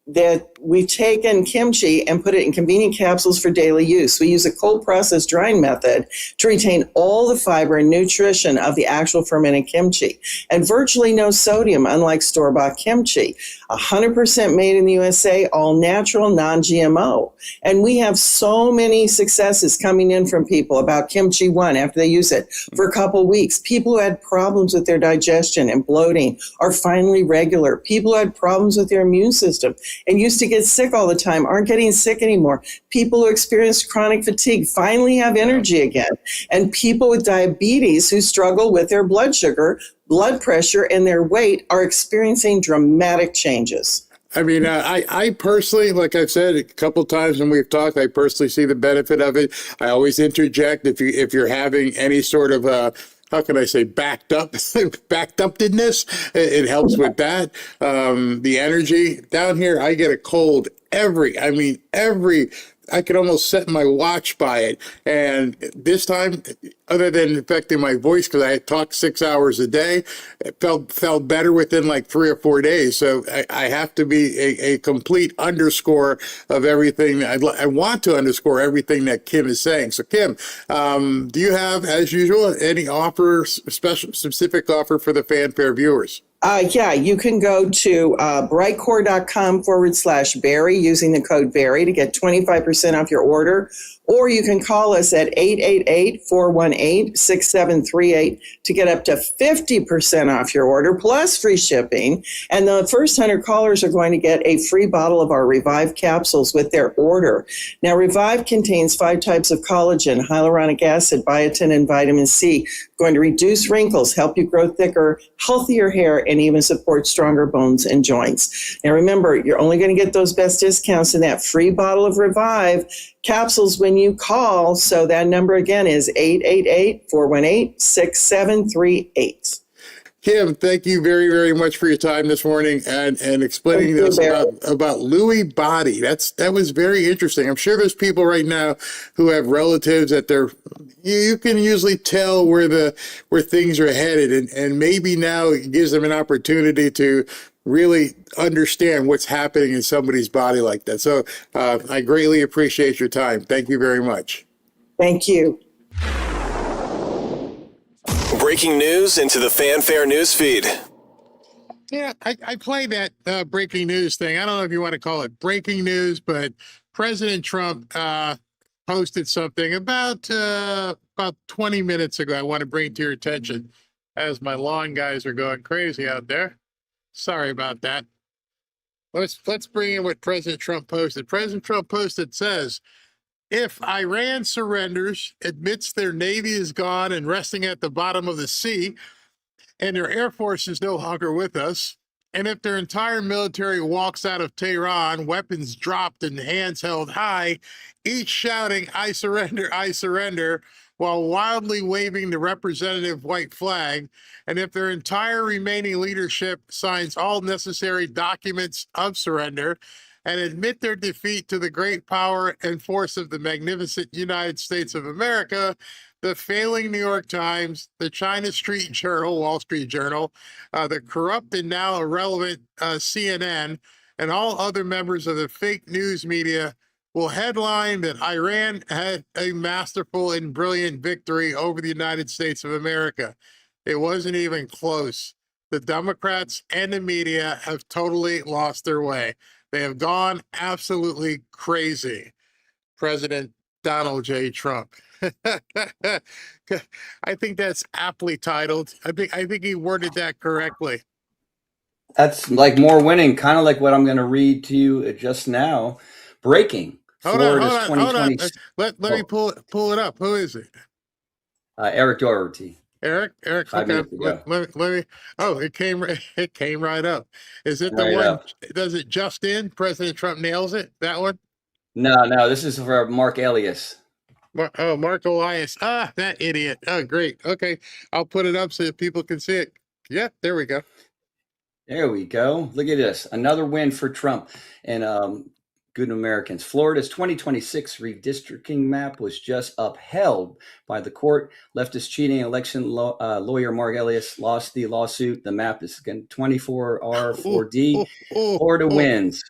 That we've taken kimchi and put it in convenient capsules for daily use. We use a cold process drying method to retain all the fiber and nutrition of the actual fermented kimchi, and virtually no sodium, unlike store-bought kimchi. 100% made in the USA, all natural, non-GMO. And we have so many successes coming in from people about Kimchi One after they use it for a couple of weeks. People who had problems with their digestion and bloating are finally regular. People who had problems with their immune system and used to get sick all the time aren't getting sick anymore. People who experienced chronic fatigue finally have energy again. And people with diabetes who struggle with their blood sugar, blood pressure, and their weight are experiencing dramatic changes. I mean, I personally, like I've said a couple of times when we've talked, I personally see the benefit of it. I always interject if you're having any sort of how can I say backedness, it helps with that. The energy down here, I get a cold I could almost set my watch by it. And this time, other than affecting my voice, because I had talked 6 hours a day, it felt better within like 3 or 4 days. So I have to be a complete underscore of everything. I want to underscore everything that Kim is saying. So Kim, do you have, as usual, any specific offer for the Fanfare viewers? Yeah, you can go to brightcore.com/Barry using the code Barry to get 25% off your order. Or you can call us at 888-418-6738 to get up to 50% off your order plus free shipping. And the first 100 callers are going to get a free bottle of our Revive capsules with their order. Now, Revive contains 5 types of collagen, hyaluronic acid, biotin, and vitamin C, going to reduce wrinkles, help you grow thicker, healthier hair, and even support stronger bones and joints. Now, remember, you're only going to get those best discounts in that free bottle of Revive capsules when you call. So that number again is 888-418-6738. Kim, thank you very, very much for your time this morning and explaining this about Lewy body. That was very interesting. I'm sure there's people right now who have relatives that you can usually tell where things are headed, and maybe now it gives them an opportunity to really understand what's happening in somebody's body like that. So I greatly appreciate your time. Thank you very much. Thank you. Breaking news into the Fanfare news feed. Yeah, I played that breaking news thing. I don't know if you want to call it breaking news, but President Trump posted something about 20 minutes ago. I want to bring to your attention as my lawn guys are going crazy out there. Sorry about that. Let's bring in what President Trump posted. President Trump posted says, if Iran surrenders, admits their navy is gone and resting at the bottom of the sea, and their air force is no longer with us, and if their entire military walks out of Tehran, weapons dropped and hands held high, each shouting, I surrender, while wildly waving the representative white flag, and if their entire remaining leadership signs all necessary documents of surrender, and admit their defeat to the great power and force of the magnificent United States of America, the failing New York Times, the China Street Journal, Wall Street Journal, the corrupt and now irrelevant CNN, and all other members of the fake news media will headline that Iran had a masterful and brilliant victory over the United States of America. It wasn't even close. The Democrats and the media have totally lost their way. They have gone absolutely crazy. President Donald J. Trump. I think that's aptly titled. I think he worded that correctly. That's like more winning, kind of like what I'm going to read to you just now. Breaking. Hold on. Let me pull it up. Who is it? Eric Doherty. Eric. 5 minutes ago. Let me. Oh, it came right up. Is it the Right one? up. Does it just in? President Trump nails it. That one. No. This is for Mark Elias. Mark Elias. That idiot. Oh, great. Okay, I'll put it up so that people can see it. Yeah, there we go. There we go. Look at this. Another win for Trump and good Americans. Florida's 2026 redistricting map was just upheld by the court. Leftist cheating election lawyer Mark Elias lost the lawsuit. The map is 24R4D. Florida wins.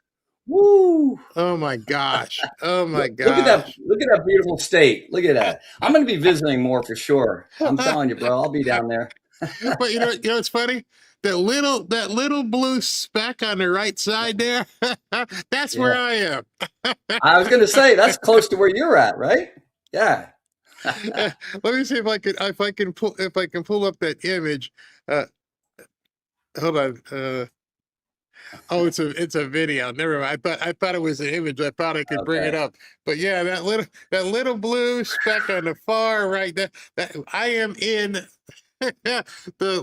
Woo! Oh my gosh! Oh my gosh! Look at that beautiful state. Look at that. I'm going to be visiting more for sure. I'm telling you, bro. I'll be down there. But you know what's funny? That little blue speck on the right side there. That's where I am. I was going to say that's close to where you're at, right? Yeah. Let me see if I can pull up that image. Hold on. Oh, it's a video. Never mind. I thought it was an image. I thought I could bring it up. But yeah, that little blue speck on the far right. That I am in the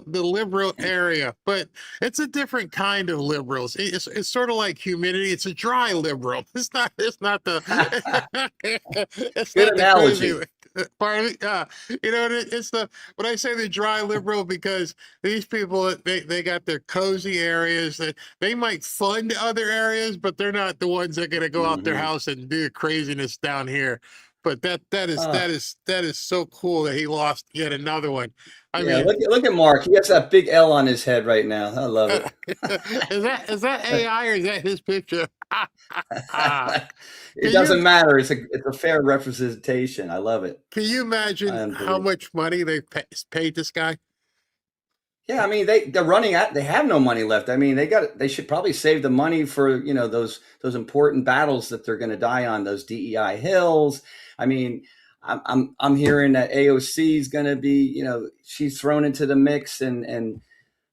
liberal area, but it's a different kind of liberals. It's sort of like humidity. It's a dry liberal. It's not the it's good not analogy. The crazy. Pardon me? You know, it's when I say the dry liberal, because these people, they got their cozy areas that they might fund other areas, but they're not the ones that are going to go out their house and do craziness down here. But that is so cool that he lost yet another one. I mean, look at Mark. He has that big L on his head right now. I love it. Is that AI or is that his picture? It doesn't matter. It's a fair representation. I love it. Can you imagine how much money they paid this guy? Yeah, I mean they're running out. They have no money left. I mean they should probably save the money for those important battles that they're going to die on, those DEI hills. I mean, I'm hearing that AOC is going to be she's thrown into the mix and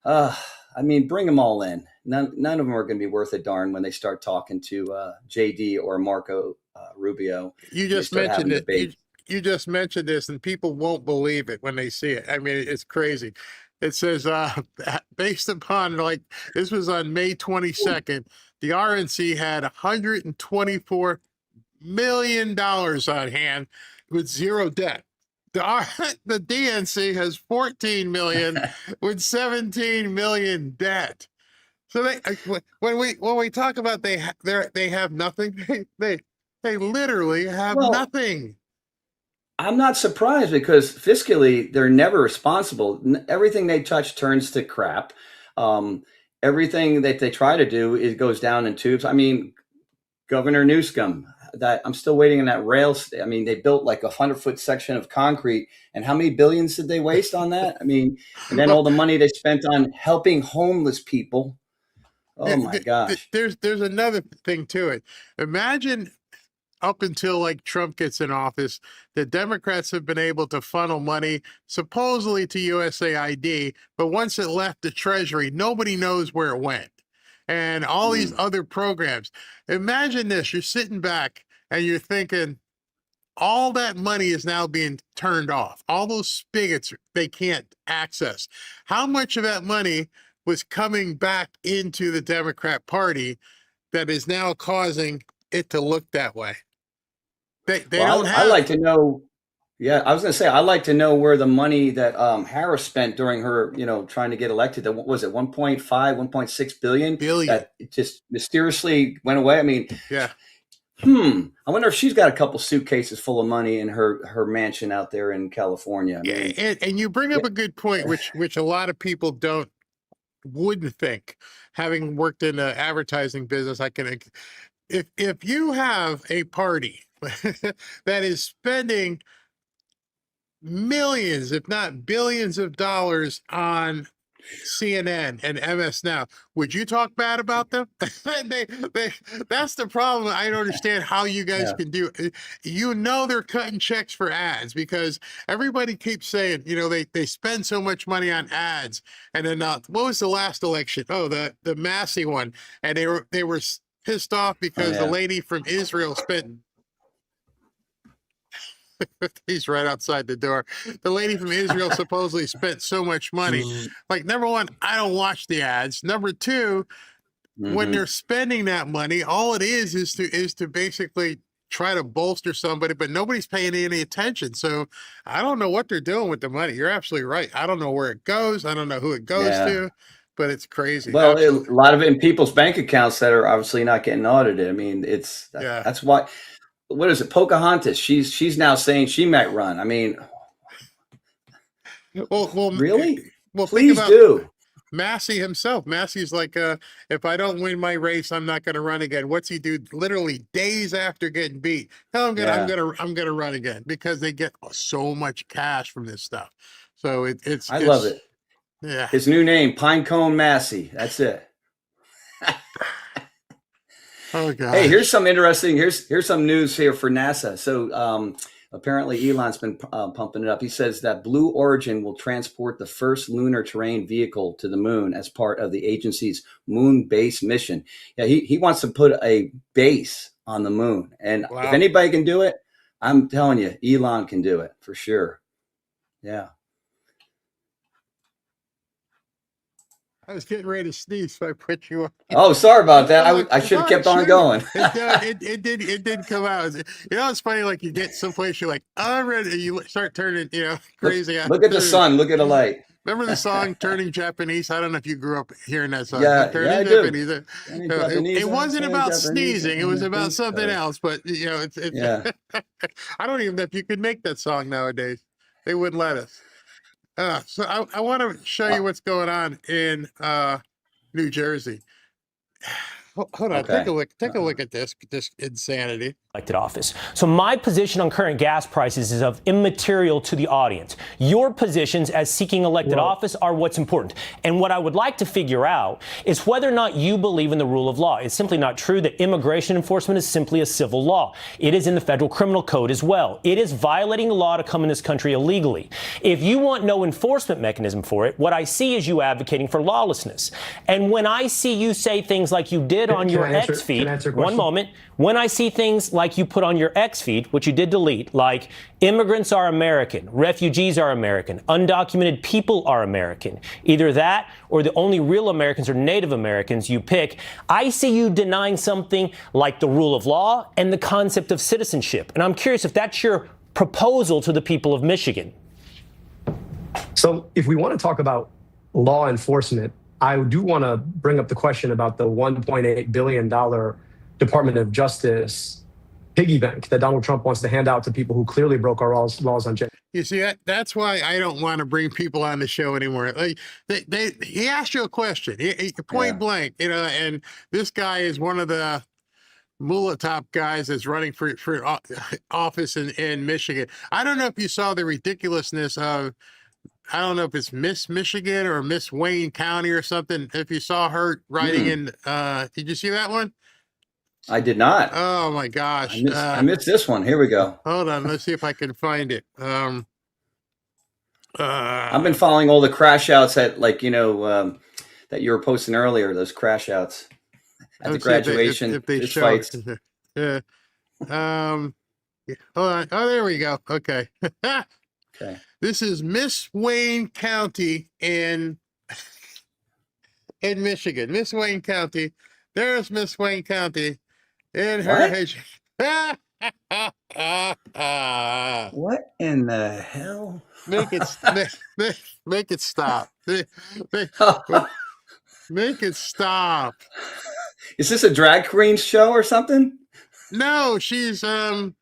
I mean bring them all in. None of them are going to be worth a darn when they start talking to JD or Marco Rubio. You just mentioned it. You just mentioned this, and people won't believe it when they see it. I mean, it's crazy. It says, based upon, this was on May 22nd, the RNC had $124 million on hand with zero debt. The DNC has 14 million with 17 million debt. So when we talk about they have nothing, they literally have nothing. I'm not surprised because fiscally they're never responsible. Everything they touch turns to crap. Everything that they try to do goes down in tubes. I mean, Governor Newsom, that I'm still waiting on that rail. I mean, they built like 100-foot section of concrete, and how many billions did they waste on that? I mean, and then all the money they spent on helping homeless people. Oh my gosh. There's another thing to it. Imagine up until like Trump gets in office, the Democrats have been able to funnel money supposedly to USAID, but once it left the Treasury, nobody knows where it went. And all these other programs. Imagine this, you're sitting back and you're thinking, all that money is now being turned off. All those spigots they can't access. How much of that money was coming back into the Democrat Party that is now causing it to look that way? They don't have. I'd like to know. Yeah, I was going to say, I'd like to know where the money that Harris spent during her, trying to get elected, that was it 1.5, 1.6 billion that just mysteriously went away. I mean, yeah. I wonder if she's got a couple suitcases full of money in her mansion out there in California. I mean, and you bring up a good point, which a lot of people wouldn't think. Having worked in the advertising business, if you have a party that is spending millions, if not billions of dollars on CNN and MS Now, would you talk bad about them? That's the problem. I don't understand how you guys can do it. They're cutting checks for ads because everybody keeps saying, they spend so much money on ads. And then what was the last election? Oh, the Massey one. And they were pissed off because the lady from Israel spent he's right outside the door. The lady from Israel supposedly spent so much money. Like, number one, I don't watch the ads. Number two, when they're spending that money, all it is to basically try to bolster somebody, but nobody's paying any attention. So I don't know what they're doing with the money. You're absolutely right. I don't know where it goes. I don't know who it goes to, but it's crazy. Well, a lot of it in people's bank accounts that are obviously not getting audited. I mean, that's why. What is it? Pocahontas. She's now saying she might run. I mean, well, really? Well, please do. Massey himself. Massey's like, if I don't win my race, I'm not going to run again. What's he do? Literally days after getting beat, I'm gonna run again because they get so much cash from this stuff. So I love it. Yeah. His new name, Pinecone Massey. That's it. Oh God. Hey, here's some interesting. Here's some news here for NASA. So apparently Elon's been pumping it up. He says that Blue Origin will transport the first lunar terrain vehicle to the moon as part of the agency's moon base mission. Yeah, he wants to put a base on the moon, and if anybody can do it, I'm telling you, Elon can do it for sure. Yeah. I was getting ready to sneeze, so I put you on. Oh, sorry about that. I should have kept on going. It did come out. It's funny. Like you get someplace, you're like, oh, I'm ready. You start turning, crazy. Look at the sun. Look at the light. Remember the song "Turning Japanese"? I don't know if you grew up hearing that song. Yeah, Turning Japanese. It wasn't about sneezing. It was about something else. But it's I don't even know if you could make that song nowadays. They wouldn't let us. So I want to show you what's going on in New Jersey. Hold on, Okay. take a look at this insanity. Elected office. So my position on current gas prices is of immaterial to the audience. Your positions as seeking elected office are what's important. And what I would like to figure out is whether or not you believe in the rule of law. It's simply not true that immigration enforcement is simply a civil law. It is in the federal criminal code as well. It is violating the law to come in this country illegally. If you want no enforcement mechanism for it, what I see is you advocating for lawlessness. And when I see you say things like you did on your X feed, one moment, when I see things like you put on your X feed, which you did delete, like immigrants are American, refugees are American, undocumented people are American, either that or the only real Americans are Native Americans, you pick, I see you denying something like the rule of law and the concept of citizenship. And I'm curious if that's your proposal to the people of Michigan. So if we want to talk about law enforcement, I do want to bring up the question about the $1.8 billion Department of Justice piggy bank that Donald Trump wants to hand out to people who clearly broke our laws on gender. You see, that's why I don't want to bring people on the show anymore. Like he asked you a question, point blank, and this guy is one of the mullah top guys that's running for office in Michigan. I don't know if you saw the ridiculousness of, I don't know if it's Miss Michigan or Miss Wayne County or something. If you saw her writing in, did you see that one? I did not. Oh my gosh. I missed this one. Here we go. Hold on. Let's see if I can find it. I've been following all the crash outs that that you were posting earlier, those crash outs at the graduation. If they show fights. yeah. Hold on. Oh, there we go. Okay. Okay. This is Miss Wayne County in Michigan. Miss Wayne County. There's Miss Wayne County in her. What in the hell? Make it stop. Make it stop. Is this a drag queen show or something? No, she's of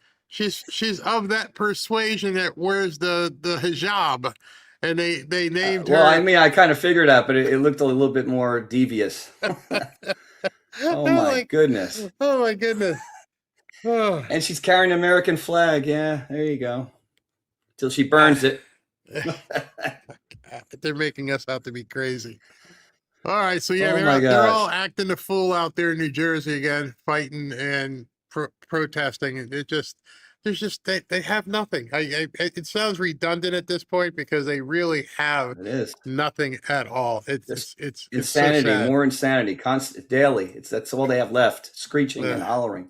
that persuasion that wears the hijab, and they named her. Well, I mean, I kind of figured that, but it looked a little bit more devious. Oh my goodness! Oh my goodness! Oh. And she's carrying an American flag. Yeah, there you go. Till she burns it. They're making us out to be crazy. All right, so yeah, Oh they're all acting the fool out there in New Jersey again, fighting and protesting. And they have nothing. It sounds redundant at this point because they really have nothing at all. It's insanity, so more insanity, constant, daily. That's all they have left, screeching and hollering.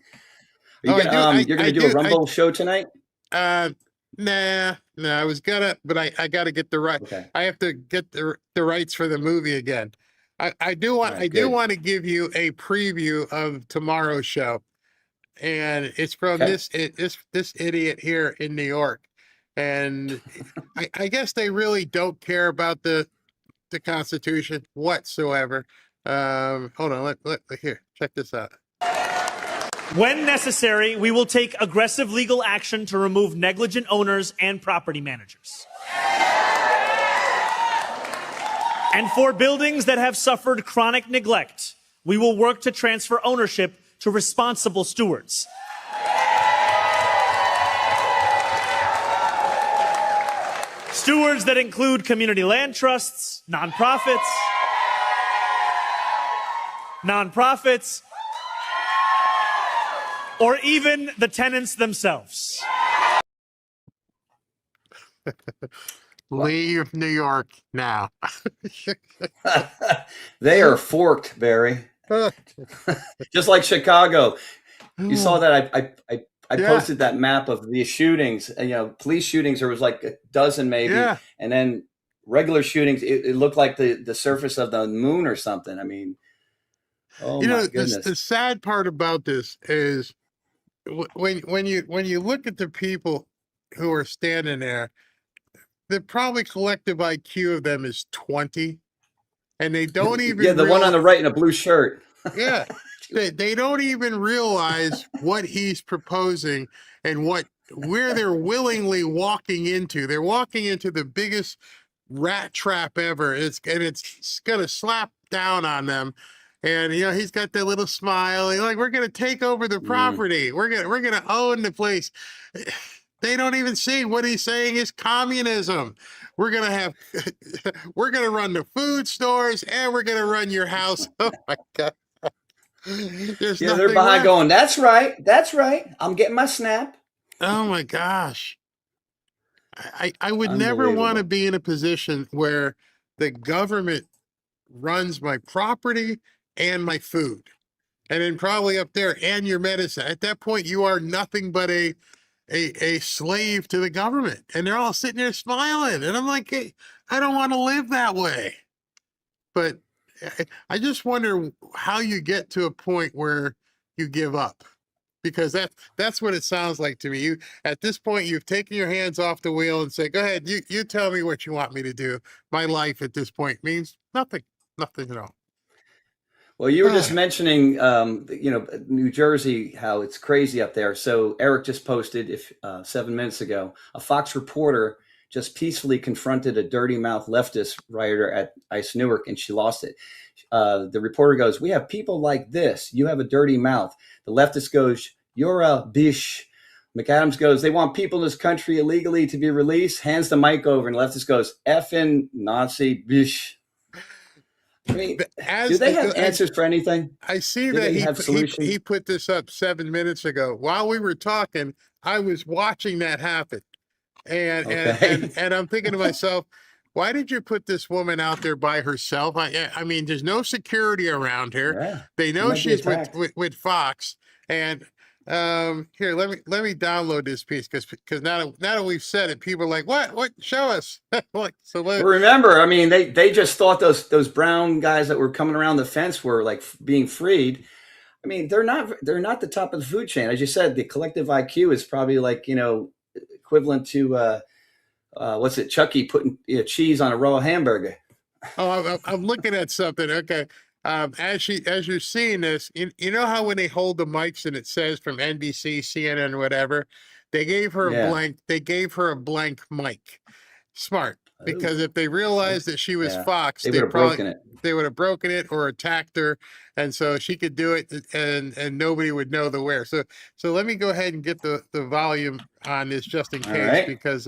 Are you you're gonna do a Rumble show tonight? Nah, I was gonna, but I got to get the right. Okay. I have to get the rights for the movie again. I do want to give you a preview of tomorrow's show, and it's from this idiot here in New York, and I guess they really don't care about the Constitution whatsoever. Hold on, let here, check this out. When necessary, we will take aggressive legal action to remove negligent owners and property managers. And for buildings that have suffered chronic neglect, we will work to transfer ownership to responsible stewards. Stewards that include community land trusts, nonprofits, or even the tenants themselves. Leave New York now. They are forked, Barry. Just like Chicago. You saw that I posted that map of the shootings. Police shootings. There was like a dozen maybe, and then regular shootings. It looked like the surface of the moon or something. I mean, oh my goodness. The sad part about this is when you look at the people who are standing there, the probably collective IQ of them is 20, and they don't even the one on the right in a blue shirt. Yeah, they don't even realize what he's proposing and where they're willingly walking into. They're walking into the biggest rat trap ever. It's gonna slap down on them. And he's got that little smile. He's like, we're gonna take over the property. We're gonna own the place. They don't even see what he's saying is communism. We're gonna run the food stores and we're gonna run your house. Oh my God. They're behind going, that's right. I'm getting my snap. Oh my gosh. I would never want to be in a position where the government runs my property and my food, and then probably up there and your medicine. At that point, you are nothing but a slave to the government, and they're all sitting there smiling. And I'm like, hey, I don't want to live that way. But I just wonder how you get to a point where you give up, because that's what it sounds like to me. You at this point, you've taken your hands off the wheel and say, "Go ahead, you tell me what you want me to do." My life at this point means nothing at all. Well, you were just mentioning, New Jersey, how it's crazy up there. So Eric just posted 7 minutes ago, a Fox reporter just peacefully confronted a dirty mouth leftist writer at ICE Newark, and she lost it. The reporter goes, "We have people like this. You have a dirty mouth." The leftist goes, "You're a bish." McAdams goes, "They want people in this country illegally to be released." Hands the mic over, and the leftist goes, "Effing Nazi bish." I mean, do they have answers for anything? I see Do that they have solutions? he put this up 7 minutes ago. While we were talking, I was watching that happen. And I'm thinking to myself, why did you put this woman out there by herself? I mean, there's no security around her. Yeah, they know might be she's attacked. with Fox. And here, let me download this piece because now that we've said it, people are like, what? Show us. Well, remember, I mean, they just thought those brown guys that were coming around the fence were like being freed. I mean, they're not the top of the food chain. As you said, the collective IQ is probably like, equivalent to what's it, Chucky putting cheese on a raw hamburger. Oh, I'm looking at something. Okay. As you're seeing this, you know how when they hold the mics and it says from NBC, CNN, whatever, they gave her a blank. They gave her a blank mic. Smart, because if they realized that she was Fox, they would have broken it. They would have broken it or attacked her, and so she could do it, and nobody would know the where. So let me go ahead and get the volume on this just in case, because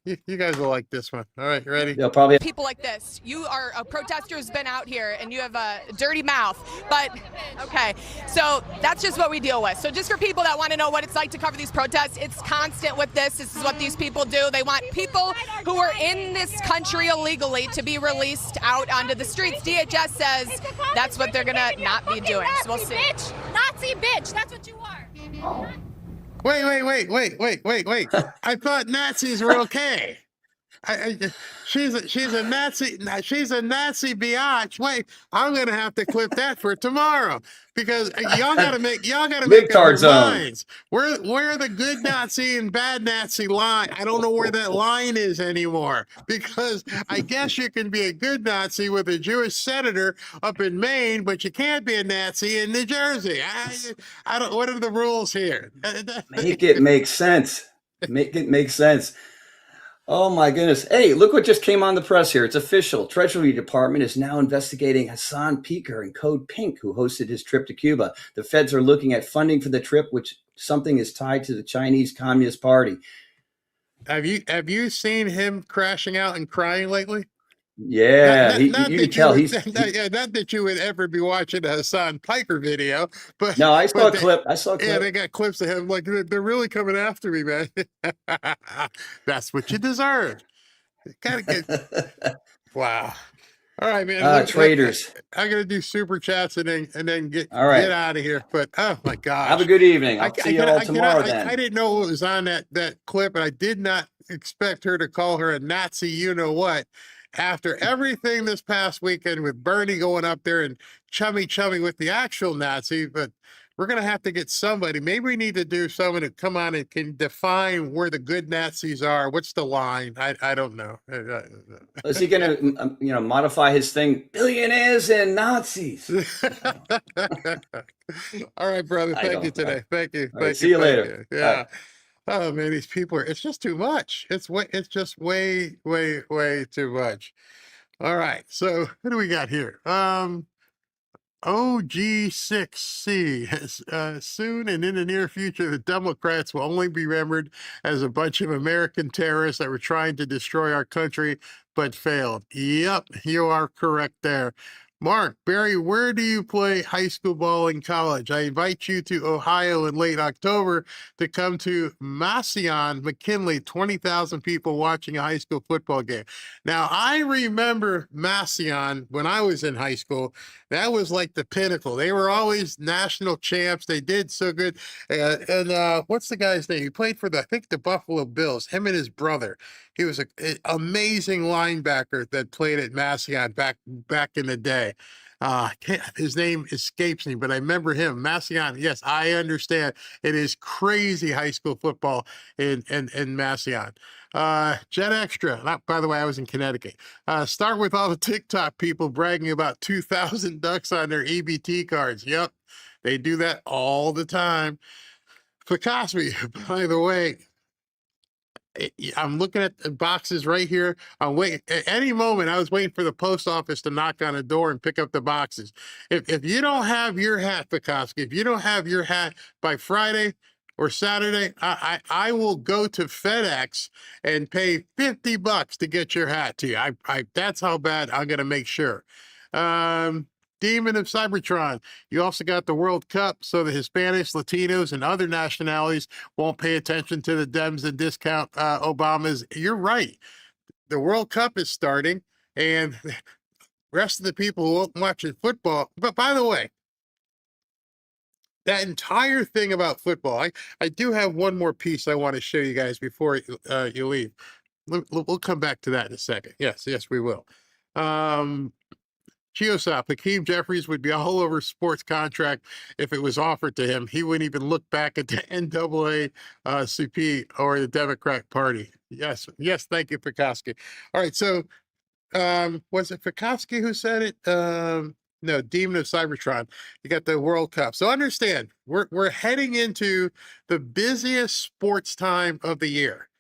you guys will like this one. All right, you ready? They'll probably people like this. You are a protester who's been out here and you have a dirty mouth. But okay, so that's just what we deal with. So just for people that want to know what it's like to cover these protests, it's constant with this. This is what these people do. They want people who are in this country illegally to be released out onto the streets. DHS says that's what they're gonna not be doing. So we'll see. Bitch, Nazi bitch. That's what you are. Wait. I thought Nazis were okay. She's a Nazi. She's a Nazi biatch. Wait, I'm gonna have to clip that for tomorrow because y'all gotta make up your minds. Where the good Nazi and bad Nazi line? I don't know where that line is anymore, because I guess you can be a good Nazi with a Jewish senator up in Maine, but you can't be a Nazi in New Jersey. I don't. What are the rules here? Make it make sense. Make it make sense. Oh my goodness. Hey, look what just came on the press here. It's official. Treasury Department is now investigating Hassan Piker and Code Pink, who hosted his trip to Cuba. The feds are looking at funding for the trip, which something is tied to the Chinese Communist Party. Have you seen him crashing out and crying lately? Yeah, you can tell he's not that you would ever be watching a Hassan Piker video, but no, I saw a clip. Yeah, they got clips of him. Like, they're really coming after me, man. That's what you deserve. Gotta get wow. All right, man. Traitors. I'm gonna do super chats and then get out of here. But oh my gosh, have a good evening. I'll see you all tomorrow. Then I didn't know what was on that clip, and I did not expect her to call her a Nazi. You know what? After everything this past weekend with Bernie going up there and chummy with the actual Nazi, but we're going to have to get somebody. Maybe we need to do someone to come on and can define where the good Nazis are. What's the line? I don't know. Is he going to, modify his thing? Billionaires and Nazis. All right, brother. Thank you today. Thank you. See you later. Yeah. Oh man, these people it's just too much. It's just way too much. All right. So what do we got here? OG6C. Soon and in the near future, the Democrats will only be remembered as a bunch of American terrorists that were trying to destroy our country but failed. Yep, you are correct there. Mark, Barry, where do you play high school ball in college? I invite you to Ohio in late October to come to Massillon, McKinley, 20,000 people watching a high school football game. Now, I remember Massillon when I was in high school. That was like the pinnacle. They were always national champs. They did so good. And what's the guy's name? He played for, I think, the Buffalo Bills, him and his brother. He was an amazing linebacker that played at Massillon back in the day. His name escapes me, but I remember him. Massillon. Yes, I understand. It is crazy high school football in Massillon. Jet Extra. By the way, I was in Connecticut. Start with all the TikTok people bragging about 2,000 ducks on their EBT cards. Yep, they do that all the time. Fakasmi, by the way, I'm looking at the boxes right here. I'm waiting. At any moment, I was waiting for the post office to knock on a door and pick up the boxes. If you don't have your hat, Pekoski, if you don't have your hat by Friday or Saturday, I will go to FedEx and pay $50 to get your hat to you. That's how bad I'm going to make sure. Demon of Cybertron. You also got the World Cup, so the Hispanics, Latinos, and other nationalities won't pay attention to the Dems and discount Obamas. You're right. The World Cup is starting, and the rest of the people who won't watch football. But by the way, that entire thing about football, I do have one more piece I want to show you guys before you leave. We'll come back to that in a second. Yes, we will. Chiosop, Hakeem Jeffries would be all over sports contract if it was offered to him. He wouldn't even look back at the NAACP or the Democrat Party. Yes, thank you, Pekoski. All right, so was it Pekoski who said it? No, Demon of Cybertron. You got the World Cup. So understand, we're heading into the busiest sports time of the year.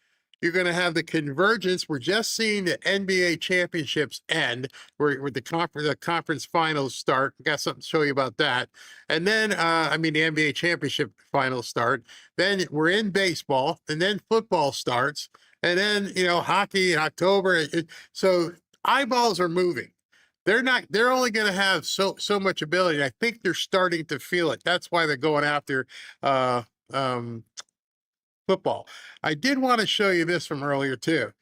You're going to have the convergence. We're just seeing the NBA championships end, where the conference finals start. Got something to show you about that. And then, the NBA championship finals start. Then we're in baseball, and then football starts. And then, hockey in October. So eyeballs are moving. They're only going to have so much ability. I think they're starting to feel it. That's why they're going after, football. I did want to show you this from earlier too.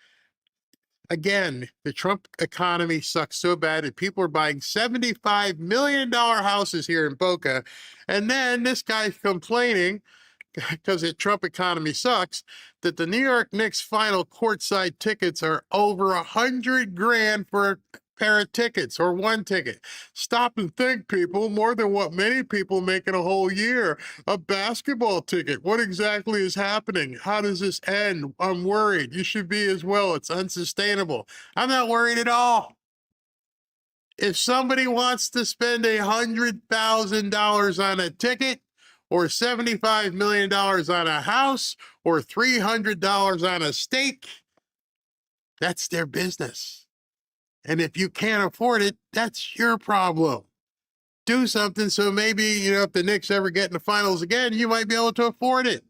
Again, the Trump economy sucks so bad that people are buying $75 million houses here in Boca. And then this guy's complaining because the Trump economy sucks, that the New York Knicks final courtside tickets are over $100,000 for a pair of tickets or one ticket. Stop and think, people. More than what many people make in a whole year. A basketball ticket. What exactly is happening? How does this end? I'm worried. You should be as well. It's unsustainable. I'm not worried at all. If somebody wants to spend $100,000 on a ticket, or $75 million on a house, or $300 on a steak, that's their business. And if you can't afford it, that's your problem. Do something so maybe, if the Knicks ever get in the finals again, you might be able to afford it.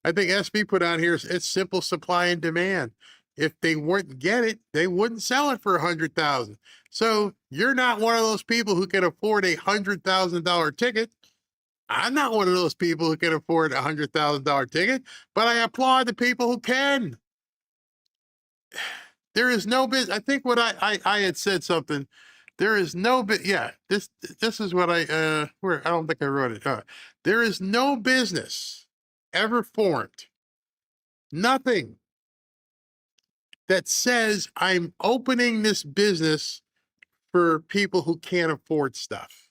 I think SB put on here, it's simple supply and demand. If they wouldn't get it, they wouldn't sell it for $100,000. So you're not one of those people who can afford a $100,000 ticket. I'm not one of those people who can afford a $100,000 ticket, but I applaud the people who can. There is no business. I think what I had said something. There is no bit. Yeah, this is what I don't think I wrote it. There is no business ever formed. Nothing that says I'm opening this business for people who can't afford stuff.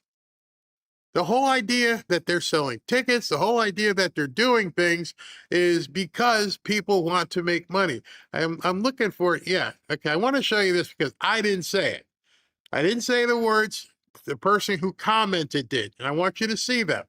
The whole idea that they're selling tickets, the whole idea that they're doing things is because people want to make money. I'm looking for it. Yeah. Okay. I want to show you this because I didn't say it. I didn't say the words. The person who commented did. And I want you to see them.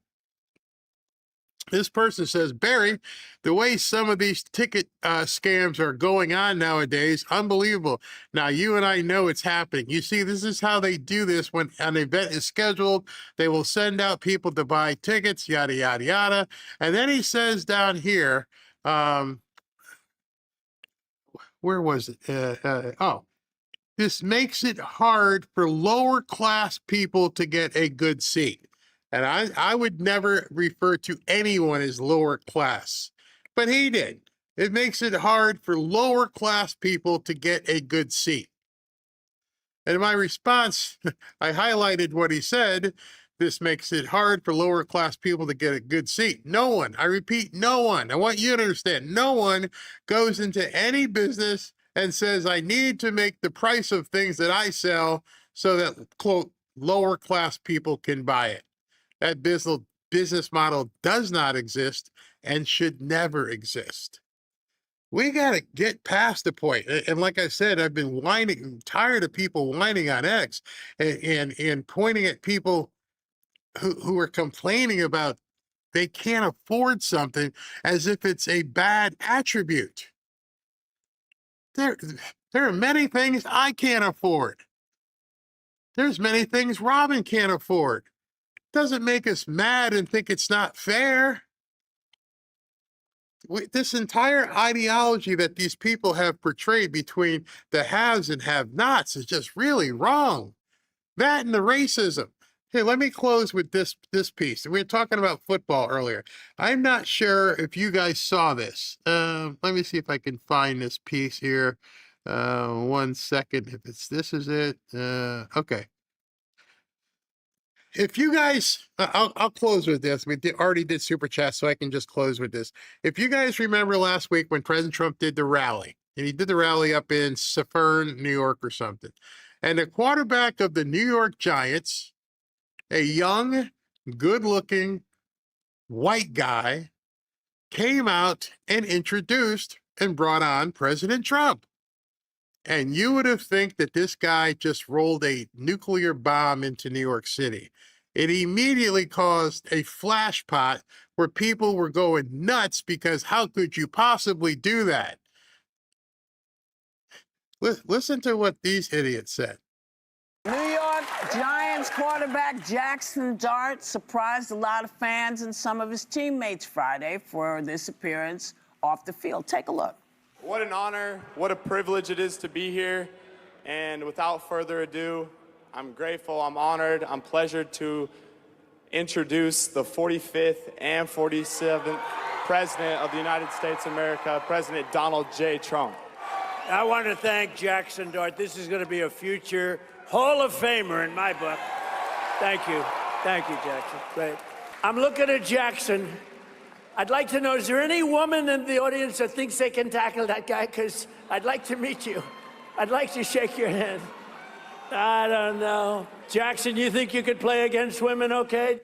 This person says, Barry, the way some of these ticket scams are going on nowadays, unbelievable. Now, you and I know it's happening. You see, this is how they do this when an event is scheduled. They will send out people to buy tickets, yada, yada, yada. And then he says down here, where was it? This makes it hard for lower class people to get a good seat. And I would never refer to anyone as lower class, but he did. It makes it hard for lower class people to get a good seat. And in my response, I highlighted what he said. This makes it hard for lower class people to get a good seat. No one, I repeat, no one. I want you to understand, no one goes into any business and says, I need to make the price of things that I sell so that, quote, lower class people can buy it. That business model does not exist and should never exist. We got to get past the point. And like I said, I've been tired of people whining on X and pointing at people who are complaining about they can't afford something as if it's a bad attribute. There are many things I can't afford. There's many things Robin can't afford. Doesn't make us mad and think it's not fair. This entire ideology that these people have portrayed between the haves and have-nots is just really wrong. That and the racism. Hey, let me close with this piece. We were talking about football earlier. I'm not sure if you guys saw this. Let me see if I can find this piece here. 1 second. If this is it. Okay. If you guys, I'll close with this. We already did super chat, so I can just close with this. If you guys remember last week when President Trump did the rally, and he did the rally up in Suffern, New York or something, and the quarterback of the New York Giants, a young, good-looking white guy, came out and introduced and brought on President Trump. And you would have think that this guy just rolled a nuclear bomb into New York City. It immediately caused a flashpot where people were going nuts because how could you possibly do that? Listen to what these idiots said. New York Giants quarterback Jackson Dart surprised a lot of fans and some of his teammates Friday for this appearance off the field. Take a look. What an honor, what a privilege it is to be here. And without further ado, I'm grateful, I'm honored, I'm pleasured to introduce the 45th and 47th President of the United States of America, President Donald J. Trump. I want to thank Jackson Dart. This is going to be a future Hall of Famer in my book. Thank you. Thank you, Jackson. Great. I'm looking at Jackson. I'd like to know, is there any woman in the audience that thinks they can tackle that guy? Because I'd like to meet you. I'd like to shake your hand. I don't know. Jackson, you think you could play against women okay?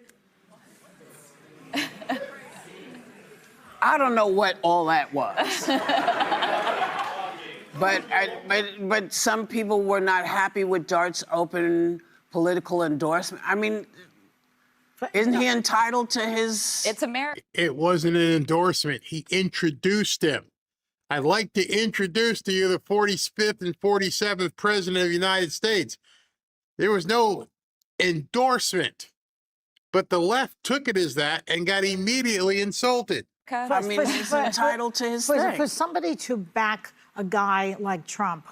I don't know what all that was. But some people were not happy with Dart's open political endorsement. I mean, isn't he entitled to his... It's America. It wasn't an endorsement. He introduced him. I'd like to introduce to you the 45th and 47th President of the United States. There was no endorsement, but the left took it as that and got immediately insulted. I mean, he's entitled to his thing. For somebody to back a guy like Trump,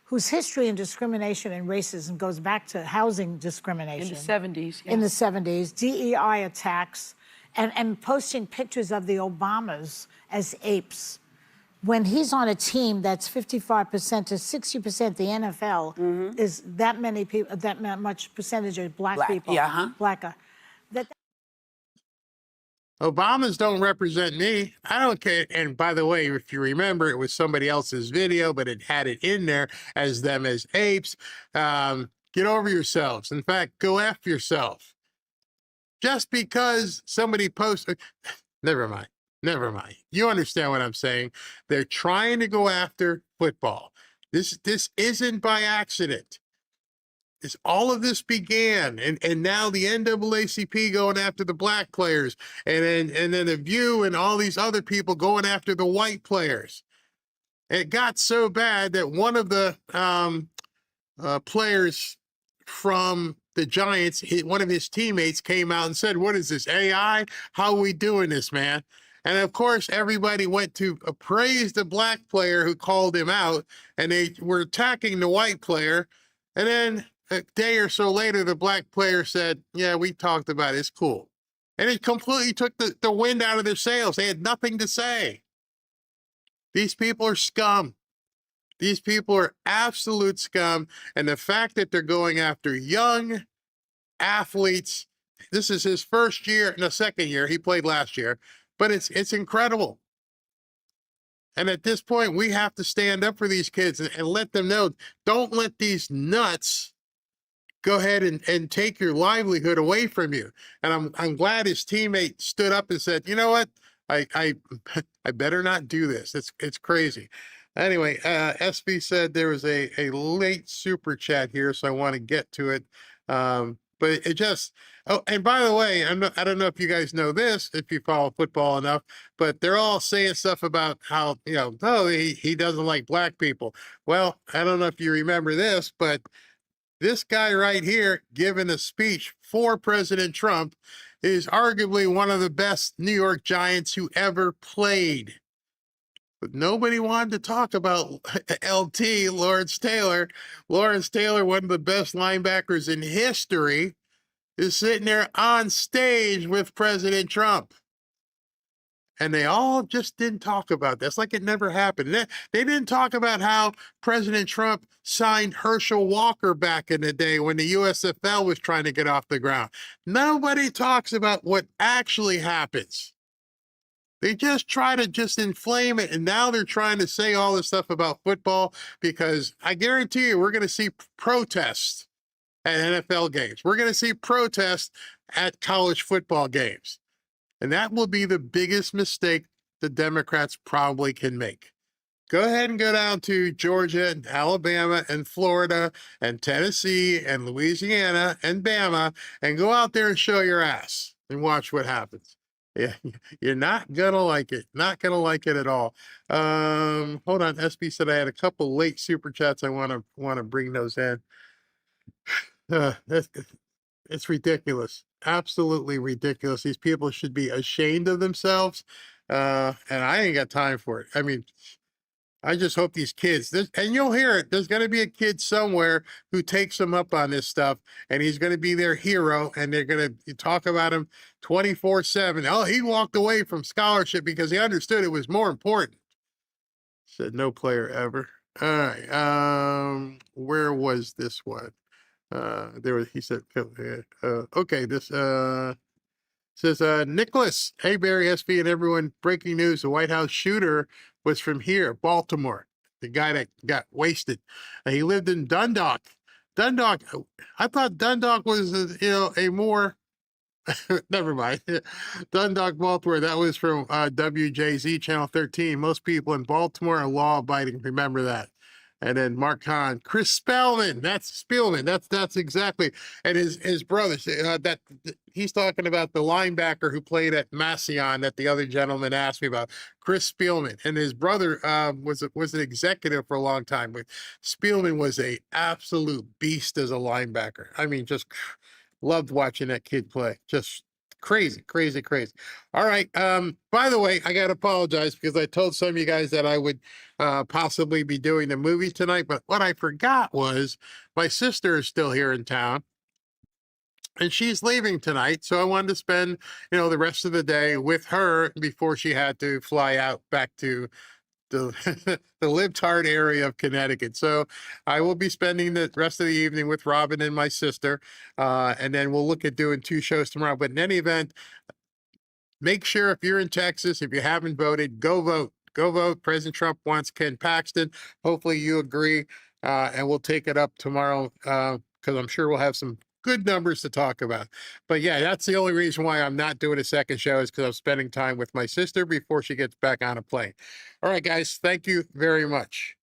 whose history in discrimination and racism goes back to housing discrimination. In the 70s. In the 70s, DEI attacks, and posting pictures of the Obamas as apes. When he's on a team that's 55% to 60% the NFL is that many people, that much percentage of black people. Yeah, Black. Obamas don't represent me. I don't care. And by the way, if you remember, it was somebody else's video, but it had it in there as them as apes. Get over yourselves. In fact, go F yourself. Just because somebody posted, never mind. Never mind. You understand what I'm saying. They're trying to go after football. This isn't by accident. All of this began, and now the NAACP going after the black players, and then the View and all these other people going after the white players. It got so bad that one of the players from the Giants, one of his teammates came out and said, "What is this, AI? How are we doing this, man?" And of course, everybody went to praise the black player who called him out, and they were attacking the white player. And then a day or so later, the black player said, "Yeah, we talked about it. It's cool." And it completely took the wind out of their sails. They had nothing to say. These people are scum. These people are absolute scum. And the fact that they're going after young athletes, this is his first year, no, second year. He played last year. But it's incredible. And at this point, we have to stand up for these kids and let them know, don't let these nuts go ahead and take your livelihood away from you. And I'm glad his teammate stood up and said, you know what? I better not do this. It's crazy. Anyway, SB said there was a late super chat here, so I want to get to it. But it just, oh, and by the way, I don't know if you guys know this, if you follow football enough, but they're all saying stuff about how, he doesn't like black people. Well, I don't know if you remember this, but this guy right here giving a speech for President Trump is arguably one of the best New York Giants who ever played. But nobody wanted to talk about LT, Lawrence Taylor. Lawrence Taylor, one of the best linebackers in history, is sitting there on stage with President Trump. And they all just didn't talk about this, like it never happened. They didn't talk about how President Trump signed Herschel Walker back in the day when the USFL was trying to get off the ground. Nobody talks about what actually happens. They just try to just inflame it, and now they're trying to say all this stuff about football because I guarantee you we're going to see protests at NFL games. We're going to see protests at college football games. And that will be the biggest mistake the Democrats probably can make. Go ahead and go down to Georgia and Alabama and Florida and Tennessee and Louisiana and Bama and go out there and show your ass and watch what happens. Yeah, you're not gonna like it. Not gonna like it at all. Hold on. SB said I had a couple late super chats. I want to bring those in. It's ridiculous. Absolutely ridiculous. These people should be ashamed of themselves. And I ain't got time for it. I mean, I just hope these kids, and you'll hear it, there's going to be a kid somewhere who takes them up on this stuff, and he's going to be their hero, and they're going to talk about him 24/7. Oh, he walked away from scholarship because he understood it was more important. Said no player ever. All right. Where was this one? He said, okay, this says, Nicholas, hey, Barry, SB, and everyone, breaking news, the White House shooter was from here, Baltimore, the guy that got wasted. He lived in Dundalk. I thought Dundalk was, a more, never mind. Dundalk, Baltimore, that was from WJZ, Channel 13. Most people in Baltimore are law-abiding, remember that. And then Mark Hahn, Chris Spielman, that's exactly, and his brother, that he's talking about the linebacker who played at Massillon that the other gentleman asked me about, Chris Spielman, and his brother was an executive for a long time, but Spielman was a absolute beast as a linebacker. I mean, just loved watching that kid play, just crazy. All right. By the way, I got to apologize because I told some of you guys that I would possibly be doing the movie tonight. But what I forgot was my sister is still here in town and she's leaving tonight. So I wanted to spend, the rest of the day with her before she had to fly out back to the libtard area of Connecticut. So I will be spending the rest of the evening with Robin and my sister. And then we'll look at doing 2 shows tomorrow. But in any event, make sure if you're in Texas, if you haven't voted, go vote. Go vote. President Trump wants Ken Paxton. Hopefully you agree. And we'll take it up tomorrow because I'm sure we'll have some good numbers to talk about. But yeah, that's the only reason why I'm not doing a second show is because I'm spending time with my sister before she gets back on a plane. All right, guys, thank you very much.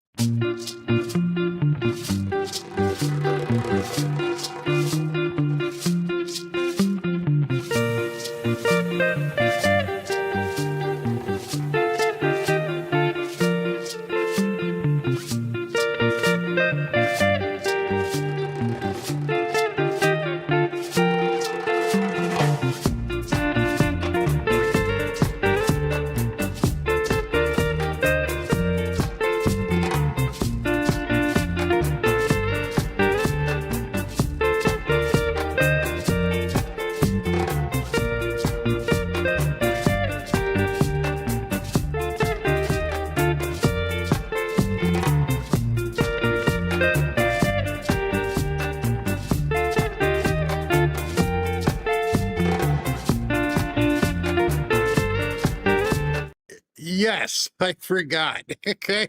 Yes, I forgot. Okay,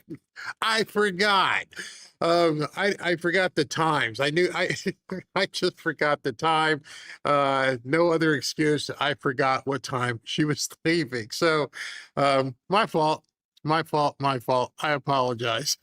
I forgot. I forgot the times. I knew I just forgot the time. No other excuse. I forgot what time she was leaving. So, my fault. My fault. My fault. I apologize.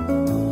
you.